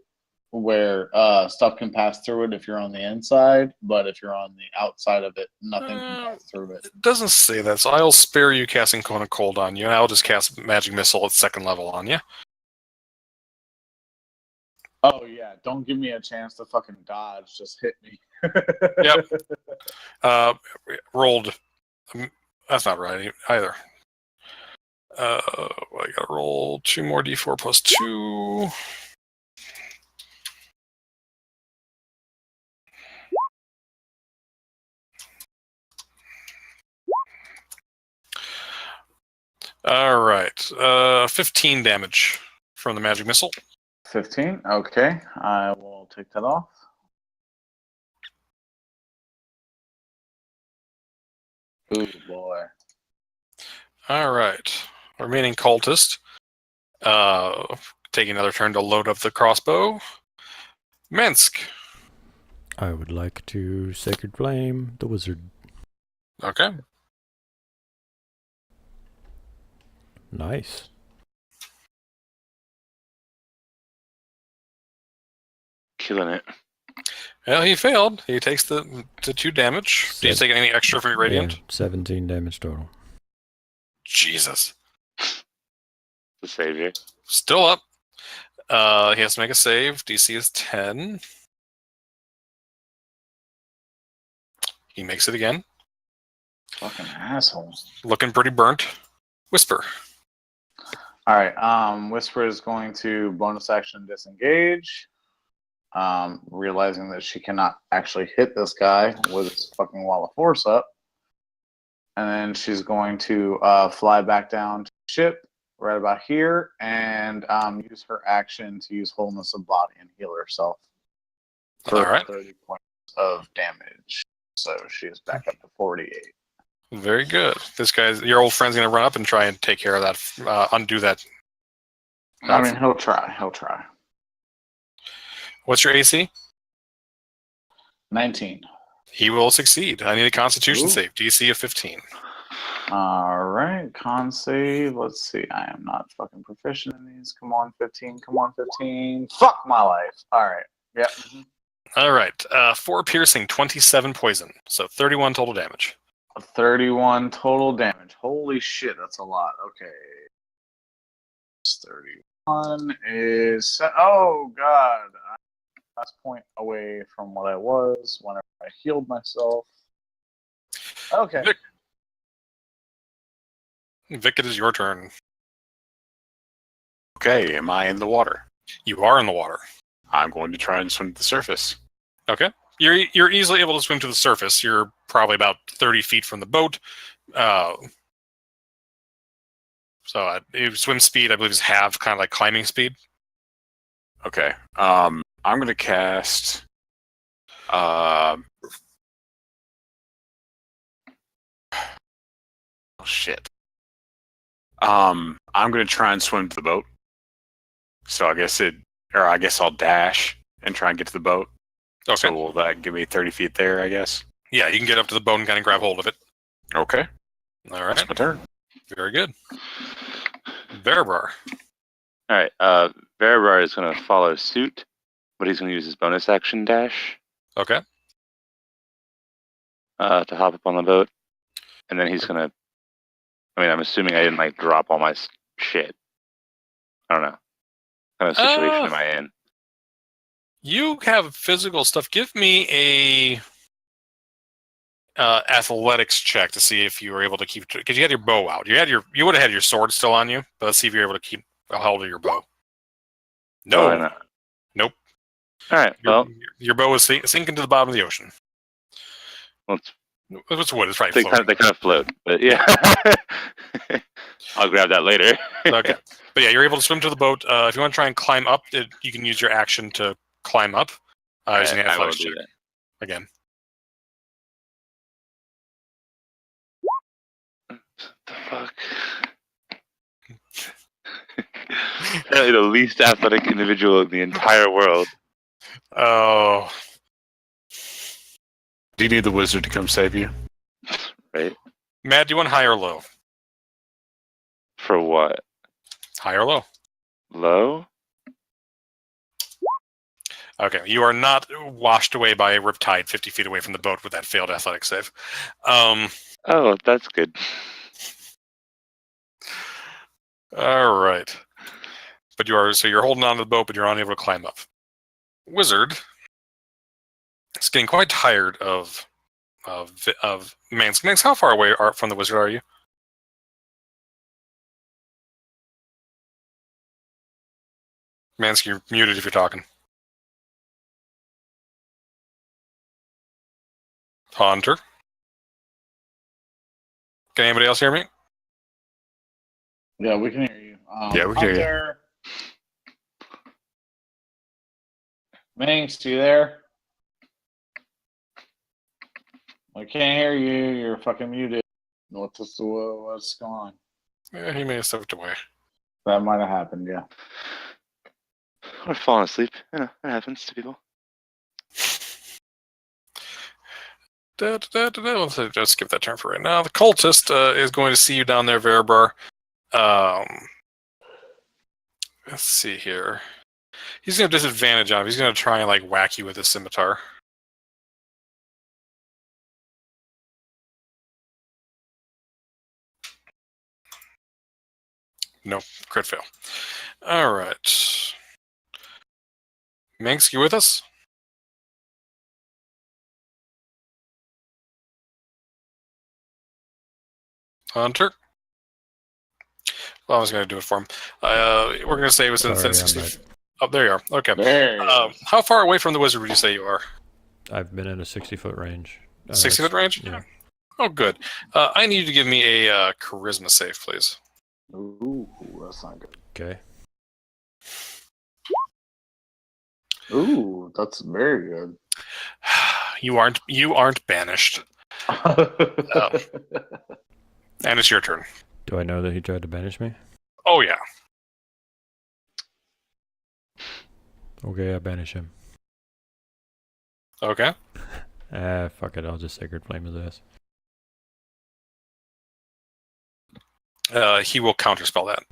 where stuff can pass through it if you're on the inside, but if you're on the outside of it, nothing can pass through it. It doesn't say that, so I'll spare you casting Cone of Cold on you, and I'll just cast Magic Missile at 2nd level on you. Oh yeah, don't give me a chance to fucking dodge. Just hit me. Yep. Rolled. That's not right either. I gotta roll 2 more d4 plus 2. All right. 15 damage from the magic missile. 15. Okay, I will take that off. Ooh boy. All right. Remaining cultist. Taking another turn to load up the crossbow. Minsk. I would like to Sacred Flame the wizard. Okay. Nice. Killing it. Well, he failed. He takes the 2 damage. Do you take any extra from your radiant? Yeah, 17 damage total. Jesus. The savior. Still up. He has to make a save. DC is 10. He makes it again. Fucking assholes. Looking pretty burnt. Whisper. All right. Whisper is going to bonus action disengage. Realizing that she cannot actually hit this guy with his fucking wall of force up. And then she's going to fly back down to the ship right about here and use her action to use wholeness of body and heal herself for All right. 30 points of damage. So she is back up to 48. Very good. Your old friend's going to run up and try and take care of that, undo that. I mean, he'll try. He'll try. What's your AC? 19. He will succeed. I need a Constitution Ooh. save. DC of 15. All right, con save. Let's see. I am not fucking proficient in these. Come on, 15. Come on, 15. Fuck my life. All right. Yep. Mm-hmm. All right. 4 piercing, 27 poison. So 31 total damage. 31 total damage. Holy shit, that's a lot. Okay. 31 is... Oh, God. I'm last point away from what I was whenever I healed myself. Okay. Vic, it is your turn. Okay, am I in the water? You are in the water. I'm going to try and swim to the surface. Okay. You're easily able to swim to the surface. You're probably about 30 feet from the boat. So swim speed, I believe, is half, kind of like climbing speed. Okay. I'm gonna cast. Oh shit. I'm gonna try and swim to the boat. So I guess I'll dash and try and get to the boat. Okay. So will that give me 30 feet there? I guess. Yeah, you can get up to the boat and kind of grab hold of it. Okay. All right. That's my turn. Very good. Verbar. All right. Veribar is going to follow suit, but he's going to use his bonus action dash Okay. to hop up on the boat, and then he's going to. I mean, I'm assuming I didn't drop all my shit. I don't know. What kind of situation am I in? You have physical stuff. Give me a athletics check to see if you were able to keep, because you had your bow out. You would have had your sword still on you, but let's see if you're able to keep a hold of your bow. No. Oh, no. Nope. All right. Well, your bow is sinking to the bottom of the ocean. well, It's wood. It's probably they floating. kind of float, but yeah. I'll grab that later. Okay. But yeah, you're able to swim to the boat. If you want to try and climb up, you can use your action to climb up. Using an I will athletics do check. that. Again. The fuck? Apparently the least athletic individual in the entire world. Oh. Do you need the wizard to come save you? Right? Matt, do you want high or low? For what? High or low? Low? Okay, you are not washed away by a riptide 50 feet away from the boat with that failed athletic save. Oh, that's good. All right. But you're holding on to the boat, but you're unable to climb up. Wizard is getting quite tired of Mansk. Mansk, how far away from the wizard are you? Mansk, you're muted if you're talking. Hunter. Can anybody else hear me? Yeah, we can hear you. Yeah, we can hear you. Hunter. Minx, you there? I can't hear you. You're fucking muted. What's going on? Yeah, he may have stepped away. That might have happened, yeah. Or falling asleep. You know, it happens to people. Let's just skip that turn for right now. The cultist is going to see you down there, Veribar. Let's see here. He's going to have disadvantage on him. He's going to try and whack you with his scimitar. Nope, crit fail. All right. Minx, you with us? Hunter? Well, I was going to do it for him. We're going to say it was in 60. Oh, there you are. Okay. How far away from the wizard would you say you are? I've been in a 60-foot range. 60-foot range? Yeah. Oh, good. I need you to give me a charisma save, please. Ooh, that's not good. Okay. Ooh, that's very good. You aren't banished. And it's your turn. Do I know that he tried to banish me? Oh, yeah. Okay, I banish him. Okay. Fuck it. I'll just Sacred Flame his ass. He will counterspell that.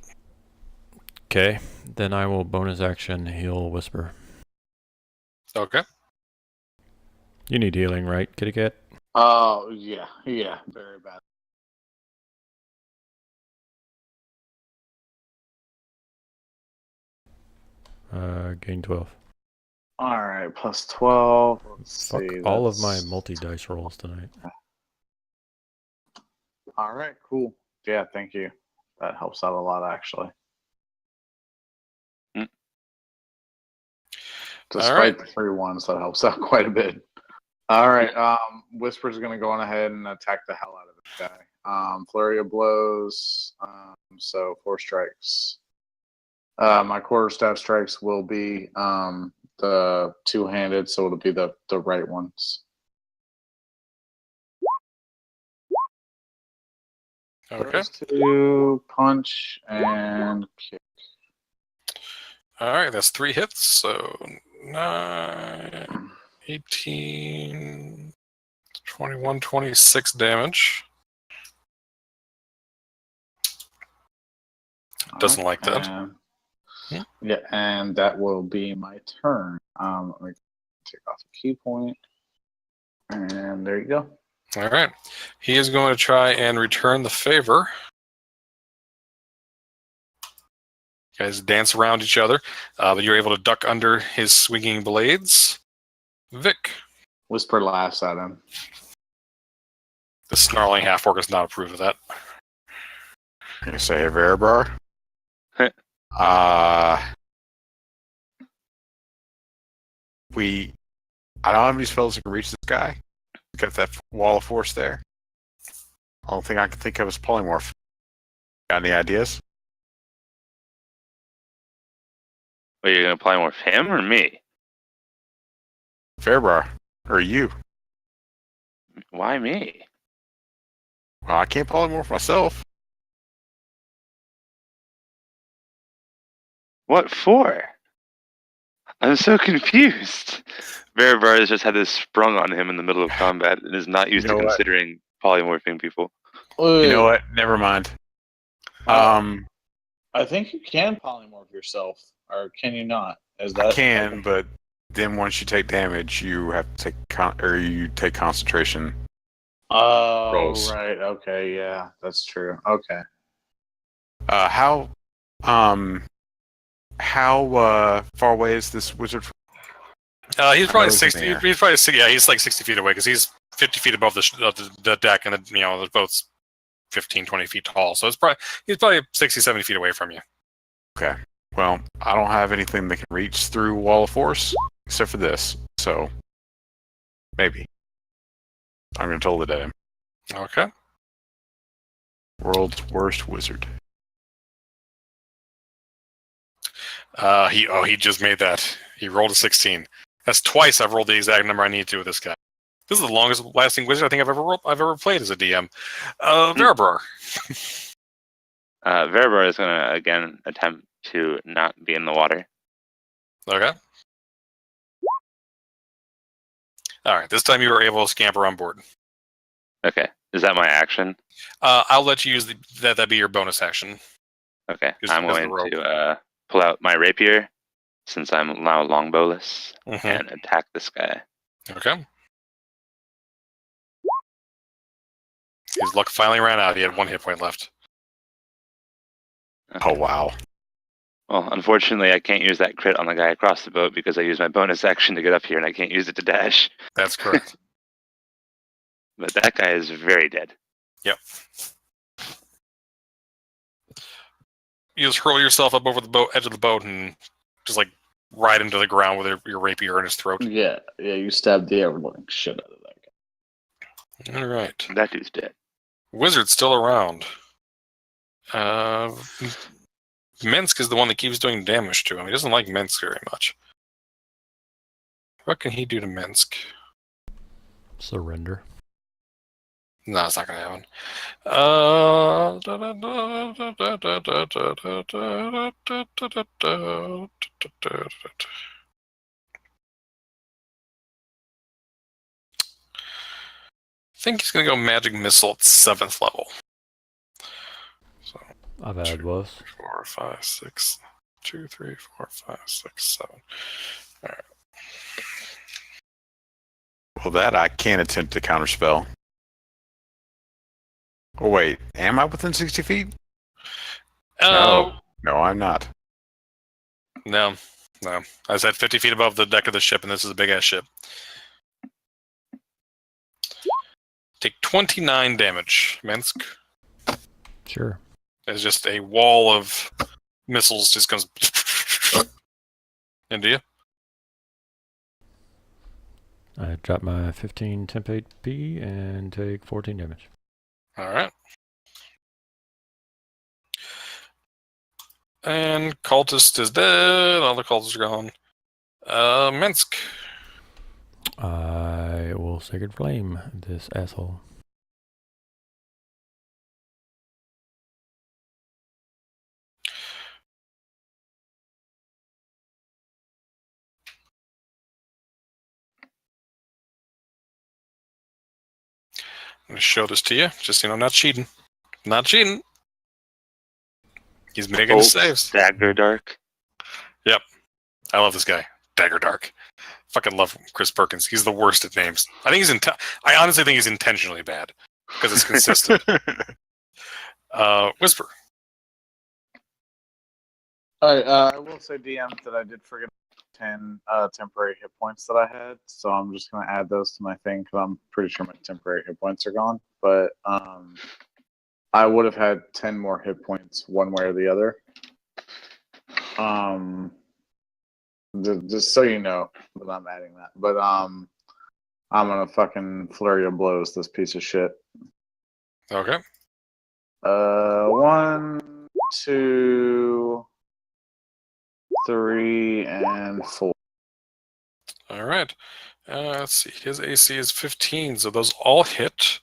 Okay, then I will bonus action heal Whisper. Okay. You need healing, right, kitty cat? Oh, yeah, very bad. Gain 12. All right, plus 12. Let's Fuck see. all of my multi-dice rolls tonight. All right, cool. Yeah, thank you. That helps out a lot, actually. Despite the 3 ones, that helps out quite a bit. All right, Whisper's going to go on ahead and attack the hell out of this guy. Flurry of blows, so 4 strikes. My quarterstaff strikes will be the two-handed, so it'll be the right ones. Okay. First two, punch and kick. All right, that's 3 hits. So 9, 18, 21, 26 damage. Doesn't like that. Yeah, and that will be my turn. Let me take off a key point. And there you go. All right. He is going to try and return the favor. You guys dance around each other, but you're able to duck under his swinging blades. Vic. Whisper laughs at him. The snarling half-orc does not approve of that. You say, Verbar? I don't have any spells that can reach this guy. Got that wall of force there. Only thing I can think of is polymorph. Got any ideas? Wait, you're gonna polymorph him or me? Verbar, or you? Why me? Well, I can't polymorph myself. What for? I'm so confused. Veribar has just had this sprung on him in the middle of combat and is not used You know to what? considering polymorphing people. You know what? Never mind. I think you can polymorph yourself, or can you not? Is that I can, but then once you take damage, you have to take concentration. Oh, rolls. right. Okay, yeah, that's true. Okay. How far away is this wizard? He's probably he's in 60. the air. He's probably 60. Yeah, he's like 60 feet away because he's 50 feet above the deck, and the boat's 15, 20 feet tall. So he's probably 60, 70 feet away from you. Okay. Well, I don't have anything that can reach through wall of force except for this. So maybe I'm gonna toll it at him. Okay. World's worst wizard. He just made that. He rolled a 16. That's twice I've rolled the exact number I need to with this guy. This is the longest lasting wizard I think I've ever played as a DM. Verabrar. Veribar is going to again attempt to not be in the water. Okay. All right. This time you were able to scamper on board. Okay. Is that my action? I'll let you use that be your bonus action. Okay. Just I'm because of going the to pull out my rapier, since I'm now longbowless, Mhm. and attack this guy. Okay. His luck finally ran out. He had 1 hit point left. Okay. Oh wow. Well, unfortunately, I can't use that crit on the guy across the boat because I used my bonus action to get up here, and I can't use it to dash. That's correct. But that guy is very dead. Yep. You just hurl yourself up over the edge of the boat and just like right into the ground with your rapier in his throat. Yeah, you stabbed the everything shit out of that guy. All right. That dude's dead. Wizard's still around. Minsk is the one that keeps doing damage to him. He doesn't like Minsk very much. What can he do to Minsk? Surrender. No, it's not going to happen. I think he's going to go Magic Missile at 7th level. So I've had was. 4, 5, 6. 2, 3, 4, 5, 6, 7. All right. Well, that I can attempt to counterspell. Oh wait, am I within 60 feet? No, I'm not. No. I said 50 feet above the deck of the ship, and this is a big ass ship. Take 29 damage, Minsk. Sure. There's just a wall of missiles just comes into you. I drop my 15 temp HP and take 14 damage. All right. And cultist is dead. All the cultists are gone. Minsk. I will Sacred Flame this asshole. I'm going to show this to you, just so you know, not cheating. Not cheating. He's making his saves. Dagger Dark. I love this guy. Dagger Dark. Fucking love Chris Perkins. He's the worst at names. I honestly think he's intentionally bad because it's consistent. Whisper. All right, I will say, DM, that I did forget 10 temporary hit points that I had, so I'm just going to add those to my thing because I'm pretty sure my temporary hit points are gone. But I would have had 10 more hit points one way or the other. Just so you know that I'm adding that. But I'm going to fucking flurry of blows this piece of shit. Okay. 1, 2, 3, and 4. All right. Let's see. His AC is 15, so those all hit.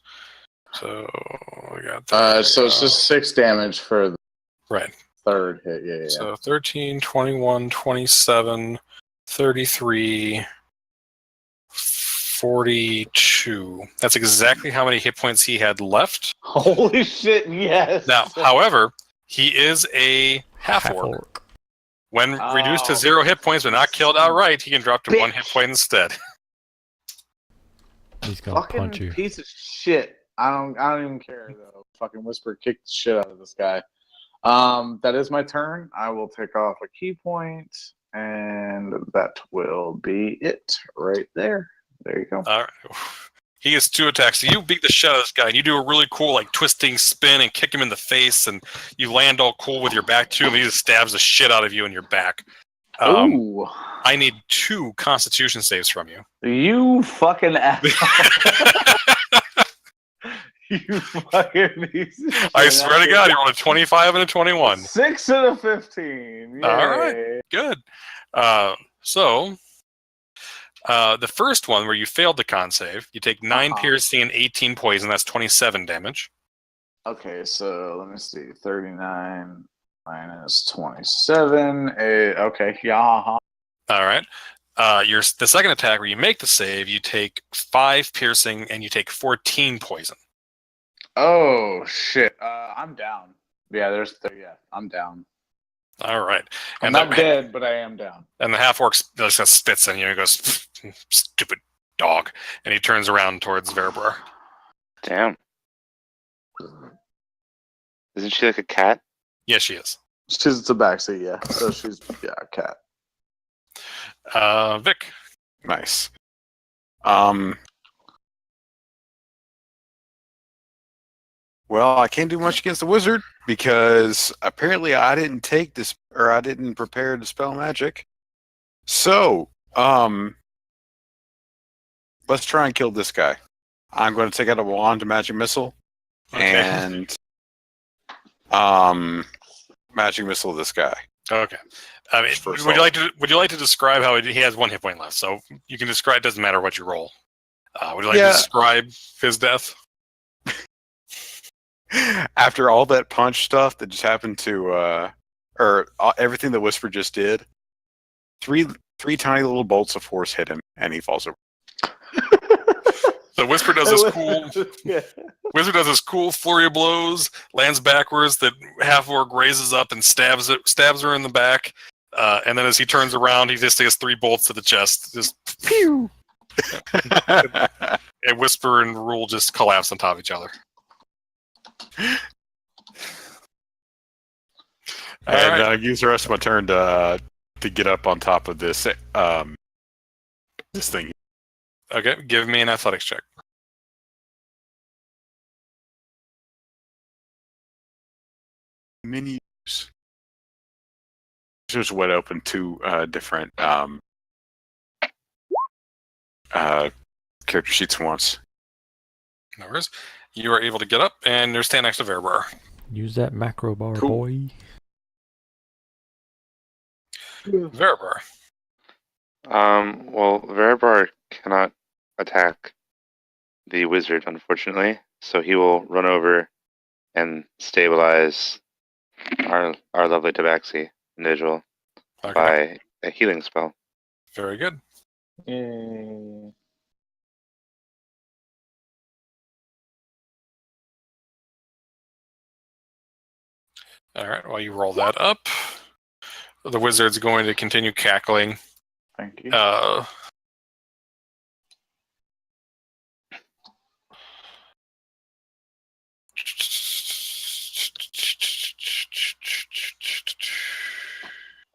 So we got that. So it's just 6 damage for the right. third hit. Yeah. So 13, 21, 27, 33, 42. That's exactly how many hit points he had left. Holy shit, yes. Now, however, he is a half-orc. When reduced to 0 hit points but not killed outright, he can drop to 1 hit point instead. He's gonna Fucking punch you. piece of shit. I don't even care though. Fucking Whisper kicked the shit out of this guy. That is my turn. I will take off a key point, and that will be it right there. There you go. All right. He gets 2 attacks. So you beat the shit out of this guy, and you do a really cool like twisting spin and kick him in the face, and you land all cool with your back to him, and he just stabs the shit out of you in your back. Ooh. I need 2 Constitution saves from you. You fucking asshole. You fucking piece of shit. I swear to God, you rolled a 25 and a 21. 6 and a 15. Yay. All right. Good. So the first one where you failed the con save, you take 9 piercing and 18 poison. That's 27 damage. Okay, so let me see. 39 minus 27. Okay, yeah. All right. The second attack where you make the save, you take 5 piercing and you take 14 poison. Oh shit! I'm down. Yeah, I'm down. All right. I'm not dead, but I am down. And the half orc just spits in you and goes, "Stupid dog," and he turns around towards Verabor. Damn. Isn't she like a cat? Yes, she is. She's the backseat, yeah. So she's a cat. Vic. Nice. Well, I can't do much against the wizard because apparently I didn't take this, or I didn't prepare to spell magic. So, let's try and kill this guy. I'm going to take out a wand to magic missile, and magic missile this guy. Okay. I mean, would you like to describe how he has 1 hit point left? So you can describe. It doesn't matter what you roll. Would you like to describe his death? After all that punch stuff that just happened to, everything that Whisper just did, three tiny little bolts of force hit him, and he falls over. So Whisper does this cool. Wizard does this cool flurry of blows, lands backwards. That half orc raises up and stabs her in the back, and then as he turns around, he just takes 3 bolts to the chest. Just pew. And Whisper and Rule just collapse on top of each other. And use the rest of my turn to get up on top of this this thing. Okay, give me an athletics check. Menus. Just went open 2 different character sheets once. No worries. You are able to get up, and you're standing next to Verabor. Use that macro bar, boy. Veribar. Well, Veribar cannot attack the wizard, unfortunately, so he will run over and stabilize our lovely Tabaxi individual by a healing spell. Very good. Yay. All right, while you roll that up, the wizard's going to continue cackling. Thank you.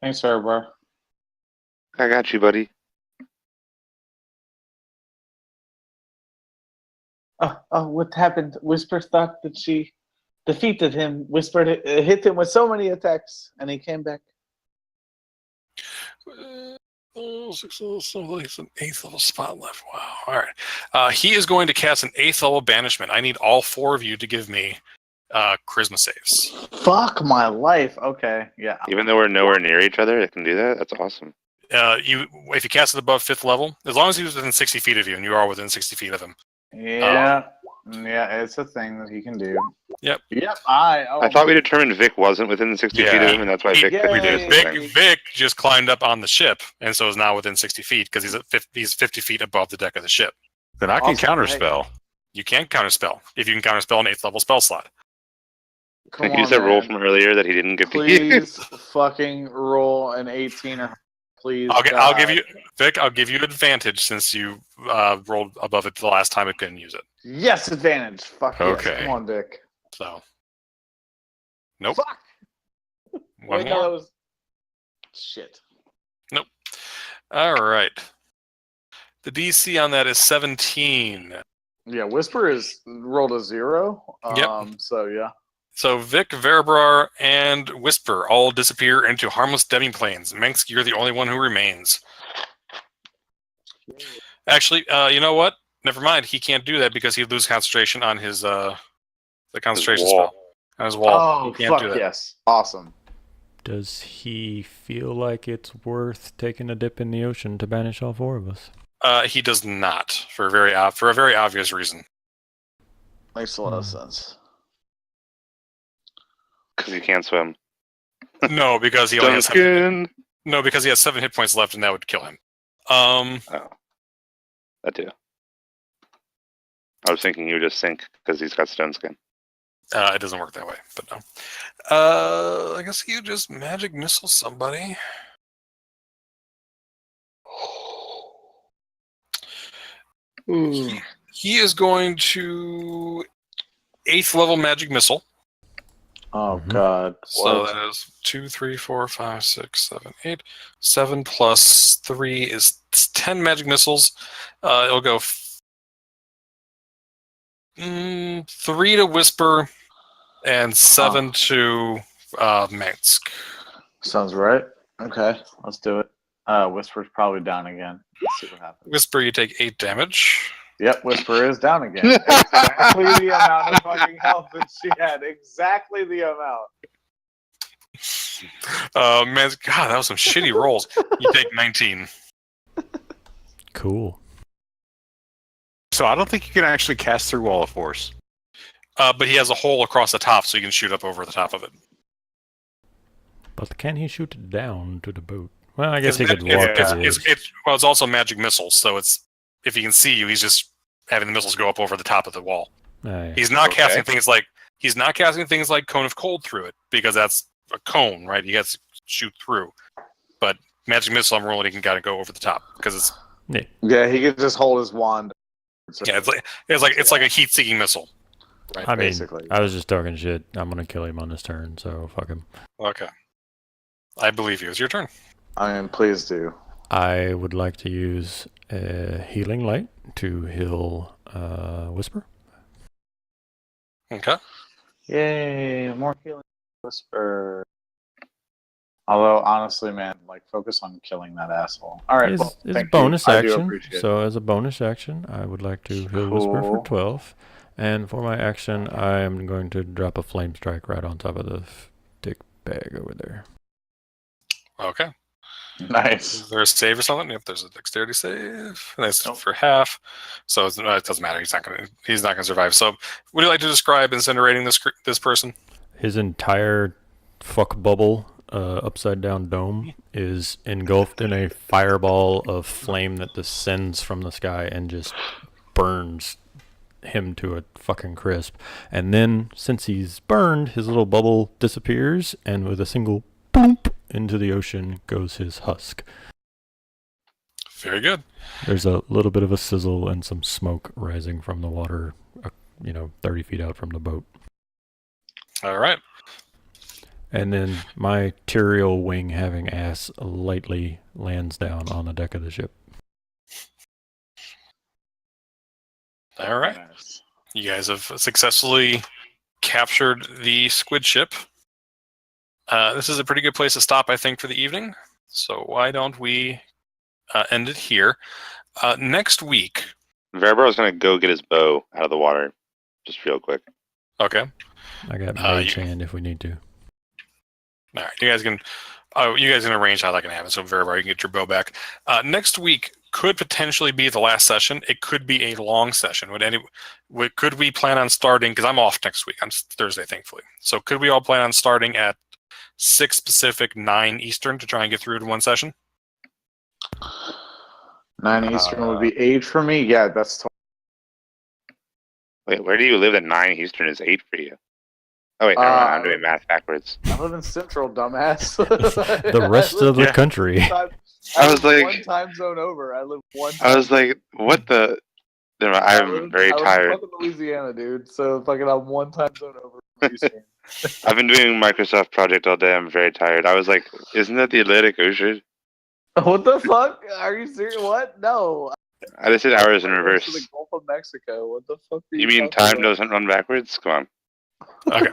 Thanks, Harbor. I got you, buddy. Oh, what happened? Whisper thought that she defeated him. Whispered hit him with so many attacks, and he came back. So it's an 8th level spot left. Wow. All right. He is going to cast an 8th level banishment. I need all 4 of you to give me charisma saves. Fuck my life. Okay, yeah. Even though we're nowhere near each other, it can do that? That's awesome. If you cast it above 5th level, as long as he was within 60 feet of you, and you are within 60 feet of him. Yeah. Yeah, it's a thing that he can do. Yep. I thought we determined Vic wasn't within 60 feet of him, and that's why Vic couldn't do his thing. Vic just climbed up on the ship, and so is now within 60 feet, because he's 50 feet above the deck of the ship. Then I can counterspell. You can't counterspell, if you can counterspell an 8th level spell slot. Can I use that roll from earlier that he didn't get to use? Please fucking roll an 18 or please. I'll give you, Vic, I'll give you advantage since you rolled above it the last time it couldn't use it. Yes, advantage. Fuck Okay. yes. Come on, Dick. So. Nope. Fuck. One Wait, more. no, that was... Shit. Nope. All right. The DC on that is 17. Yeah, Whisper is rolled a 0. Yep. So, yeah. So Vic, Verabrar, and Whisper all disappear into harmless demiplanes. Minsk, you're the only one who remains. Actually, you know what? Never mind. He can't do that because he'd lose concentration on his the concentration spell on his wall. Oh, he can't fuck do that. yes. Awesome. Does he feel like it's worth taking a dip in the ocean to banish all 4 of us? He does not, for a very obvious reason. Makes a lot of sense. Because he can't swim. No, because he only has Because he has 7 hit points left, and that would kill him. That too. I was thinking he would just sink because he's got stone skin. It doesn't work that way, but no. I guess you just magic missile somebody. He is going to 8th level magic missile. Oh, God. So that is 2, 3, 4, 5, 6, 7, 8. 7 plus 3 is 10 magic missiles. It'll go 3 to Whisper and 7 to Minsk. Sounds right. Okay, let's do it. Whisper's probably down again. Let's see what happens. Whisper, you take 8 damage. Yep, Whisper is down again. Exactly the amount of fucking health that she had. Exactly the amount. Man, God, that was some shitty rolls. You take 19. Cool. So I don't think you can actually cast through Wall of Force. But he has a hole across the top, so you can shoot up over the top of it. But can he shoot it down to the boat? Well, I guess he could walk to the edge. It's also magic missiles, so it's if he can see you, he's just having the missiles go up over the top of the wall. Yeah. He's not casting things like Cone of Cold through it, because that's a cone, right? He has to shoot through. But magic missile, I'm rolling, he can kind of go over the top because it's. Yeah, he could just hold his wand. Yeah, it's like a heat-seeking missile. Right, I mean, basically. I was just talking shit. I'm gonna kill him on his turn, so fuck him. Okay. I believe you. It's your turn. I mean, please do. I would like to use a healing light to heal Whisper. Okay. Yay, more healing Whisper. Although, honestly, man, like, focus on killing that asshole. All right, well, It's thank bonus you. I do action. appreciate it. So as a bonus action, I would like to heal Whisper for 12. And for my action, I am going to drop a flame strike right on top of the dick bag over there. Okay. Nice. Is there a save or something? If there's a dexterity save, that's for half. So it doesn't matter. He's not gonna survive. So, would you like to describe incinerating this person? His entire fuck bubble, upside down dome is engulfed in a fireball of flame that descends from the sky and just burns him to a fucking crisp. And then, since he's burned, his little bubble disappears, and with a single boomp into the ocean goes his husk. Very good. There's a little bit of a sizzle and some smoke rising from the water, 30 feet out from the boat. All right. And then my Tyrael wing having ass lightly lands down on the deck of the ship. All right. Nice. You guys have successfully captured the squid ship. This is a pretty good place to stop, I think, for the evening. So why don't we end it here? Next week. Verbar's gonna go get his bow out of the water, just real quick. Okay. I got mage hand if we need to. All right. You guys can arrange how that can happen. So Verbar, you can get your bow back. Next week could potentially be the last session. It could be a long session. Could we plan on starting? Because I'm off next week on Thursday, thankfully. So could we all plan on starting at 6 Pacific, 9 Eastern to try and get through it in one session? 9 Eastern would be 8 for me. Yeah, that's. Wait, where do you live at 9 Eastern is 8 for you? Oh, wait, never mind. I'm doing math backwards. I live in Central, dumbass. The rest of the country. I was like, one time zone over. I live one. I was like, what the? I'm very tired. I live in Louisiana, dude. So fucking, I'm one time zone over from Eastern. I've been doing Microsoft Project all day. I'm very tired. I was like, isn't that the Atlantic Ocean? What the fuck? Are you serious? What? No. I just did hours in To reverse. the Gulf of Mexico. What the fuck? Are You mean talking time about? doesn't run backwards? Come on. Okay.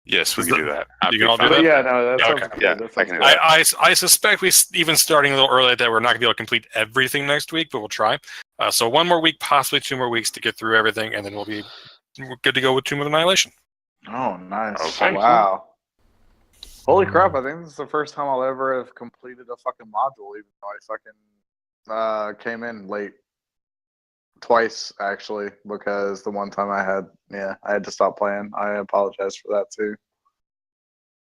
Yes, we can do that. You can all do But that? yeah, no, that sounds Okay. good. Yeah, That I sounds can good. do I suspect even starting a little early that we're not going to be able to complete everything next week, but we'll try. So one more week, possibly 2 more weeks to get through everything, and then we're good to go with Tomb of Annihilation. Oh, nice. Okay. Wow. Holy crap, I think this is the first time I'll ever have completed a fucking module, even though I fucking came in late. Twice, actually, because the one time I had to stop playing. I apologize for that, too.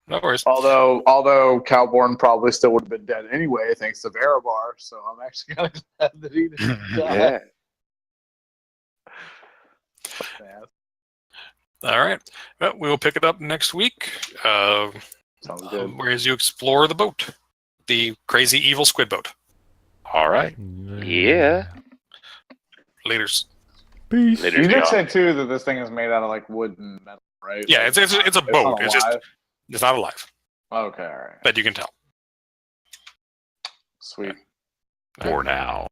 No worries. Although Calborn probably still would have been dead anyway, thanks to Verabar, so I'm actually kind of glad that he didn't die. Yeah. All right. Well, we will pick it up next week. Sounds good. Whereas you explore the boat, the crazy evil squid boat. All right. Yeah. Laters. Peace. Later, You did y'all. say too that this thing is made out of like wood and metal, right? Yeah, Like, it's a not boat. It's just alive? it's not alive, Okay, all right. but you can tell. Sweet. For now.